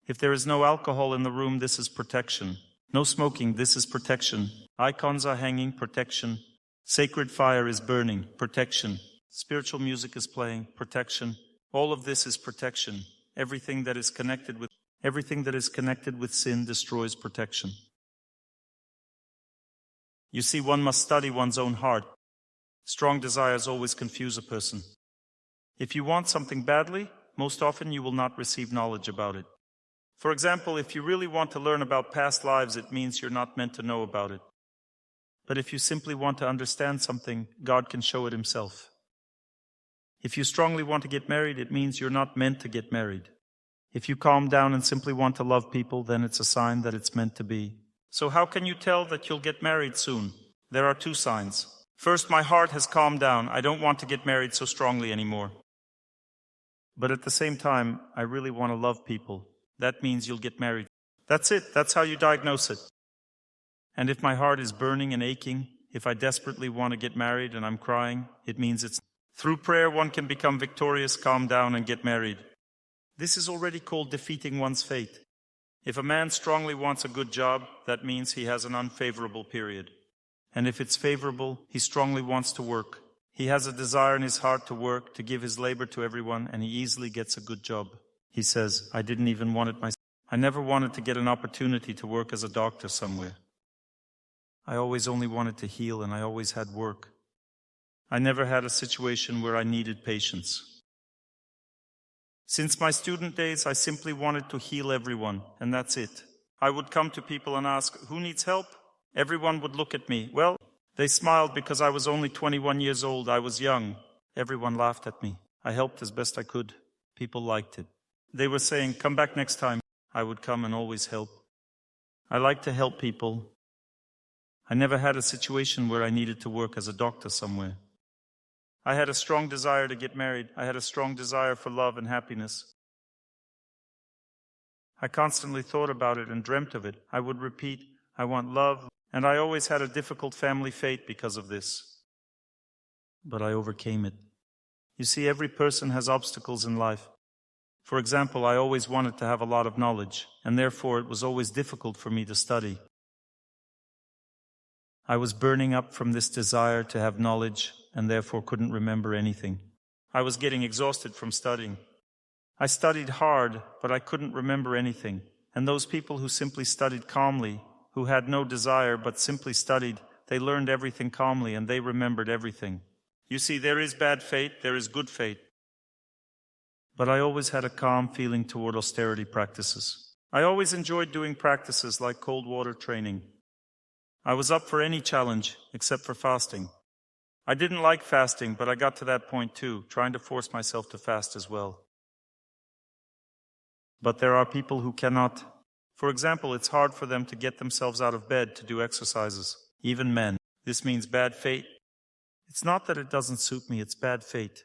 If there is no alcohol in the room, this is protection. No smoking, this is protection. Icons are hanging, protection. Sacred fire is burning, protection. Spiritual music is playing, protection. All of this is protection. Everything that is connected with sin destroys protection. You see, one must study one's own heart. Strong desires always confuse a person. If you want something badly, most often you will not receive knowledge about it. For example, if you really want to learn about past lives, it means you're not meant to know about it. But if you simply want to understand something, God can show it himself. If you strongly want to get married, it means you're not meant to get married. If you calm down and simply want to love people, then it's a sign that it's meant to be. So how can you tell that you'll get married soon? There are two signs. First, my heart has calmed down. I don't want to get married so strongly anymore. But at the same time, I really want to love people. That means you'll get married. That's it. That's how you diagnose it. And if my heart is burning and aching, if I desperately want to get married and I'm crying, it means it's... Through prayer, one can become victorious, calm down, and get married. This is already called defeating one's fate. If a man strongly wants a good job, that means he has an unfavorable period. And if it's favorable, he strongly wants to work. He has a desire in his heart to work, to give his labor to everyone, and he easily gets a good job. He says, I didn't even want it myself. I never wanted to get an opportunity to work as a doctor somewhere. I always only wanted to heal, and I always had work. I never had a situation where I needed patience. Since my student days, I simply wanted to heal everyone, and that's it. I would come to people and ask, who needs help? Everyone would look at me. Well, they smiled because I was only 21 years old. I was young. Everyone laughed at me. I helped as best I could. People liked it. They were saying, come back next time. I would come and always help. I like to help people. I never had a situation where I needed to work as a doctor somewhere. I had a strong desire to get married. I had a strong desire for love and happiness. I constantly thought about it and dreamt of it. I would repeat, I want love, and I always had a difficult family fate because of this. But I overcame it. You see, every person has obstacles in life. For example, I always wanted to have a lot of knowledge, and therefore it was always difficult for me to study. I was burning up from this desire to have knowledge, and therefore couldn't remember anything. I was getting exhausted from studying. I studied hard, but I couldn't remember anything. And those people who simply studied calmly, who had no desire but simply studied, they learned everything calmly and they remembered everything. You see, there is bad fate, there is good fate. But I always had a calm feeling toward austerity practices. I always enjoyed doing practices like cold water training. I was up for any challenge except for fasting. I didn't like fasting, but I got to that point too, trying to force myself to fast as well. But there are people who cannot. For example, it's hard for them to get themselves out of bed to do exercises, even men. This means bad fate. It's not that it doesn't suit me, it's bad fate.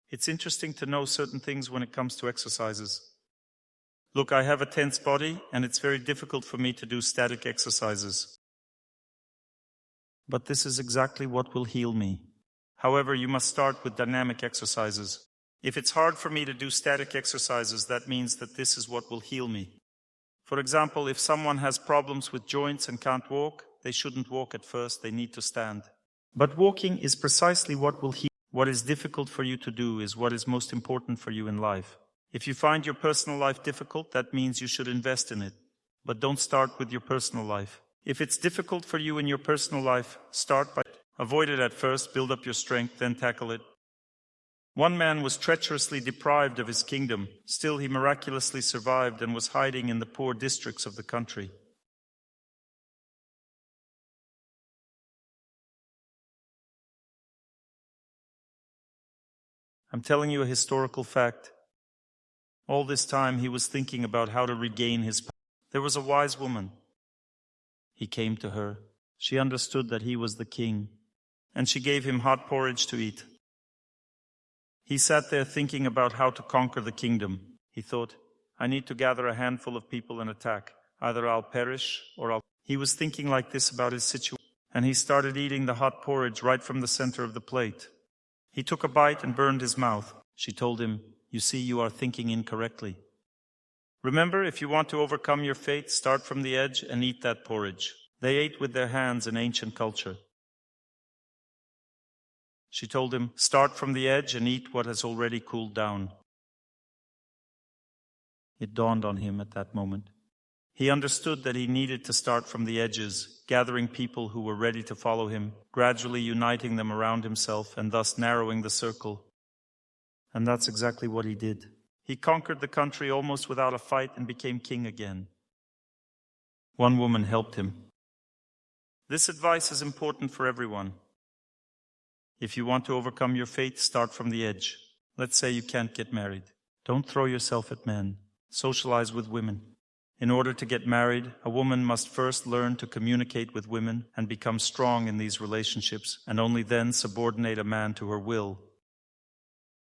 It's interesting to know certain things when it comes to exercises. Look, I have a tense body, and it's very difficult for me to do static exercises. But this is exactly what will heal me. However, you must start with dynamic exercises. If it's hard for me to do static exercises, that means that this is what will heal me. For example, if someone has problems with joints and can't walk, they shouldn't walk at first, they need to stand. But walking is precisely what will heal. What is difficult for you to do is what is most important for you in life. If you find your personal life difficult, that means you should invest in it. But don't start with your personal life. If it's difficult for you in your personal life, start by avoid it at first, build up your strength, then tackle it. One man was treacherously deprived of his kingdom. Still, he miraculously survived and was hiding in the poor districts of the country. I'm telling you a historical fact. All this time he was thinking about how to regain his power. There was a wise woman. He came to her. She understood that he was the king, and she gave him hot porridge to eat. He sat there thinking about how to conquer the kingdom. He thought, I need to gather a handful of people and attack. Either I'll perish or I'll... He was thinking like this about his situation, and he started eating the hot porridge right from the center of the plate. He took a bite and burned his mouth. She told him, you see, you are thinking incorrectly. Remember, if you want to overcome your fate, start from the edge and eat that porridge. They ate with their hands in ancient culture. She told him, start from the edge and eat what has already cooled down. It dawned on him at that moment. He understood that he needed to start from the edges, gathering people who were ready to follow him, gradually uniting them around himself and thus narrowing the circle. And that's exactly what he did. He conquered the country almost without a fight and became king again. One woman helped him. This advice is important for everyone. If you want to overcome your fate, start from the edge. Let's say you can't get married. Don't throw yourself at men. Socialize with women. In order to get married, a woman must first learn to communicate with women and become strong in these relationships, and only then subordinate a man to her will.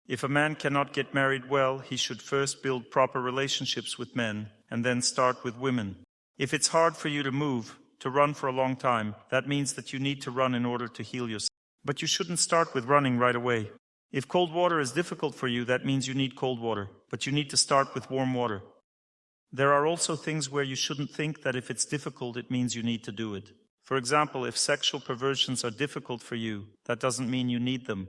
If a man cannot get married well, he should first build proper relationships with men and then start with women. If it's hard for you to move, to run for a long time, that means that you need to run in order to heal yourself. But you shouldn't start with running right away. If cold water is difficult for you, that means you need cold water, but you need to start with warm water. There are also things where you shouldn't think that if it's difficult, it means you need to do it. For example, if sexual perversions are difficult for you, that doesn't mean you need them.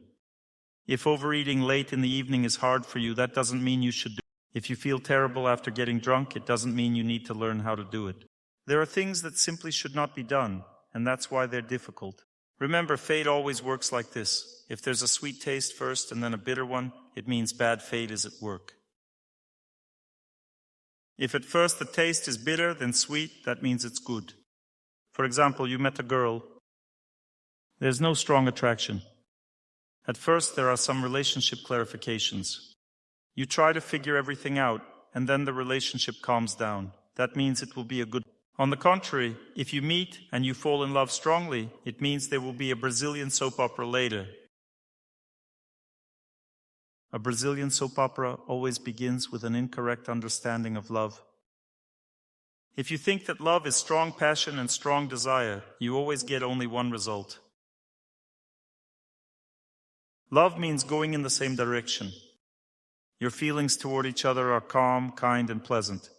If overeating late in the evening is hard for you, that doesn't mean you should do it. If you feel terrible after getting drunk, it doesn't mean you need to learn how to do it. There are things that simply should not be done, and that's why they're difficult. Remember, fate always works like this. If there's a sweet taste first and then a bitter one, it means bad fate is at work. If at first the taste is bitter, then sweet, that means it's good. For example, you met a girl. There's no strong attraction. At first, there are some relationship clarifications. You try to figure everything out, and then the relationship calms down. That means it will be a good. On the contrary, if you meet and you fall in love strongly, it means there will be a Brazilian soap opera later. A Brazilian soap opera always begins with an incorrect understanding of love. If you think that love is strong passion and strong desire, you always get only one result. Love means going in the same direction. Your feelings toward each other are calm, kind, and pleasant.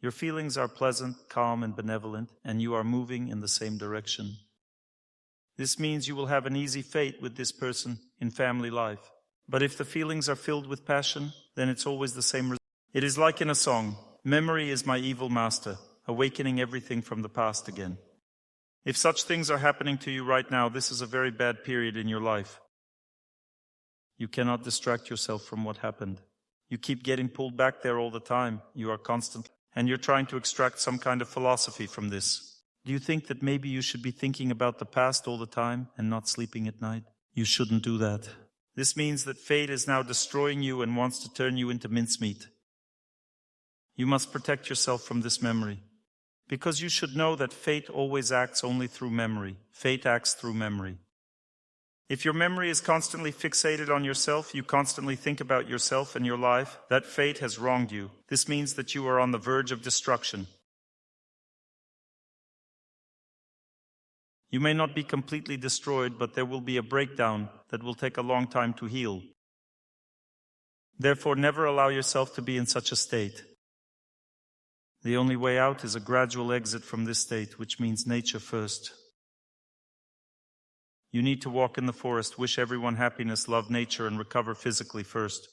Your feelings are pleasant, calm, and benevolent, and you are moving in the same direction. This means you will have an easy fate with this person in family life. But if the feelings are filled with passion, then it's always the same result. It is like in a song, "Memory is my evil master, awakening everything from the past again." If such things are happening to you right now, this is a very bad period in your life. You cannot distract yourself from what happened. You keep getting pulled back there all the time. You are constantly, and you're trying to extract some kind of philosophy from this. Do you think that maybe you should be thinking about the past all the time and not sleeping at night? You shouldn't do that. This means that fate is now destroying you and wants to turn you into mincemeat. You must protect yourself from this memory. Because you should know that fate always acts only through memory. Fate acts through memory. If your memory is constantly fixated on yourself, you constantly think about yourself and your life, that fate has wronged you. This means that you are on the verge of destruction. You may not be completely destroyed, but there will be a breakdown that will take a long time to heal. Therefore, never allow yourself to be in such a state. The only way out is a gradual exit from this state, which means nature first. You need to walk in the forest, wish everyone happiness, love nature, and recover physically first.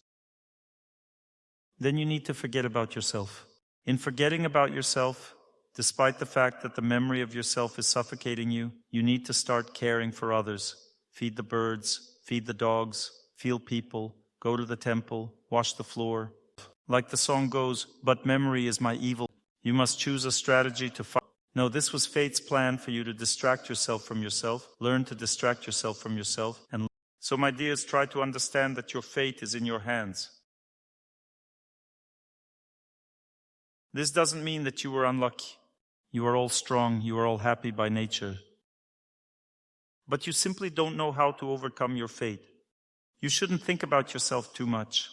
Then you need to forget about yourself. In forgetting about yourself, despite the fact that the memory of yourself is suffocating you, you need to start caring for others. Feed the birds, feed the dogs, feel people, go to the temple, wash the floor. Like the song goes, "But memory is my evil." You must choose a strategy to fight. No, this was fate's plan for you to distract yourself from yourself. Learn to distract yourself from yourself. And so, my dears, try to understand that your fate is in your hands. This doesn't mean that you were unlucky. You are all strong. You are all happy by nature. But you simply don't know how to overcome your fate. You shouldn't think about yourself too much.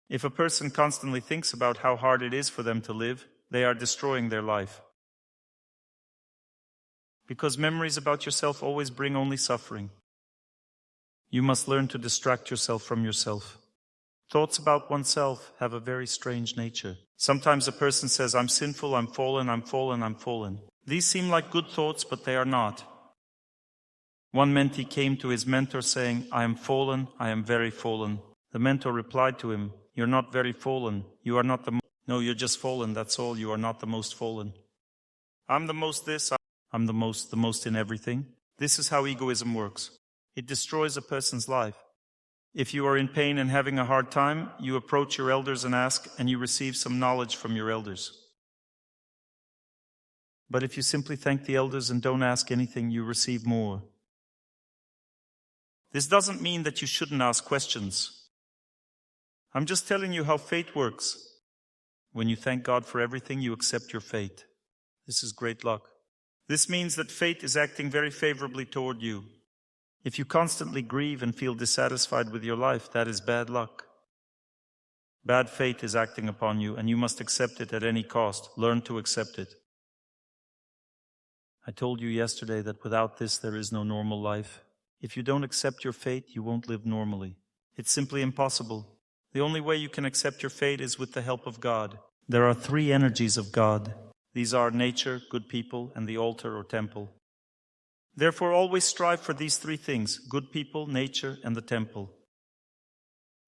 If a person constantly thinks about how hard it is for them to live, they are destroying their life. Because memories about yourself always bring only suffering. You must learn to distract yourself from yourself. Thoughts about oneself have a very strange nature. Sometimes a person says, "I'm sinful, I'm fallen, I'm fallen, I'm fallen." These seem like good thoughts, but they are not. One mentee came to his mentor saying, "I am fallen, I am very fallen." The mentor replied to him, "You're not very fallen. You are not the No, you're just fallen, that's all. You are not the most fallen." "I'm the most this, I'm the most in everything." This is how egoism works. It destroys a person's life. If you are in pain and having a hard time, you approach your elders and ask, and you receive some knowledge from your elders. But if you simply thank the elders and don't ask anything, you receive more. This doesn't mean that you shouldn't ask questions. I'm just telling you how fate works. When you thank God for everything, you accept your fate. This is great luck. This means that fate is acting very favorably toward you. If you constantly grieve and feel dissatisfied with your life, that is bad luck. Bad fate is acting upon you, and you must accept it at any cost. Learn to accept it. I told you yesterday that without this, there is no normal life. If you don't accept your fate, you won't live normally. It's simply impossible. The only way you can accept your fate is with the help of God. There are 3 energies of God. These are nature, good people, and the altar or temple. Therefore, always strive for these 3 things: good people, nature, and the temple.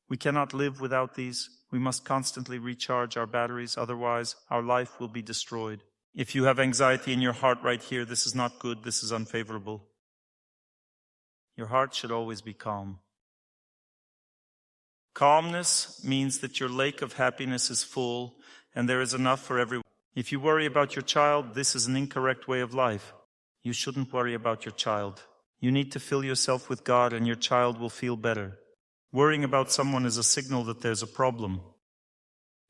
We cannot live without these. We must constantly recharge our batteries, otherwise our life will be destroyed. If you have anxiety in your heart right here, this is not good, this is unfavorable. Your heart should always be calm. Calmness means that your lake of happiness is full and there is enough for everyone. If you worry about your child, this is an incorrect way of life. You shouldn't worry about your child. You need to fill yourself with God and your child will feel better. Worrying about someone is a signal that there's a problem.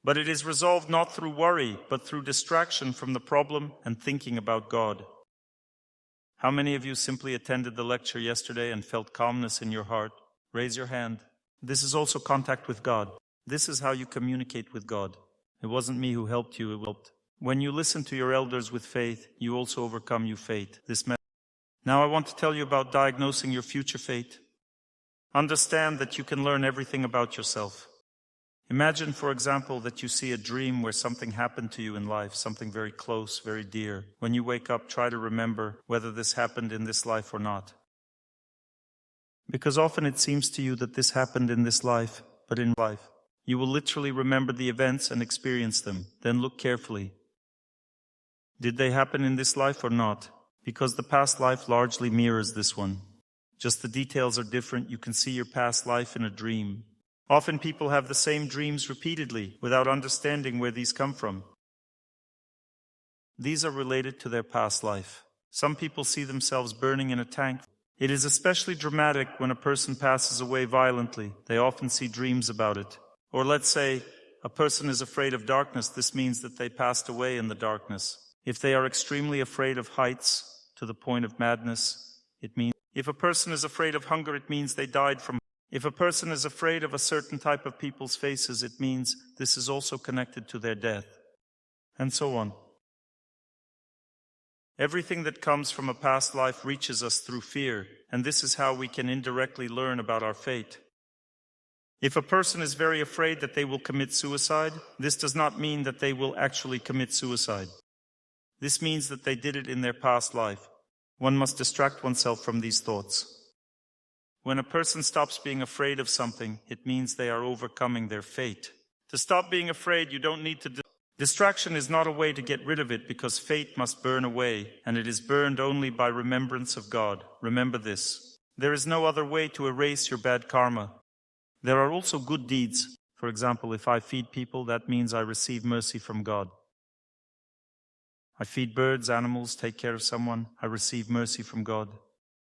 But it is resolved not through worry, but through distraction from the problem and thinking about God. How many of you simply attended the lecture yesterday and felt calmness in your heart? Raise your hand. This is also contact with God. This is how you communicate with God. It wasn't me who helped you, it helped. When you listen to your elders with faith, you also overcome your fate. Now I want to tell you about diagnosing your future fate. Understand that you can learn everything about yourself. Imagine, for example, that you see a dream where something happened to you in life, something very close, very dear. When you wake up, try to remember whether this happened in this life or not. Because often it seems to you that this happened in this life, but in life. You will literally remember the events and experience them. Then look carefully. Did they happen in this life or not? Because the past life largely mirrors this one. Just the details are different. You can see your past life in a dream. Often people have the same dreams repeatedly without understanding where these come from. These are related to their past life. Some people see themselves burning in a tank. It is especially dramatic when a person passes away violently. They often see dreams about it. Or let's say a person is afraid of darkness. This means that they passed away in the darkness. If they are extremely afraid of heights to the point of madness, it means. If a person is afraid of hunger, it means they died from. If a person is afraid of a certain type of people's faces, it means this is also connected to their death. And so on. Everything that comes from a past life reaches us through fear, and this is how we can indirectly learn about our fate. If a person is very afraid that they will commit suicide, this does not mean that they will actually commit suicide. This means that they did it in their past life. One must distract oneself from these thoughts. When a person stops being afraid of something, it means they are overcoming their fate. To stop being afraid, you don't need to. Distraction is not a way to get rid of it because fate must burn away, and it is burned only by remembrance of God. Remember this. There is no other way to erase your bad karma. There are also good deeds. For example, if I feed people, that means I receive mercy from God. I feed birds, animals, take care of someone, I receive mercy from God.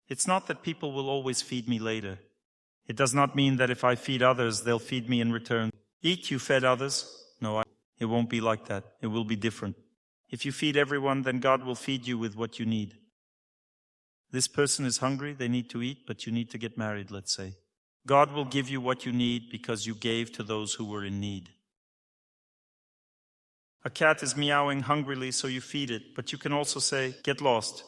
It's not that people will always feed me later. It does not mean that if I feed others, they'll feed me in return. Eat, you fed others? No, it won't be like that. It will be different. If you feed everyone, then God will feed you with what you need. This person is hungry, they need to eat, but you need to get married, let's say. God will give you what you need because you gave to those who were in need. A cat is meowing hungrily, so you feed it, but you can also say, get lost.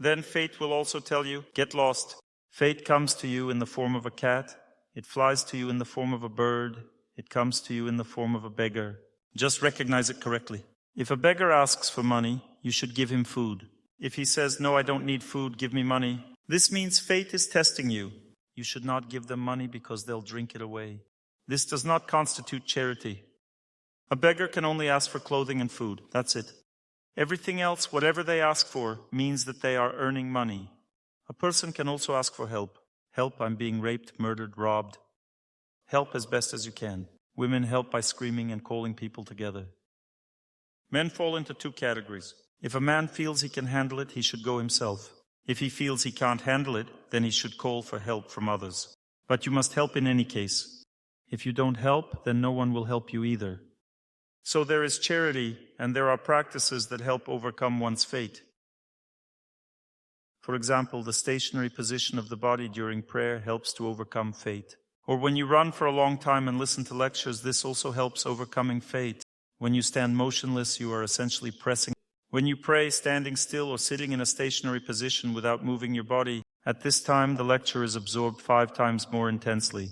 Then fate will also tell you, get lost. Fate comes to you in the form of a cat. It flies to you in the form of a bird. It comes to you in the form of a beggar. Just recognize it correctly. If a beggar asks for money, you should give him food. If he says, no, I don't need food, give me money, this means fate is testing you. You should not give them money because they'll drink it away. This does not constitute charity. A beggar can only ask for clothing and food. That's it. Everything else, whatever they ask for, means that they are earning money. A person can also ask for help. Help, I'm being raped, murdered, robbed. Help as best as you can. Women help by screaming and calling people together. Men fall into 2 categories. If a man feels he can handle it, he should go himself. If he feels he can't handle it, then he should call for help from others. But you must help in any case. If you don't help, then no one will help you either. So there is charity, and there are practices that help overcome one's fate. For example, the stationary position of the body during prayer helps to overcome fate. Or when you run for a long time and listen to lectures, this also helps overcoming fate. When you stand motionless, you are essentially pressing. When you pray, standing still or sitting in a stationary position without moving your body, at this time the lecture is absorbed 5 times more intensely.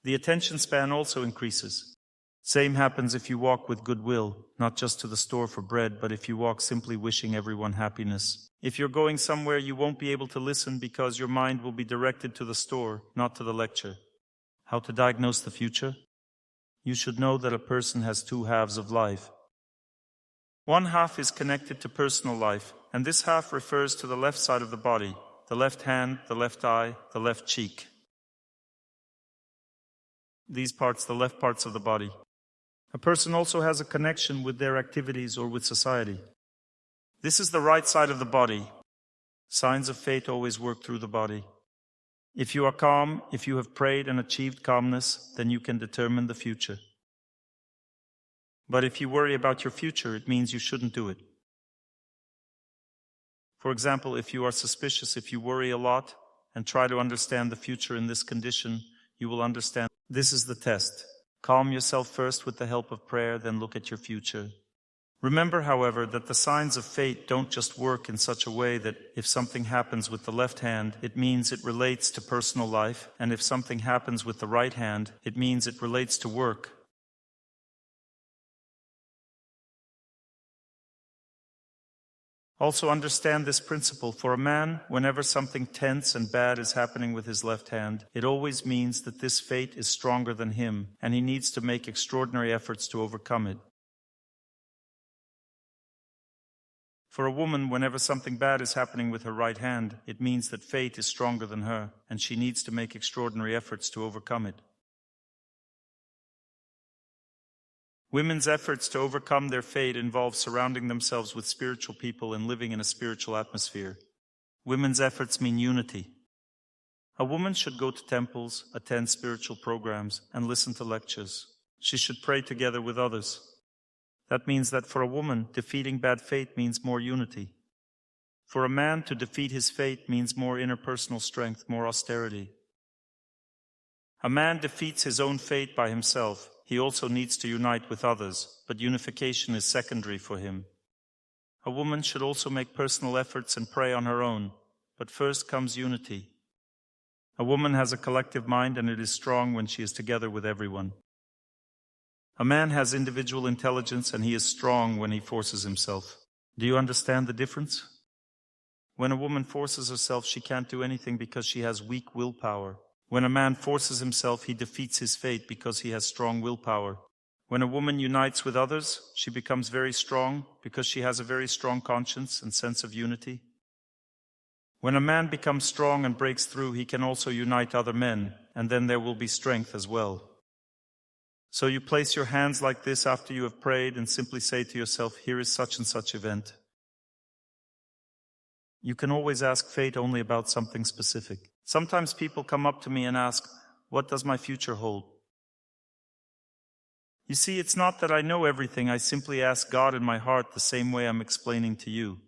The attention span also increases. Same happens if you walk with goodwill, not just to the store for bread, but if you walk simply wishing everyone happiness. If you're going somewhere, you won't be able to listen because your mind will be directed to the store, not to the lecture. How to diagnose the future? You should know that a person has 2 halves of life. One half is connected to personal life, and this half refers to the left side of the body, the left hand, the left eye, the left cheek. These parts, the left parts of the body. A person also has a connection with their activities or with society. This is the right side of the body. Signs of fate always work through the body. If you are calm, if you have prayed and achieved calmness, then you can determine the future. But if you worry about your future, it means you shouldn't do it. For example, if you are suspicious, if you worry a lot and try to understand the future in this condition, you will understand. This is the test. Calm yourself first with the help of prayer, then look at your future. Remember, however, that the signs of fate don't just work in such a way that if something happens with the left hand, it means it relates to personal life, and if something happens with the right hand, it means it relates to work. Also understand this principle. For a man, whenever something tense and bad is happening with his left hand, it always means that this fate is stronger than him, and he needs to make extraordinary efforts to overcome it. For a woman, whenever something bad is happening with her right hand, it means that fate is stronger than her, and she needs to make extraordinary efforts to overcome it. Women's efforts to overcome their fate involve surrounding themselves with spiritual people and living in a spiritual atmosphere. Women's efforts mean unity. A woman should go to temples, attend spiritual programs, and listen to lectures. She should pray together with others. That means that for a woman, defeating bad fate means more unity. For a man, to defeat his fate means more interpersonal strength, more austerity. A man defeats his own fate by himself. He also needs to unite with others, but unification is secondary for him. A woman should also make personal efforts and pray on her own, but first comes unity. A woman has a collective mind, and it is strong when she is together with everyone. A man has individual intelligence, and he is strong when he forces himself. Do you understand the difference? When a woman forces herself, she can't do anything because she has weak willpower. When a man forces himself, he defeats his fate because he has strong willpower. When a woman unites with others, she becomes very strong because she has a very strong conscience and sense of unity. When a man becomes strong and breaks through, he can also unite other men, and then there will be strength as well. So you place your hands like this after you have prayed and simply say to yourself, here is such and such event. You can always ask fate only about something specific. Sometimes people come up to me and ask, what does my future hold? You see, it's not that I know everything. I simply ask God in my heart the same way I'm explaining to you.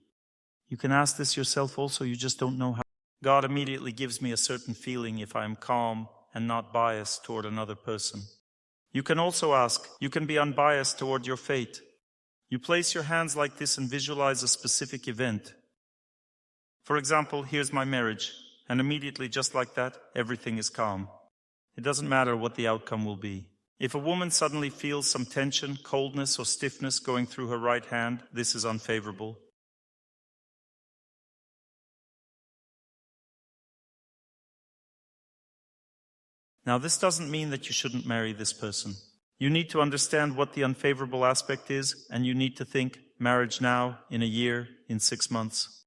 You can ask this yourself also, you just don't know how. God immediately gives me a certain feeling if I am calm and not biased toward another person. You can also ask, you can be unbiased toward your fate. You place your hands like this and visualize a specific event. For example, here's my marriage. And immediately, just like that, everything is calm. It doesn't matter what the outcome will be. If a woman suddenly feels some tension, coldness, or stiffness going through her right hand, this is unfavorable. Now, this doesn't mean that you shouldn't marry this person. You need to understand what the unfavorable aspect is, and you need to think, marriage now, in a year, in 6 months.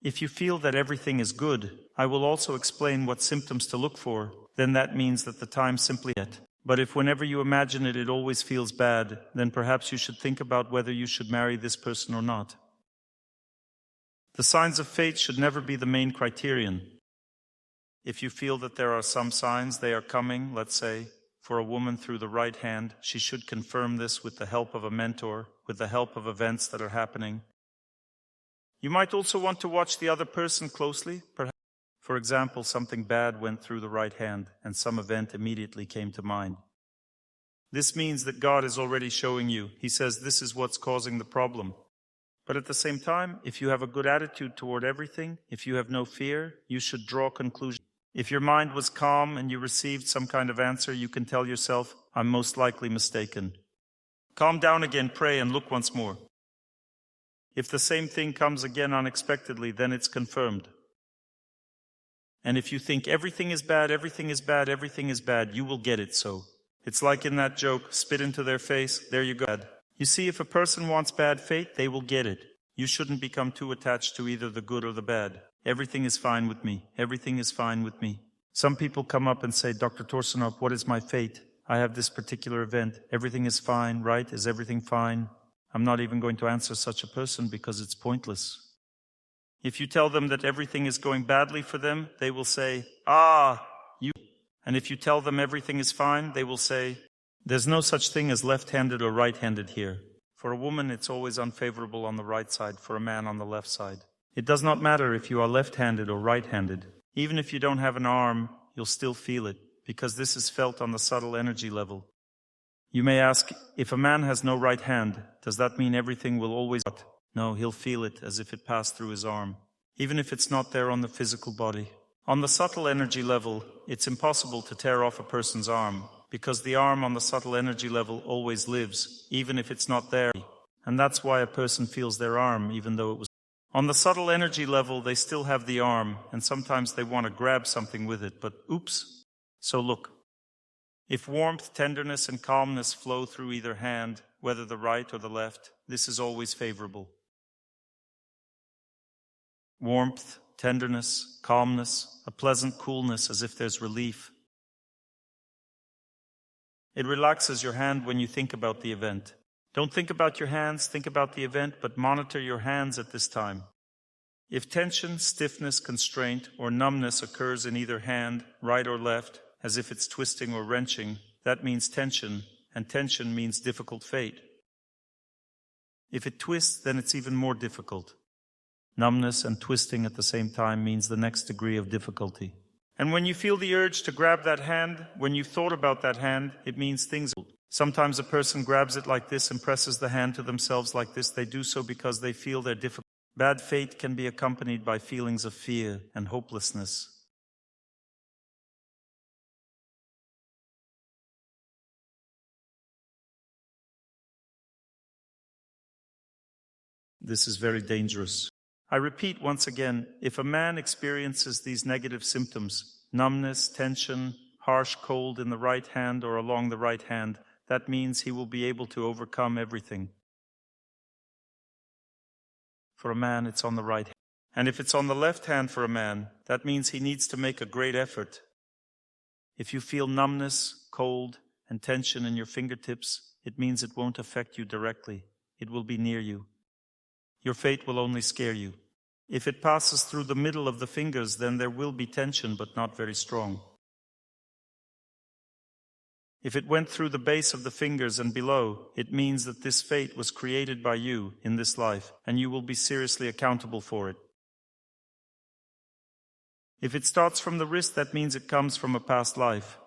If you feel that everything is good, I will also explain what symptoms to look for. Then that means that the time simply yet. But if whenever you imagine it, it always feels bad, then perhaps you should think about whether you should marry this person or not. The signs of fate should never be the main criterion. If you feel that there are some signs, they are coming, let's say, for a woman through the right hand, she should confirm this with the help of a mentor, with the help of events that are happening. You might also want to watch the other person closely. Perhaps, for example, something bad went through the right hand and some event immediately came to mind. This means that God is already showing you. He says this is what's causing the problem. But at the same time, if you have a good attitude toward everything, if you have no fear, you should draw conclusions. If your mind was calm and you received some kind of answer, you can tell yourself, I'm most likely mistaken. Calm down again, pray, and look once more. If the same thing comes again unexpectedly, then it's confirmed. And if you think everything is bad, everything is bad, everything is bad, you will get it so. It's like in that joke, spit into their face, there you go. You see, if a person wants bad fate, they will get it. You shouldn't become too attached to either the good or the bad. Everything is fine with me. Everything is fine with me. Some people come up and say, Dr. Torsunov, what is my fate? I have this particular event. Everything is fine, right? Is everything fine? I'm not even going to answer such a person because it's pointless. If you tell them that everything is going badly for them, they will say, you. And if you tell them everything is fine, they will say, there's no such thing as left-handed or right-handed here. For a woman, it's always unfavorable on the right side, for a man on the left side. It does not matter if you are left-handed or right-handed. Even if you don't have an arm, you'll still feel it, because this is felt on the subtle energy level. You may ask, if a man has no right hand, does that mean everything will always... No, he'll feel it as if it passed through his arm, even if it's not there on the physical body. On the subtle energy level, it's impossible to tear off a person's arm, because the arm on the subtle energy level always lives, even if it's not there. And that's why a person feels their arm, even though it was... On the subtle energy level, they still have the arm, and sometimes they want to grab something with it, but oops. So look. If warmth, tenderness, and calmness flow through either hand, whether the right or the left, this is always favorable. Warmth, tenderness, calmness, a pleasant coolness as if there's relief. It relaxes your hand when you think about the event. Don't think about your hands, think about the event, but monitor your hands at this time. If tension, stiffness, constraint, or numbness occurs in either hand, right or left, as if it's twisting or wrenching, that means tension, and tension means difficult fate. If it twists, then it's even more difficult. Numbness and twisting at the same time means the next degree of difficulty. And when you feel the urge to grab that hand, when you've thought about that hand, it means things. Sometimes a person grabs it like this and presses the hand to themselves like this. They do so because they feel they're difficult. Bad fate can be accompanied by feelings of fear and hopelessness. This is very dangerous. I repeat once again, if a man experiences these negative symptoms, numbness, tension, harsh cold in the right hand or along the right hand, that means he will be able to overcome everything. For a man, it's on the right hand. And if it's on the left hand for a man, that means he needs to make a great effort. If you feel numbness, cold, and tension in your fingertips, it means it won't affect you directly. It will be near you. Your fate will only scare you. If it passes through the middle of the fingers, then there will be tension, but not very strong. If it went through the base of the fingers and below, it means that this fate was created by you in this life, and you will be seriously accountable for it. If it starts from the wrist, that means it comes from a past life.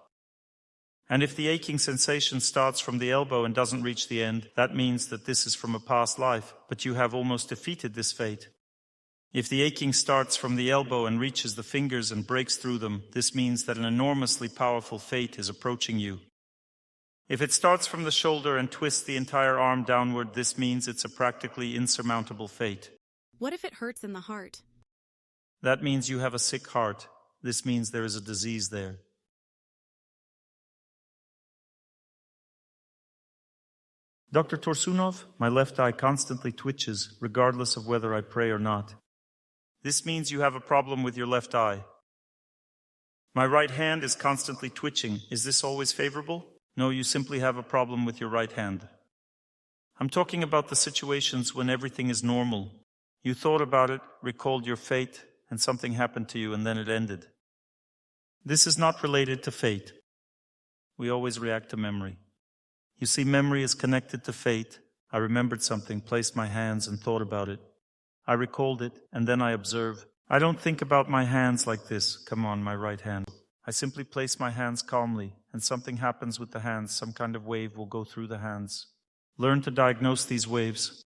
And if the aching sensation starts from the elbow and doesn't reach the end, that means that this is from a past life, but you have almost defeated this fate. If the aching starts from the elbow and reaches the fingers and breaks through them, this means that an enormously powerful fate is approaching you. If it starts from the shoulder and twists the entire arm downward, this means it's a practically insurmountable fate. What if it hurts in the heart? That means you have a sick heart. This means there is a disease there. Dr. Torsunov, my left eye constantly twitches, regardless of whether I pray or not. This means you have a problem with your left eye. My right hand is constantly twitching. Is this always favorable? No, you simply have a problem with your right hand. I'm talking about the situations when everything is normal. You thought about it, recalled your fate, and something happened to you, and then it ended. This is not related to fate. We always react to memory. You see, memory is connected to fate. I remembered something, placed my hands, and thought about it. I recalled it, and then I observe. I don't think about my hands like this. Come on, my right hand. I simply place my hands calmly, and something happens with the hands. Some kind of wave will go through the hands. Learn to diagnose these waves.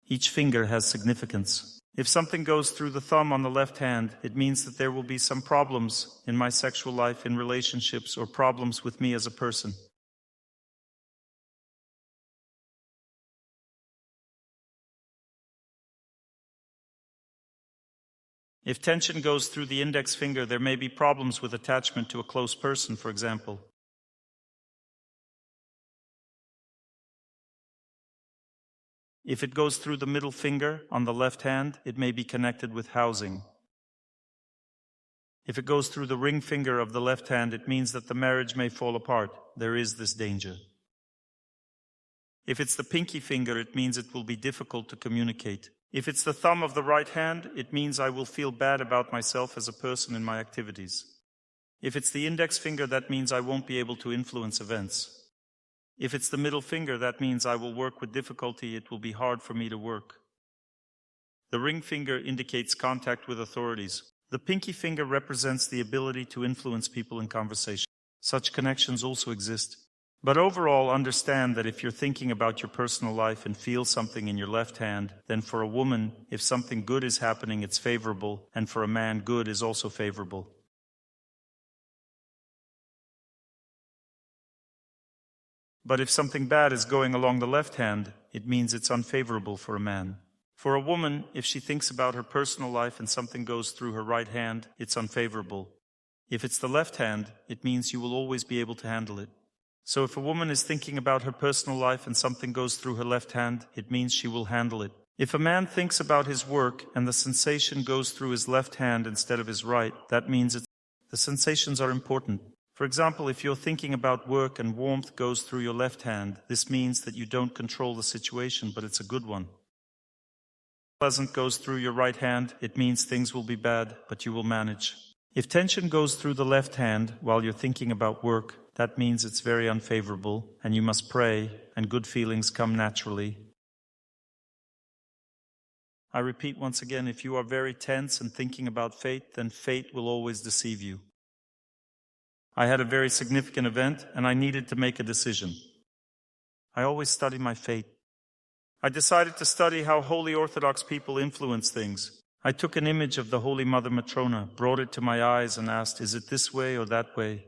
Each finger has significance. If something goes through the thumb on the left hand, it means that there will be some problems in my sexual life, in relationships, or problems with me as a person. If tension goes through the index finger, there may be problems with attachment to a close person, for example. If it goes through the middle finger on the left hand, it may be connected with housing. If it goes through the ring finger of the left hand, it means that the marriage may fall apart. There is this danger. If it's the pinky finger, it means it will be difficult to communicate. If it's the thumb of the right hand, it means I will feel bad about myself as a person in my activities. If it's the index finger, that means I won't be able to influence events. If it's the middle finger, that means I will work with difficulty. It will be hard for me to work. The ring finger indicates contact with authorities. The pinky finger represents the ability to influence people in conversation. Such connections also exist. But overall, understand that if you're thinking about your personal life and feel something in your left hand, then for a woman, if something good is happening, it's favorable, and for a man, good is also favorable. But if something bad is going along the left hand, it means it's unfavorable for a man. For a woman, if she thinks about her personal life and something goes through her right hand, it's unfavorable. If it's the left hand, it means you will always be able to handle it. So if a woman is thinking about her personal life and something goes through her left hand, it means she will handle it. If a man thinks about his work and the sensation goes through his left hand instead of his right, that means the sensations are important. For example, if you're thinking about work and warmth goes through your left hand, this means that you don't control the situation, but it's a good one. If pleasant goes through your right hand, it means things will be bad, but you will manage. If tension goes through the left hand while you're thinking about work, that means it's very unfavorable, and you must pray, and good feelings come naturally. I repeat once again, if you are very tense and thinking about fate, then fate will always deceive you. I had a very significant event, and I needed to make a decision. I always study my fate. I decided to study how Holy Orthodox people influence things. I took an image of the Holy Mother Matrona, brought it to my eyes, and asked, is it this way or that way?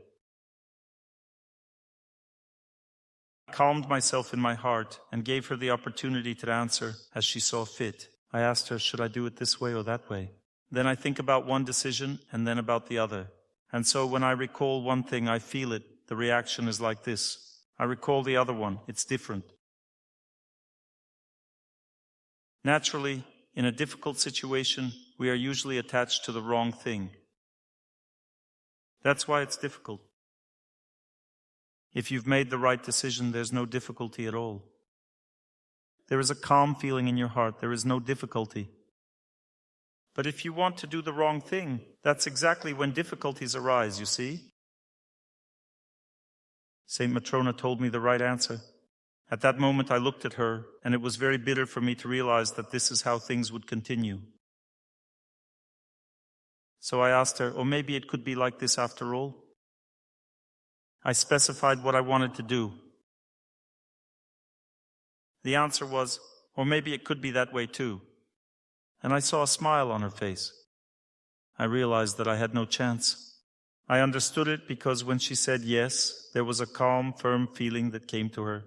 I calmed myself in my heart and gave her the opportunity to answer as she saw fit. I asked her, should I do it this way or that way? Then I think about one decision and then about the other. And so when I recall one thing, I feel it. The reaction is like this. I recall the other one. It's different. Naturally, in a difficult situation, we are usually attached to the wrong thing. That's why it's difficult. If you've made the right decision, there's no difficulty at all. There is a calm feeling in your heart. There is no difficulty. But if you want to do the wrong thing, that's exactly when difficulties arise, you see? Saint Matrona told me the right answer. At that moment I looked at her, and it was very bitter for me to realize that this is how things would continue. So I asked her, or maybe it could be like this after all? I specified what I wanted to do. The answer was, or maybe it could be that way too. And I saw a smile on her face. I realized that I had no chance. I understood it because when she said yes, there was a calm, firm feeling that came to her.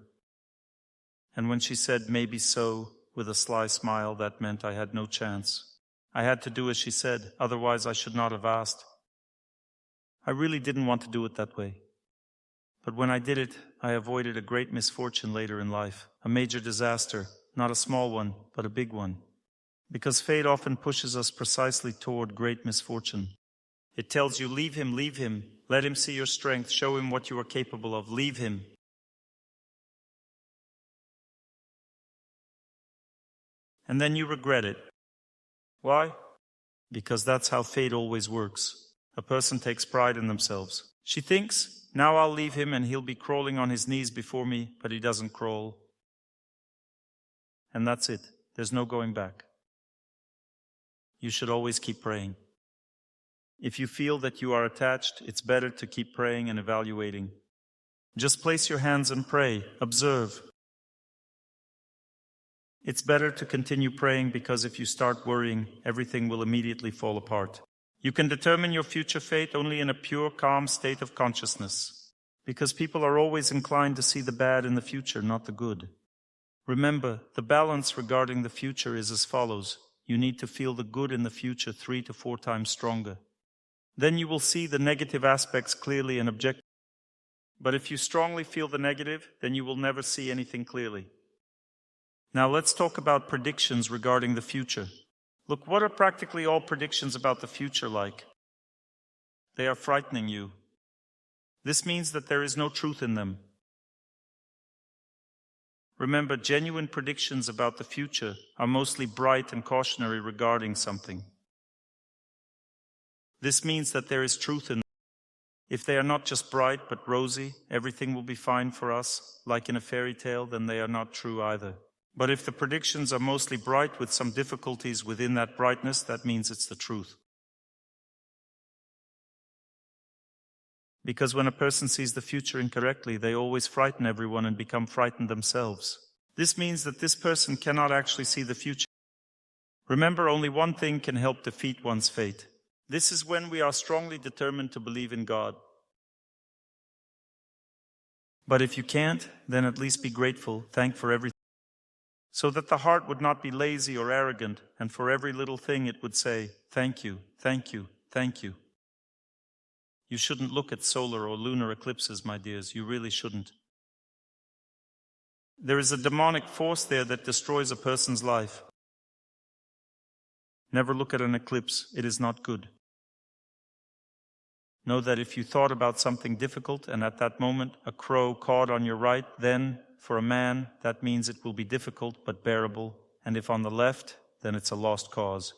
And when she said maybe so, with a sly smile, that meant I had no chance. I had to do as she said, otherwise I should not have asked. I really didn't want to do it that way. But when I did it, I avoided a great misfortune later in life, a major disaster, not a small one, but a big one. Because fate often pushes us precisely toward great misfortune. It tells you, leave him, let him see your strength, show him what you are capable of, leave him. And then you regret it. Why? Because that's how fate always works. A person takes pride in themselves. She thinks, now I'll leave him and he'll be crawling on his knees before me, but he doesn't crawl. And that's it. There's no going back. You should always keep praying. If you feel that you are attached, it's better to keep praying and evaluating. Just place your hands and pray. Observe. It's better to continue praying because if you start worrying, everything will immediately fall apart. You can determine your future fate only in a pure, calm state of consciousness. Because people are always inclined to see the bad in the future, not the good. Remember, the balance regarding the future is as follows. You need to feel the good in the future 3 to 4 times stronger. Then you will see the negative aspects clearly and objectively. But if you strongly feel the negative, then you will never see anything clearly. Now let's talk about predictions regarding the future. Look, what are practically all predictions about the future like? They are frightening you. This means that there is no truth in them. Remember, genuine predictions about the future are mostly bright and cautionary regarding something. This means that there is truth in them. If they are not just bright but rosy, everything will be fine for us, like in a fairy tale, then they are not true either. But if the predictions are mostly bright with some difficulties within that brightness, that means it's the truth. Because when a person sees the future incorrectly, they always frighten everyone and become frightened themselves. This means that this person cannot actually see the future. Remember, only one thing can help defeat one's fate. This is when we are strongly determined to believe in God. But if you can't, then at least be grateful, thank for everything. So that the heart would not be lazy or arrogant, and for every little thing it would say, thank you, thank you, thank you. You shouldn't look at solar or lunar eclipses, my dears. You really shouldn't. There is a demonic force there that destroys a person's life. Never look at an eclipse. It is not good. Know that if you thought about something difficult and at that moment a crow cawed on your right, then, for a man, that means it will be difficult but bearable. And if on the left, then it's a lost cause.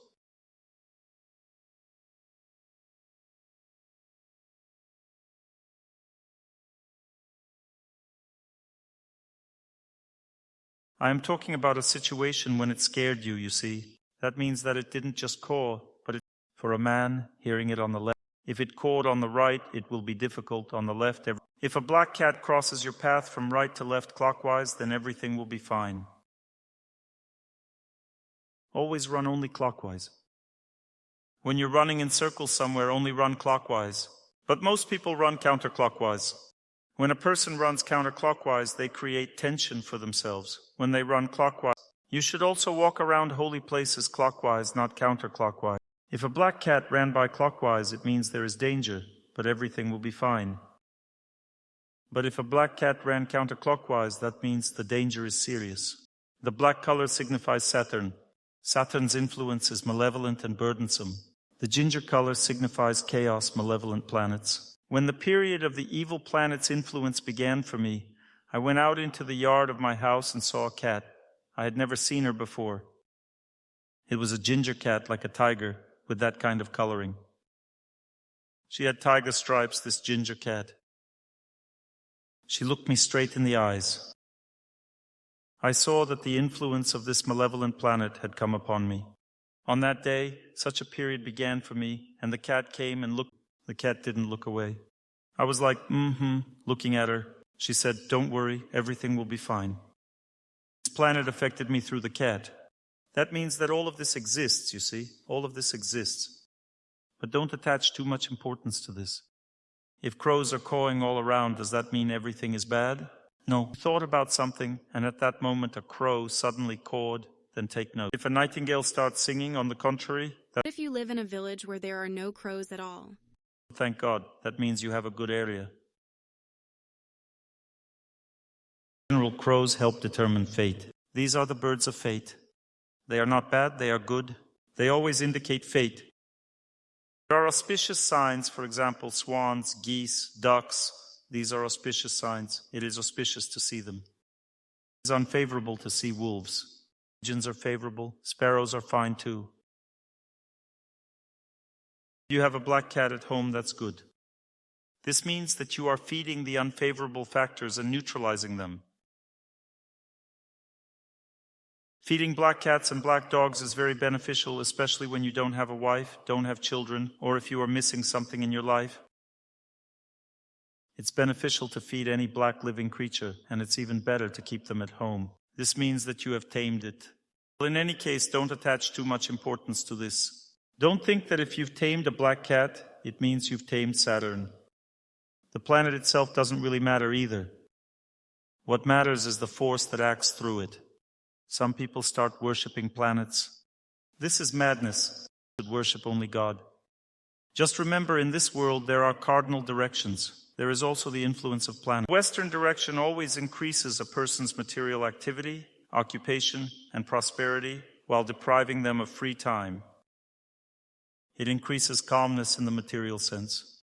I am talking about a situation when it scared you, you see. That means that it didn't just caw, but for a man, hearing it on the left. If it cawed on the right, it will be difficult on the left. If a black cat crosses your path from right to left clockwise, then everything will be fine. Always run only clockwise. When you're running in circles somewhere, only run clockwise. But most people run counterclockwise. When a person runs counterclockwise, they create tension for themselves. When they run clockwise, you should also walk around holy places clockwise, not counterclockwise. If a black cat ran by clockwise, it means there is danger, but everything will be fine. But if a black cat ran counterclockwise, that means the danger is serious. The black color signifies Saturn. Saturn's influence is malevolent and burdensome. The ginger color signifies chaos, malevolent planets. When the period of the evil planet's influence began for me, I went out into the yard of my house and saw a cat. I had never seen her before. It was a ginger cat, like a tiger, with that kind of coloring. She had tiger stripes, this ginger cat. She looked me straight in the eyes. I saw that the influence of this malevolent planet had come upon me. On that day, such a period began for me, and the cat came and looked. The cat didn't look away. I was like, looking at her. She said, don't worry, everything will be fine. This planet affected me through the cat. That means that all of this exists, you see. All of this exists. But don't attach too much importance to this. If crows are cawing all around, does that mean everything is bad? No. You thought about something, and at that moment a crow suddenly cawed, then take note. If a nightingale starts singing, on the contrary, What if you live in a village where there are no crows at all? Thank God. That means you have a good area. In general, crows help determine fate. These are the birds of fate. They are not bad, they are good. They always indicate fate. There are auspicious signs, for example, swans, geese, ducks. These are auspicious signs. It is auspicious to see them. It is unfavorable to see wolves. Pigeons are favorable. Sparrows are fine too. You have a black cat at home, that's good. This means that you are feeding the unfavorable factors and neutralizing them. Feeding black cats and black dogs is very beneficial, especially when you don't have a wife, don't have children, or if you are missing something in your life. It's beneficial to feed any black living creature, and it's even better to keep them at home. This means that you have tamed it. In any case, don't attach too much importance to this. Don't think that if you've tamed a black cat, it means you've tamed Saturn. The planet itself doesn't really matter either. What matters is the force that acts through it. Some people start worshipping planets. This is madness. You should worship only God. Just remember, in this world there are cardinal directions. There is also the influence of planets. Western direction always increases a person's material activity, occupation, and prosperity while depriving them of free time. It increases calmness in the material sense.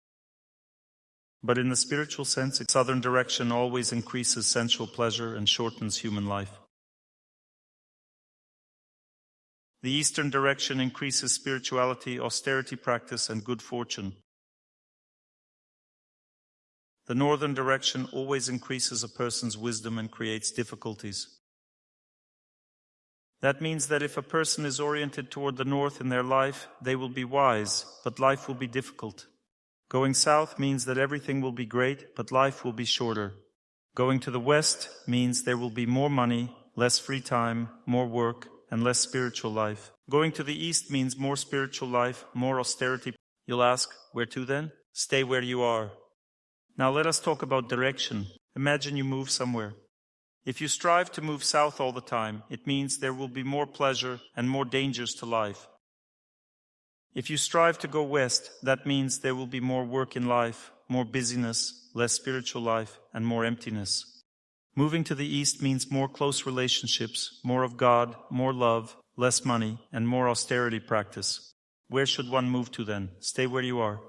But in the spiritual sense, its southern direction always increases sensual pleasure and shortens human life. The eastern direction increases spirituality, austerity practice, and good fortune. The northern direction always increases a person's wisdom and creates difficulties. That means that if a person is oriented toward the north in their life, they will be wise, but life will be difficult. Going south means that everything will be great, but life will be shorter. Going to the west means there will be more money, less free time, more work, and less spiritual life. Going to the east means more spiritual life, more austerity. You'll ask, where to then? Stay where you are. Now let us talk about direction. Imagine you move somewhere. If you strive to move south all the time, it means there will be more pleasure and more dangers to life. If you strive to go west, that means there will be more work in life, more busyness, less spiritual life, and more emptiness. Moving to the east means more close relationships, more of God, more love, less money, and more austerity practice. Where should one move to then? Stay where you are.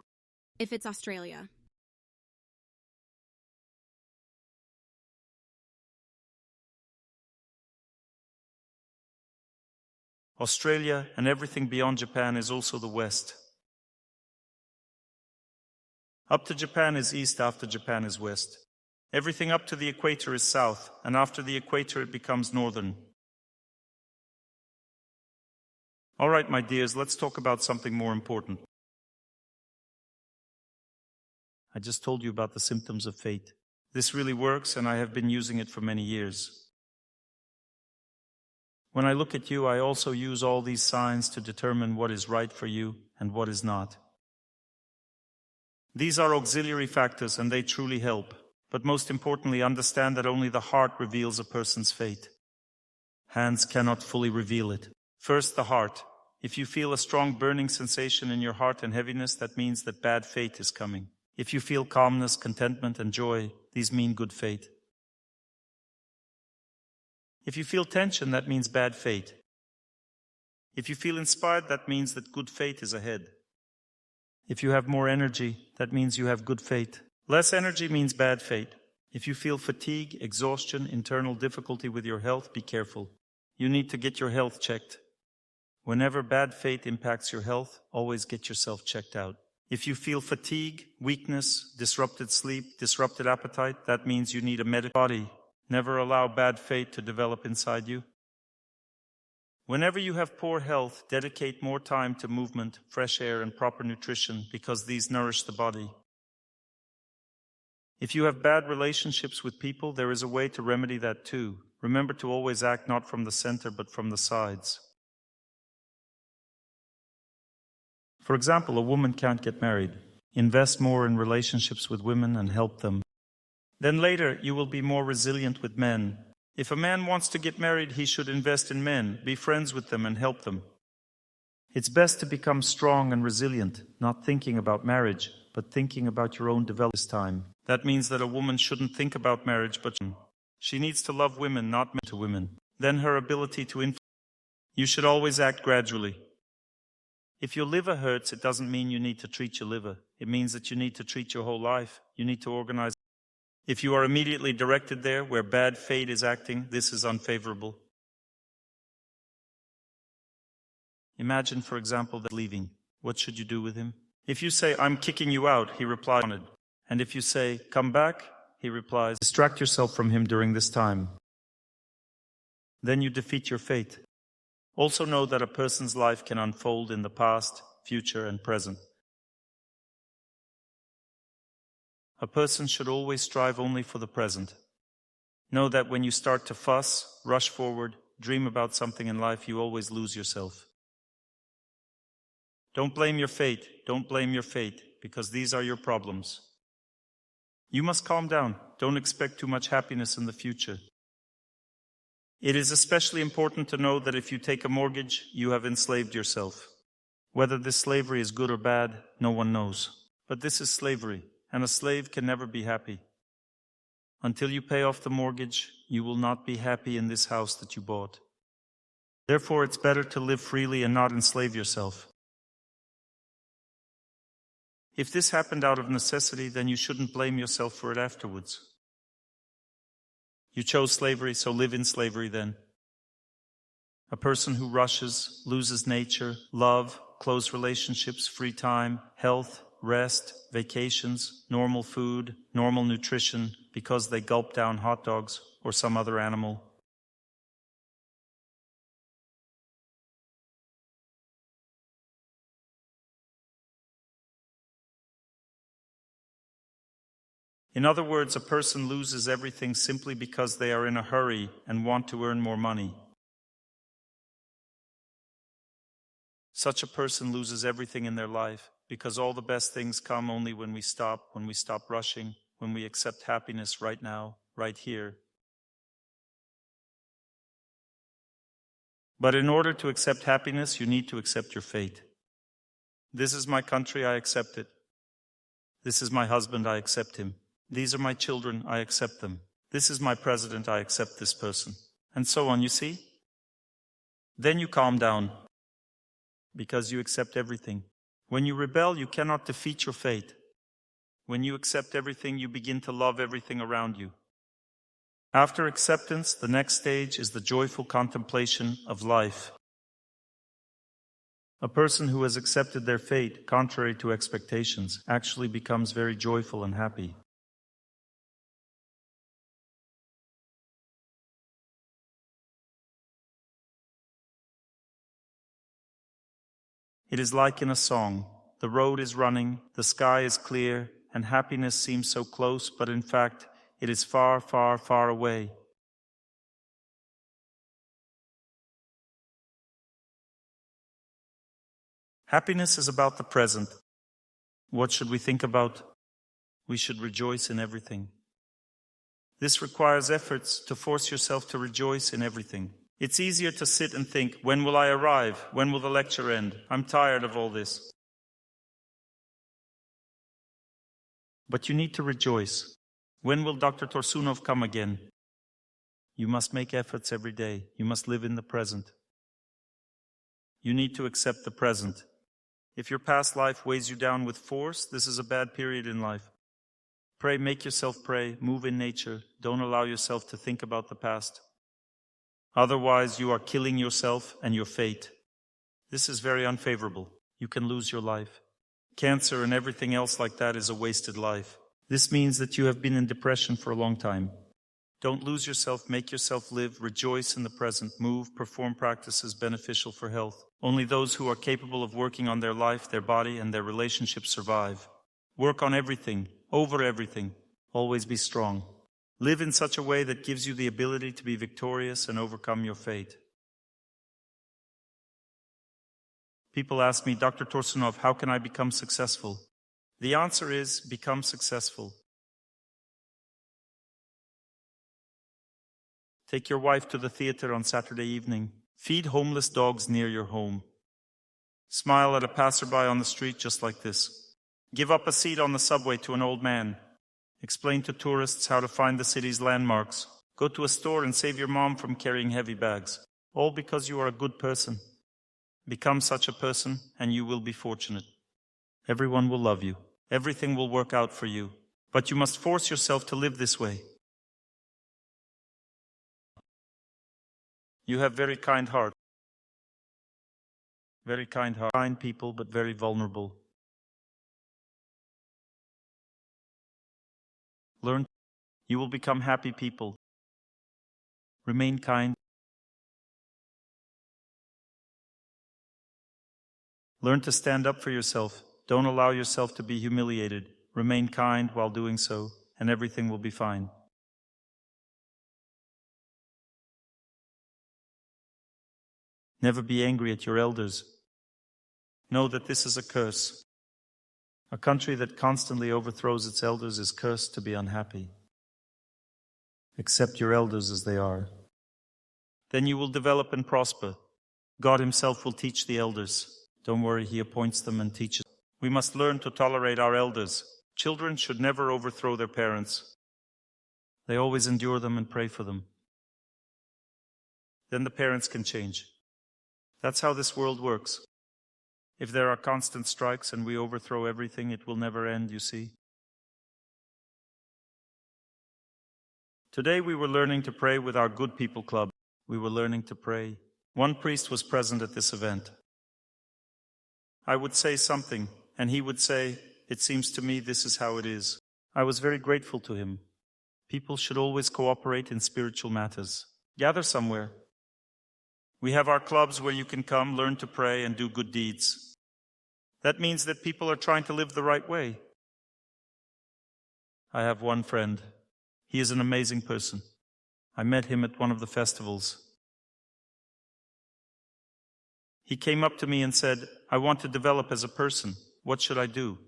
If it's Australia. Australia and everything beyond Japan is also the west. Up to Japan is east, after Japan is west. Everything up to the equator is south, and after the equator it becomes northern. All right, my dears, let's talk about something more important. I just told you about the symptoms of fate. This really works, and I have been using it for many years. When I look at you, I also use all these signs to determine what is right for you and what is not. These are auxiliary factors, and they truly help. But most importantly, understand that only the heart reveals a person's fate. Hands cannot fully reveal it. First, the heart. If you feel a strong burning sensation in your heart and heaviness, that means that bad fate is coming. If you feel calmness, contentment, and joy, these mean good fate. If you feel tension, that means bad fate. If you feel inspired, that means that good fate is ahead. If you have more energy, that means you have good fate. Less energy means bad fate. If you feel fatigue, exhaustion, internal difficulty with your health, be careful. You need to get your health checked. Whenever bad fate impacts your health, always get yourself checked out. If you feel fatigue, weakness, disrupted sleep, disrupted appetite, that means you need a medical body. Never allow bad fate to develop inside you. Whenever you have poor health, dedicate more time to movement, fresh air, and proper nutrition, because these nourish the body. If you have bad relationships with people, there is a way to remedy that too. Remember to always act not from the center, but from the sides. For example, a woman can't get married. Invest more in relationships with women and help them. Then later, you will be more resilient with men. If a man wants to get married, he should invest in men, be friends with them, and help them. It's best to become strong and resilient, not thinking about marriage, but thinking about your own development this time. That means that a woman shouldn't think about marriage, but she needs to love women, not men to women. Then her ability to influence. You should always act gradually. If your liver hurts, it doesn't mean you need to treat your liver. It means that you need to treat your whole life. You need to organize. If you are immediately directed there, where bad fate is acting, this is unfavorable. Imagine, for example, that leaving. What should you do with him? If you say, I'm kicking you out, he replies, and if you say, come back, he replies, distract yourself from him during this time. Then you defeat your fate. Also know that a person's life can unfold in the past, future, and present. A person should always strive only for the present. Know that when you start to fuss, rush forward, dream about something in life, you always lose yourself. Don't blame your fate. Don't blame your fate, because these are your problems. You must calm down. Don't expect too much happiness in the future. It is especially important to know that if you take a mortgage, you have enslaved yourself. Whether this slavery is good or bad, no one knows. But this is slavery, and a slave can never be happy. Until you pay off the mortgage, you will not be happy in this house that you bought. Therefore, it's better to live freely and not enslave yourself. If this happened out of necessity, then you shouldn't blame yourself for it afterwards. You chose slavery, so live in slavery then. A person who rushes loses nature, love, close relationships, free time, health, rest, vacations, normal food, normal nutrition, because they gulp down hot dogs or some other animal. In other words, a person loses everything simply because they are in a hurry and want to earn more money. Such a person loses everything in their life, because all the best things come only when we stop rushing, when we accept happiness right now, right here. But in order to accept happiness, you need to accept your fate. This is my country, I accept it. This is my husband, I accept him. These are my children, I accept them. This is my president, I accept this person. And so on, you see? Then you calm down, because you accept everything. When you rebel, you cannot defeat your fate. When you accept everything, you begin to love everything around you. After acceptance, the next stage is the joyful contemplation of life. A person who has accepted their fate, contrary to expectations, actually becomes very joyful and happy. It is like in a song. The road is running, the sky is clear, and happiness seems so close, but in fact, it is far, far, far away. Happiness is about the present. What should we think about? We should rejoice in everything. This requires efforts to force yourself to rejoice in everything. It's easier to sit and think, when will I arrive? When will the lecture end? I'm tired of all this. But you need to rejoice. When will Dr. Torsunov come again? You must make efforts every day. You must live in the present. You need to accept the present. If your past life weighs you down with force, this is a bad period in life. Pray, make yourself pray, move in nature. Don't allow yourself to think about the past. Otherwise, you are killing yourself and your fate. This is very unfavorable. You can lose your life. Cancer and everything else like that is a wasted life. This means that you have been in depression for a long time. Don't lose yourself, make yourself live, rejoice in the present, move, perform practices beneficial for health. Only those who are capable of working on their life, their body, and their relationships survive. Work on everything, over everything. Always be strong. Live in such a way that gives you the ability to be victorious and overcome your fate. People ask me, Dr. Torsunov, how can I become successful? The answer is, become successful. Take your wife to the theater on Saturday evening. Feed homeless dogs near your home. Smile at a passerby on the street just like this. Give up a seat on the subway to an old man. Explain to tourists how to find the city's landmarks. Go to a store and save your mom from carrying heavy bags. All because you are a good person. Become such a person and you will be fortunate. Everyone will love you. Everything will work out for you. But you must force yourself to live this way. You have very kind heart. Very kind heart. Kind people, but very vulnerable. Learn. You will become happy people. Remain kind. Learn to stand up for yourself. Don't allow yourself to be humiliated. Remain kind while doing so, and everything will be fine. Never be angry at your elders. Know that this is a curse. A country that constantly overthrows its elders is cursed to be unhappy. Accept your elders as they are. Then you will develop and prosper. God Himself will teach the elders. Don't worry, He appoints them and teaches. We must learn to tolerate our elders. Children should never overthrow their parents. They always endure them and pray for them. Then the parents can change. That's how this world works. If there are constant strikes and we overthrow everything, it will never end, you see. Today we were learning to pray with our Good People Club. We were learning to pray. One priest was present at this event. I would say something, and he would say, "It seems to me this is how it is." I was very grateful to him. People should always cooperate in spiritual matters. Gather somewhere. We have our clubs where you can come, learn to pray, and do good deeds. That means that people are trying to live the right way. I have one friend. He is an amazing person. I met him at one of the festivals. He came up to me and said, "I want to develop as a person. What should I do?"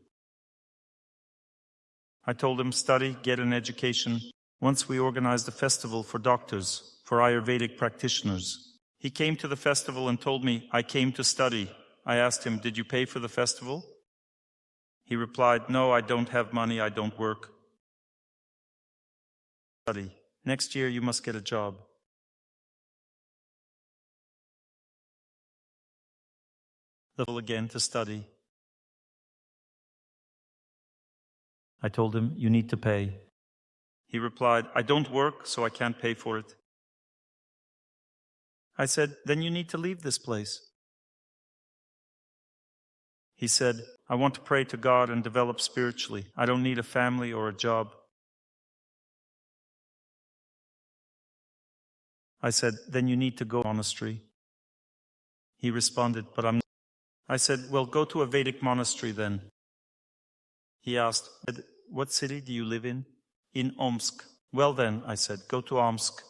I told him, study, get an education. Once we organized a festival for doctors, for Ayurvedic practitioners. He came to the festival and told me, "I came to study." I asked him, "Did you pay for the festival?" He replied, "No, I don't have money, I don't work." Study. Next year you must get a job. Again to study. I told him, "You need to pay." He replied, "I don't work, so I can't pay for it." I said, "Then you need to leave this place." He said, "I want to pray to God and develop spiritually. I don't need a family or a job." I said, "Then you need to go to a monastery." He responded, "But I'm not." I said, "Well, go to a Vedic monastery then." He asked, "What city do you live in?" "In Omsk." "Well then," I said, "go to Omsk."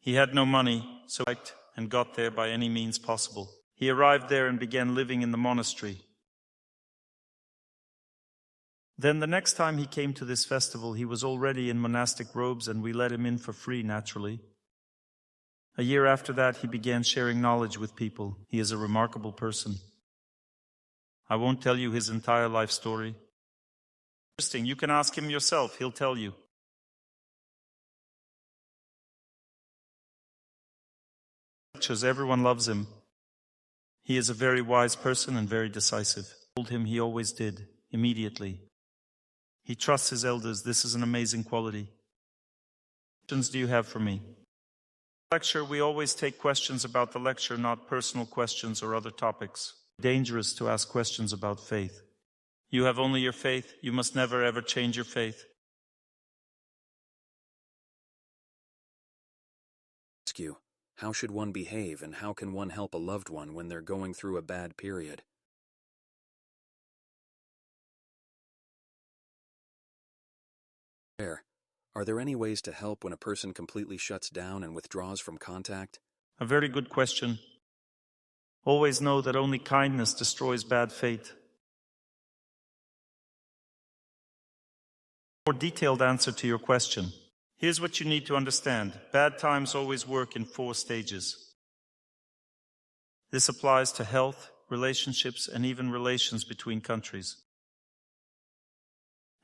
He had no money, so he hiked and got there by any means possible. He arrived there and began living in the monastery. Then the next time he came to this festival, he was already in monastic robes and we let him in for free, naturally. A year after that, he began sharing knowledge with people. He is a remarkable person. I won't tell you his entire life story. Interesting, you can ask him yourself, he'll tell you. Everyone loves him. He is a very wise person and very decisive. I told him he always did, immediately. He trusts his elders. This is an amazing quality. What questions do you have for me? Lecture, we always take questions about the lecture, not personal questions or other topics. Dangerous to ask questions about faith. You have only your faith. You must never ever change your faith. Ask you, how should one behave and how can one help a loved one when they're going through a bad period? Are there any ways to help when a person completely shuts down and withdraws from contact? A very good question. Always know that only kindness destroys bad fate. More detailed answer to your question. Here's what you need to understand. Bad times always work in 4 stages. This applies to health, relationships, and even relations between countries.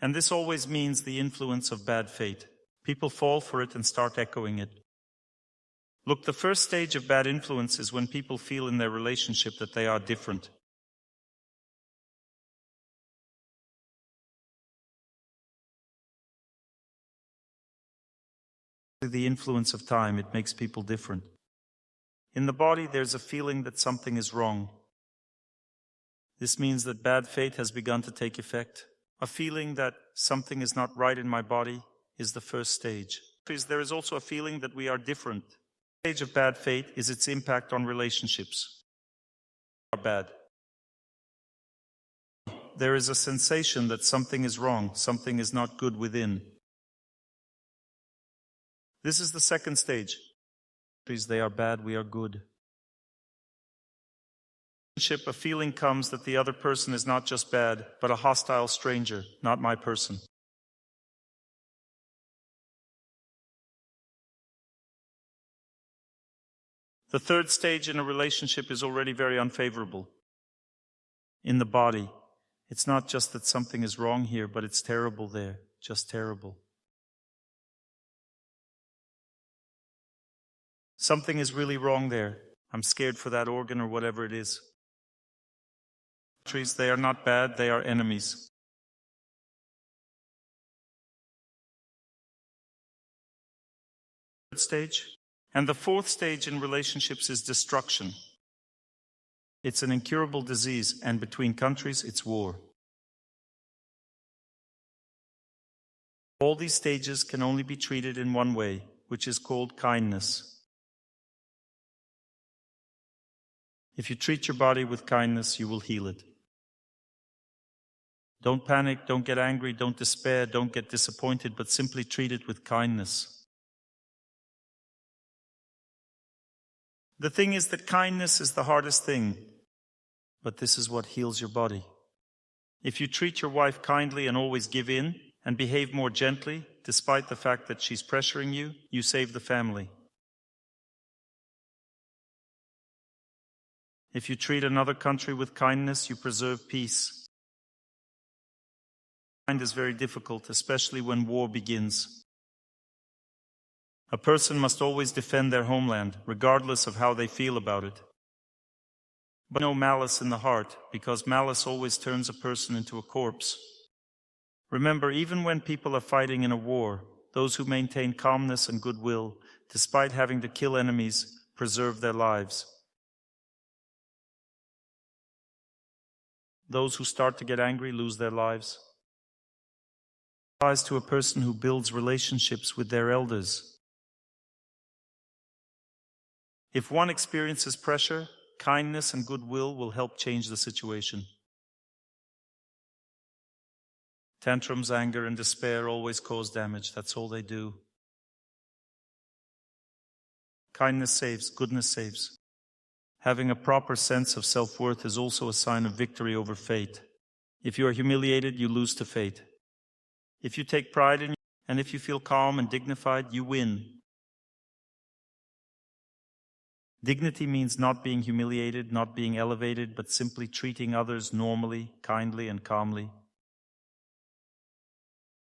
And this always means the influence of bad fate. People fall for it and start echoing it. Look, the first stage of bad influence is when people feel in their relationship that they are different. The influence of time, it makes people different. In the body, there's a feeling that something is wrong. This means that bad fate has begun to take effect. A feeling that something is not right in my body is the first stage. There is also a feeling that we are different. The stage of bad fate is its impact on relationships. Are bad. There is a sensation that something is wrong, something is not good within. This is the second stage. They are bad, we are good. A feeling comes that the other person is not just bad, but a hostile stranger, not my person. The third stage in a relationship is already very unfavorable. In the body, it's not just that something is wrong here, but it's terrible there, just terrible. Something is really wrong there. I'm scared for that organ or whatever it is. They are not bad, they are enemies. Third stage. And the fourth stage in relationships is destruction. It's an incurable disease, and between countries, it's war. All these stages can only be treated in one way, which is called kindness. If you treat your body with kindness, you will heal it. Don't panic, don't get angry, don't despair, don't get disappointed, but simply treat it with kindness. The thing is that kindness is the hardest thing, but this is what heals your body. If you treat your wife kindly and always give in and behave more gently, despite the fact that she's pressuring you, you save the family. If you treat another country with kindness, you preserve peace. It is very difficult, especially when war begins. A person must always defend their homeland, regardless of how they feel about it. But no malice in the heart, because malice always turns a person into a corpse. Remember, even when people are fighting in a war, those who maintain calmness and goodwill, despite having to kill enemies, preserve their lives. Those who start to get angry lose their lives. It applies to a person who builds relationships with their elders. If one experiences pressure, kindness and goodwill will help change the situation. Tantrums, anger, and despair always cause damage. That's all they do. Kindness saves, goodness saves. Having a proper sense of self-worth is also a sign of victory over fate. If you are humiliated, you lose to fate. If you take pride in you, and if you feel calm and dignified, you win. Dignity means not being humiliated, not being elevated, but simply treating others normally, kindly, and calmly.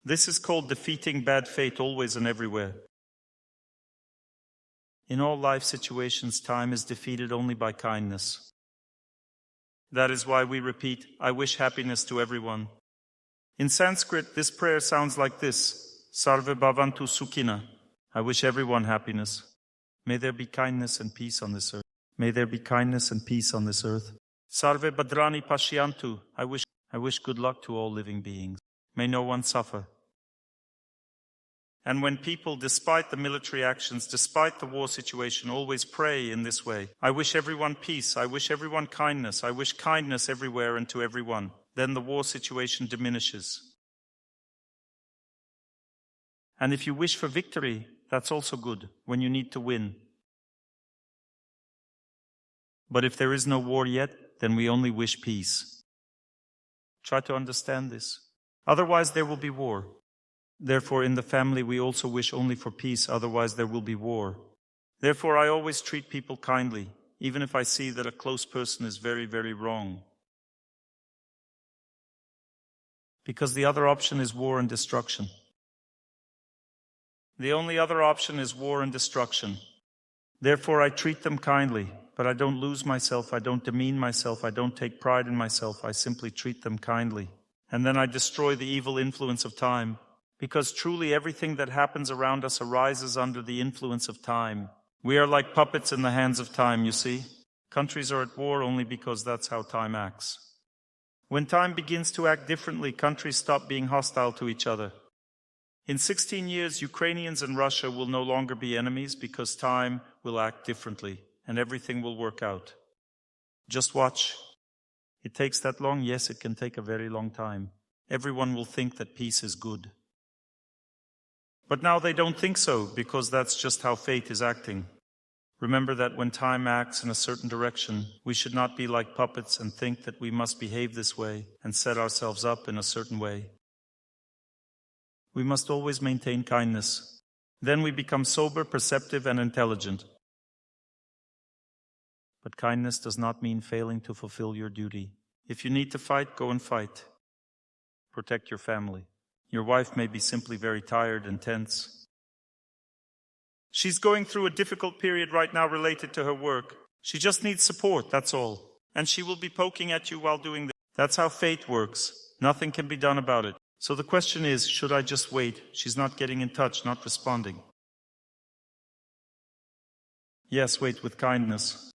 This is called defeating bad fate always and everywhere. In all life situations, time is defeated only by kindness. That is why we repeat, I wish happiness to everyone. In Sanskrit, this prayer sounds like this, Sarve Bhavantu Sukhina. I wish everyone happiness. May there be kindness and peace on this earth. May there be kindness and peace on this earth. Sarve Bhadrani Pashyantu. I wish good luck to all living beings. May no one suffer. And when people, despite the military actions, despite the war situation, always pray in this way, I wish everyone peace, I wish everyone kindness, I wish kindness everywhere and to everyone, then the war situation diminishes. And if you wish for victory, that's also good, when you need to win. But if there is no war yet, then we only wish peace. Try to understand this. Otherwise there will be war. Therefore, in the family, we also wish only for peace, otherwise there will be war. Therefore, I always treat people kindly, even if I see that a close person is very, very wrong. Because the other option is war and destruction. The only other option is war and destruction. Therefore, I treat them kindly, but I don't lose myself, I don't demean myself, I don't take pride in myself, I simply treat them kindly. And then I destroy the evil influence of time. Because truly everything that happens around us arises under the influence of time. We are like puppets in the hands of time, you see. Countries are at war only because that's how time acts. When time begins to act differently, countries stop being hostile to each other. In 16 years, Ukrainians and Russia will no longer be enemies because time will act differently and everything will work out. Just watch. It takes that long? Yes, it can take a very long time. Everyone will think that peace is good. But now they don't think so, because that's just how fate is acting. Remember that when time acts in a certain direction, we should not be like puppets and think that we must behave this way and set ourselves up in a certain way. We must always maintain kindness. Then we become sober, perceptive, and intelligent. But kindness does not mean failing to fulfill your duty. If you need to fight, go and fight. Protect your family. Your wife may be simply very tired and tense. She's going through a difficult period right now related to her work. She just needs support, that's all. And she will be poking at you while doing this. That's how fate works. Nothing can be done about it. So the question is, should I just wait? She's not getting in touch, not responding. Yes, wait with kindness.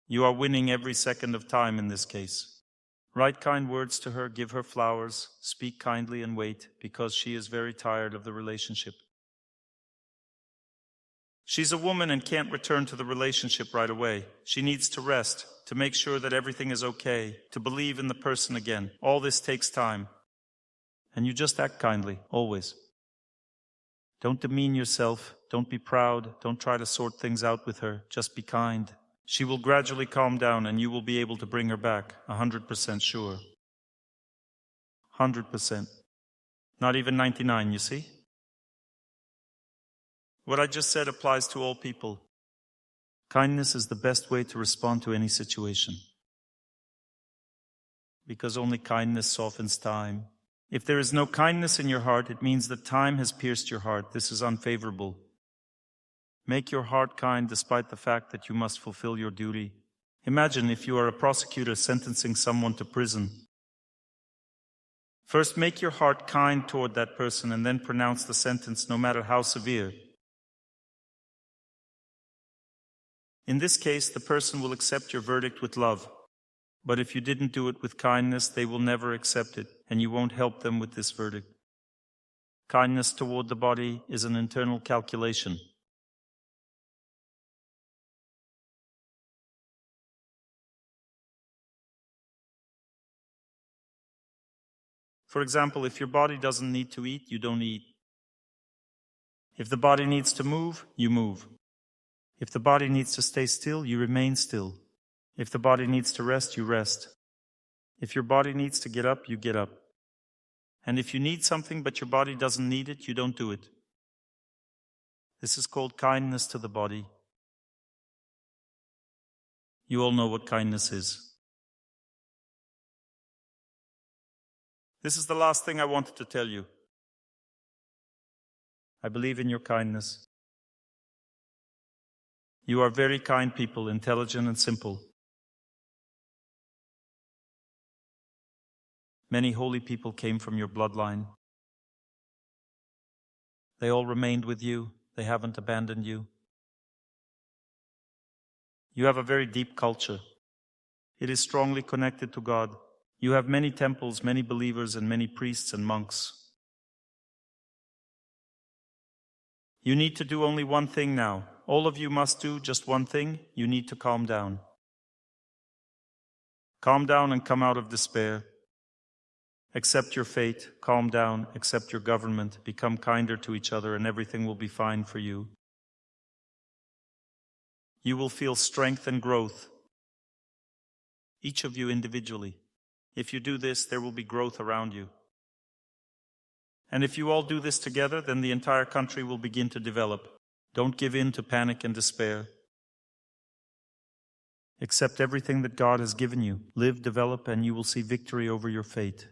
You are winning every second of time in this case. Write kind words to her, give her flowers, speak kindly and wait, because she is very tired of the relationship. She's a woman and can't return to the relationship right away. She needs to rest, to make sure that everything is okay, to believe in the person again. All this takes time. And you just act kindly, always. Don't demean yourself, don't be proud, don't try to sort things out with her, just be kind. She will gradually calm down and you will be able to bring her back, 100% sure. 100%. Not even 99, you see? What I just said applies to all people. Kindness is the best way to respond to any situation. Because only kindness softens time. If there is no kindness in your heart, it means that time has pierced your heart. This is unfavorable. Make your heart kind despite the fact that you must fulfill your duty. Imagine if you are a prosecutor sentencing someone to prison. First, make your heart kind toward that person and then pronounce the sentence no matter how severe. In this case, the person will accept your verdict with love. But if you didn't do it with kindness, they will never accept it, and you won't help them with this verdict. Kindness toward the body is an internal calculation. For example, if your body doesn't need to eat, you don't eat. If the body needs to move, you move. If the body needs to stay still, you remain still. If the body needs to rest, you rest. If your body needs to get up, you get up. And if you need something but your body doesn't need it, you don't do it. This is called kindness to the body. You all know what kindness is. This is the last thing I wanted to tell you. I believe in your kindness. You are very kind people, intelligent and simple. Many holy people came from your bloodline. They all remained with you. They haven't abandoned you. You have a very deep culture. It is strongly connected to God. You have many temples, many believers, and many priests and monks. You need to do only one thing now. All of you must do just one thing. You need to calm down. Calm down and come out of despair. Accept your fate, calm down, accept your government, become kinder to each other, and everything will be fine for you. You will feel strength and growth, each of you individually. If you do this, there will be growth around you. And if you all do this together, then the entire country will begin to develop. Don't give in to panic and despair. Accept everything that God has given you. Live, develop, and you will see victory over your fate.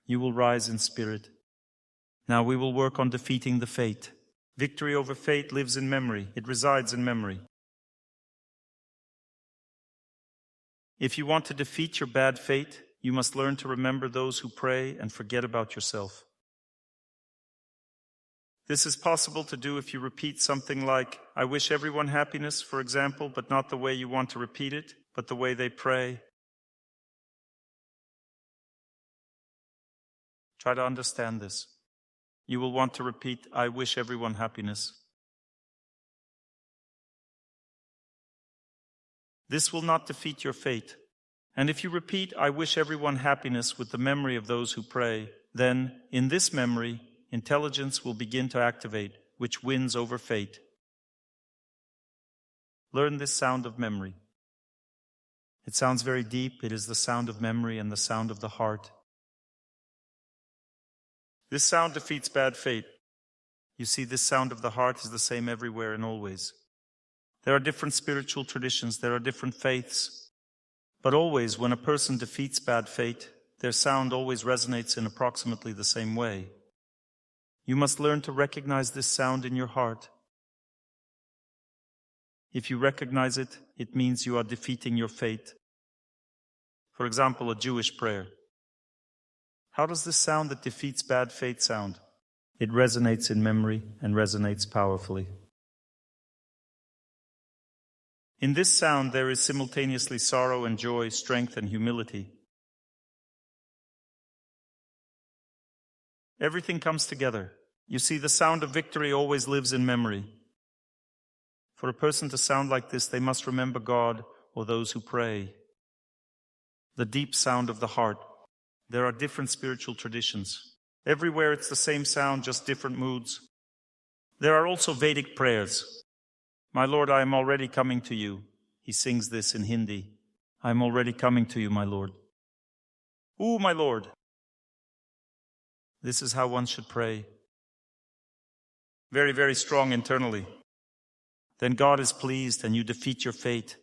You will rise in spirit. Now we will work on defeating the fate. Victory over fate lives in memory. It resides in memory. If you want to defeat your bad fate, you must learn to remember those who pray and forget about yourself. This is possible to do if you repeat something like, I wish everyone happiness, for example, but not the way you want to repeat it. but the way they pray. Try to understand this. You will want to repeat, I wish everyone happiness. This will not defeat your fate. And if you repeat, I wish everyone happiness with the memory of those who pray, then, in this memory, intelligence will begin to activate, which wins over fate. Learn this sound of memory. It sounds very deep. It is the sound of memory and the sound of the heart. This sound defeats bad fate. You see, this sound of the heart is the same everywhere and always. There are different spiritual traditions, there are different faiths, but always when a person defeats bad fate, their sound always resonates in approximately the same way. You must learn to recognize this sound in your heart. If you recognize it, it means you are defeating your fate. For example, a Jewish prayer. How does this sound that defeats bad fate sound? It resonates in memory and resonates powerfully. In this sound, there is simultaneously sorrow and joy, strength and humility. Everything comes together. You see, the sound of victory always lives in memory. For a person to sound like this, they must remember God or those who pray. The deep sound of the heart. There are different spiritual traditions. Everywhere it's the same sound, just different moods. There are also Vedic prayers. My Lord, I am already coming to you. He sings this in Hindi. I am already coming to you, my Lord. Ooh, my Lord. This is how one should pray. Very, very strong internally. Then God is pleased and you defeat your fate.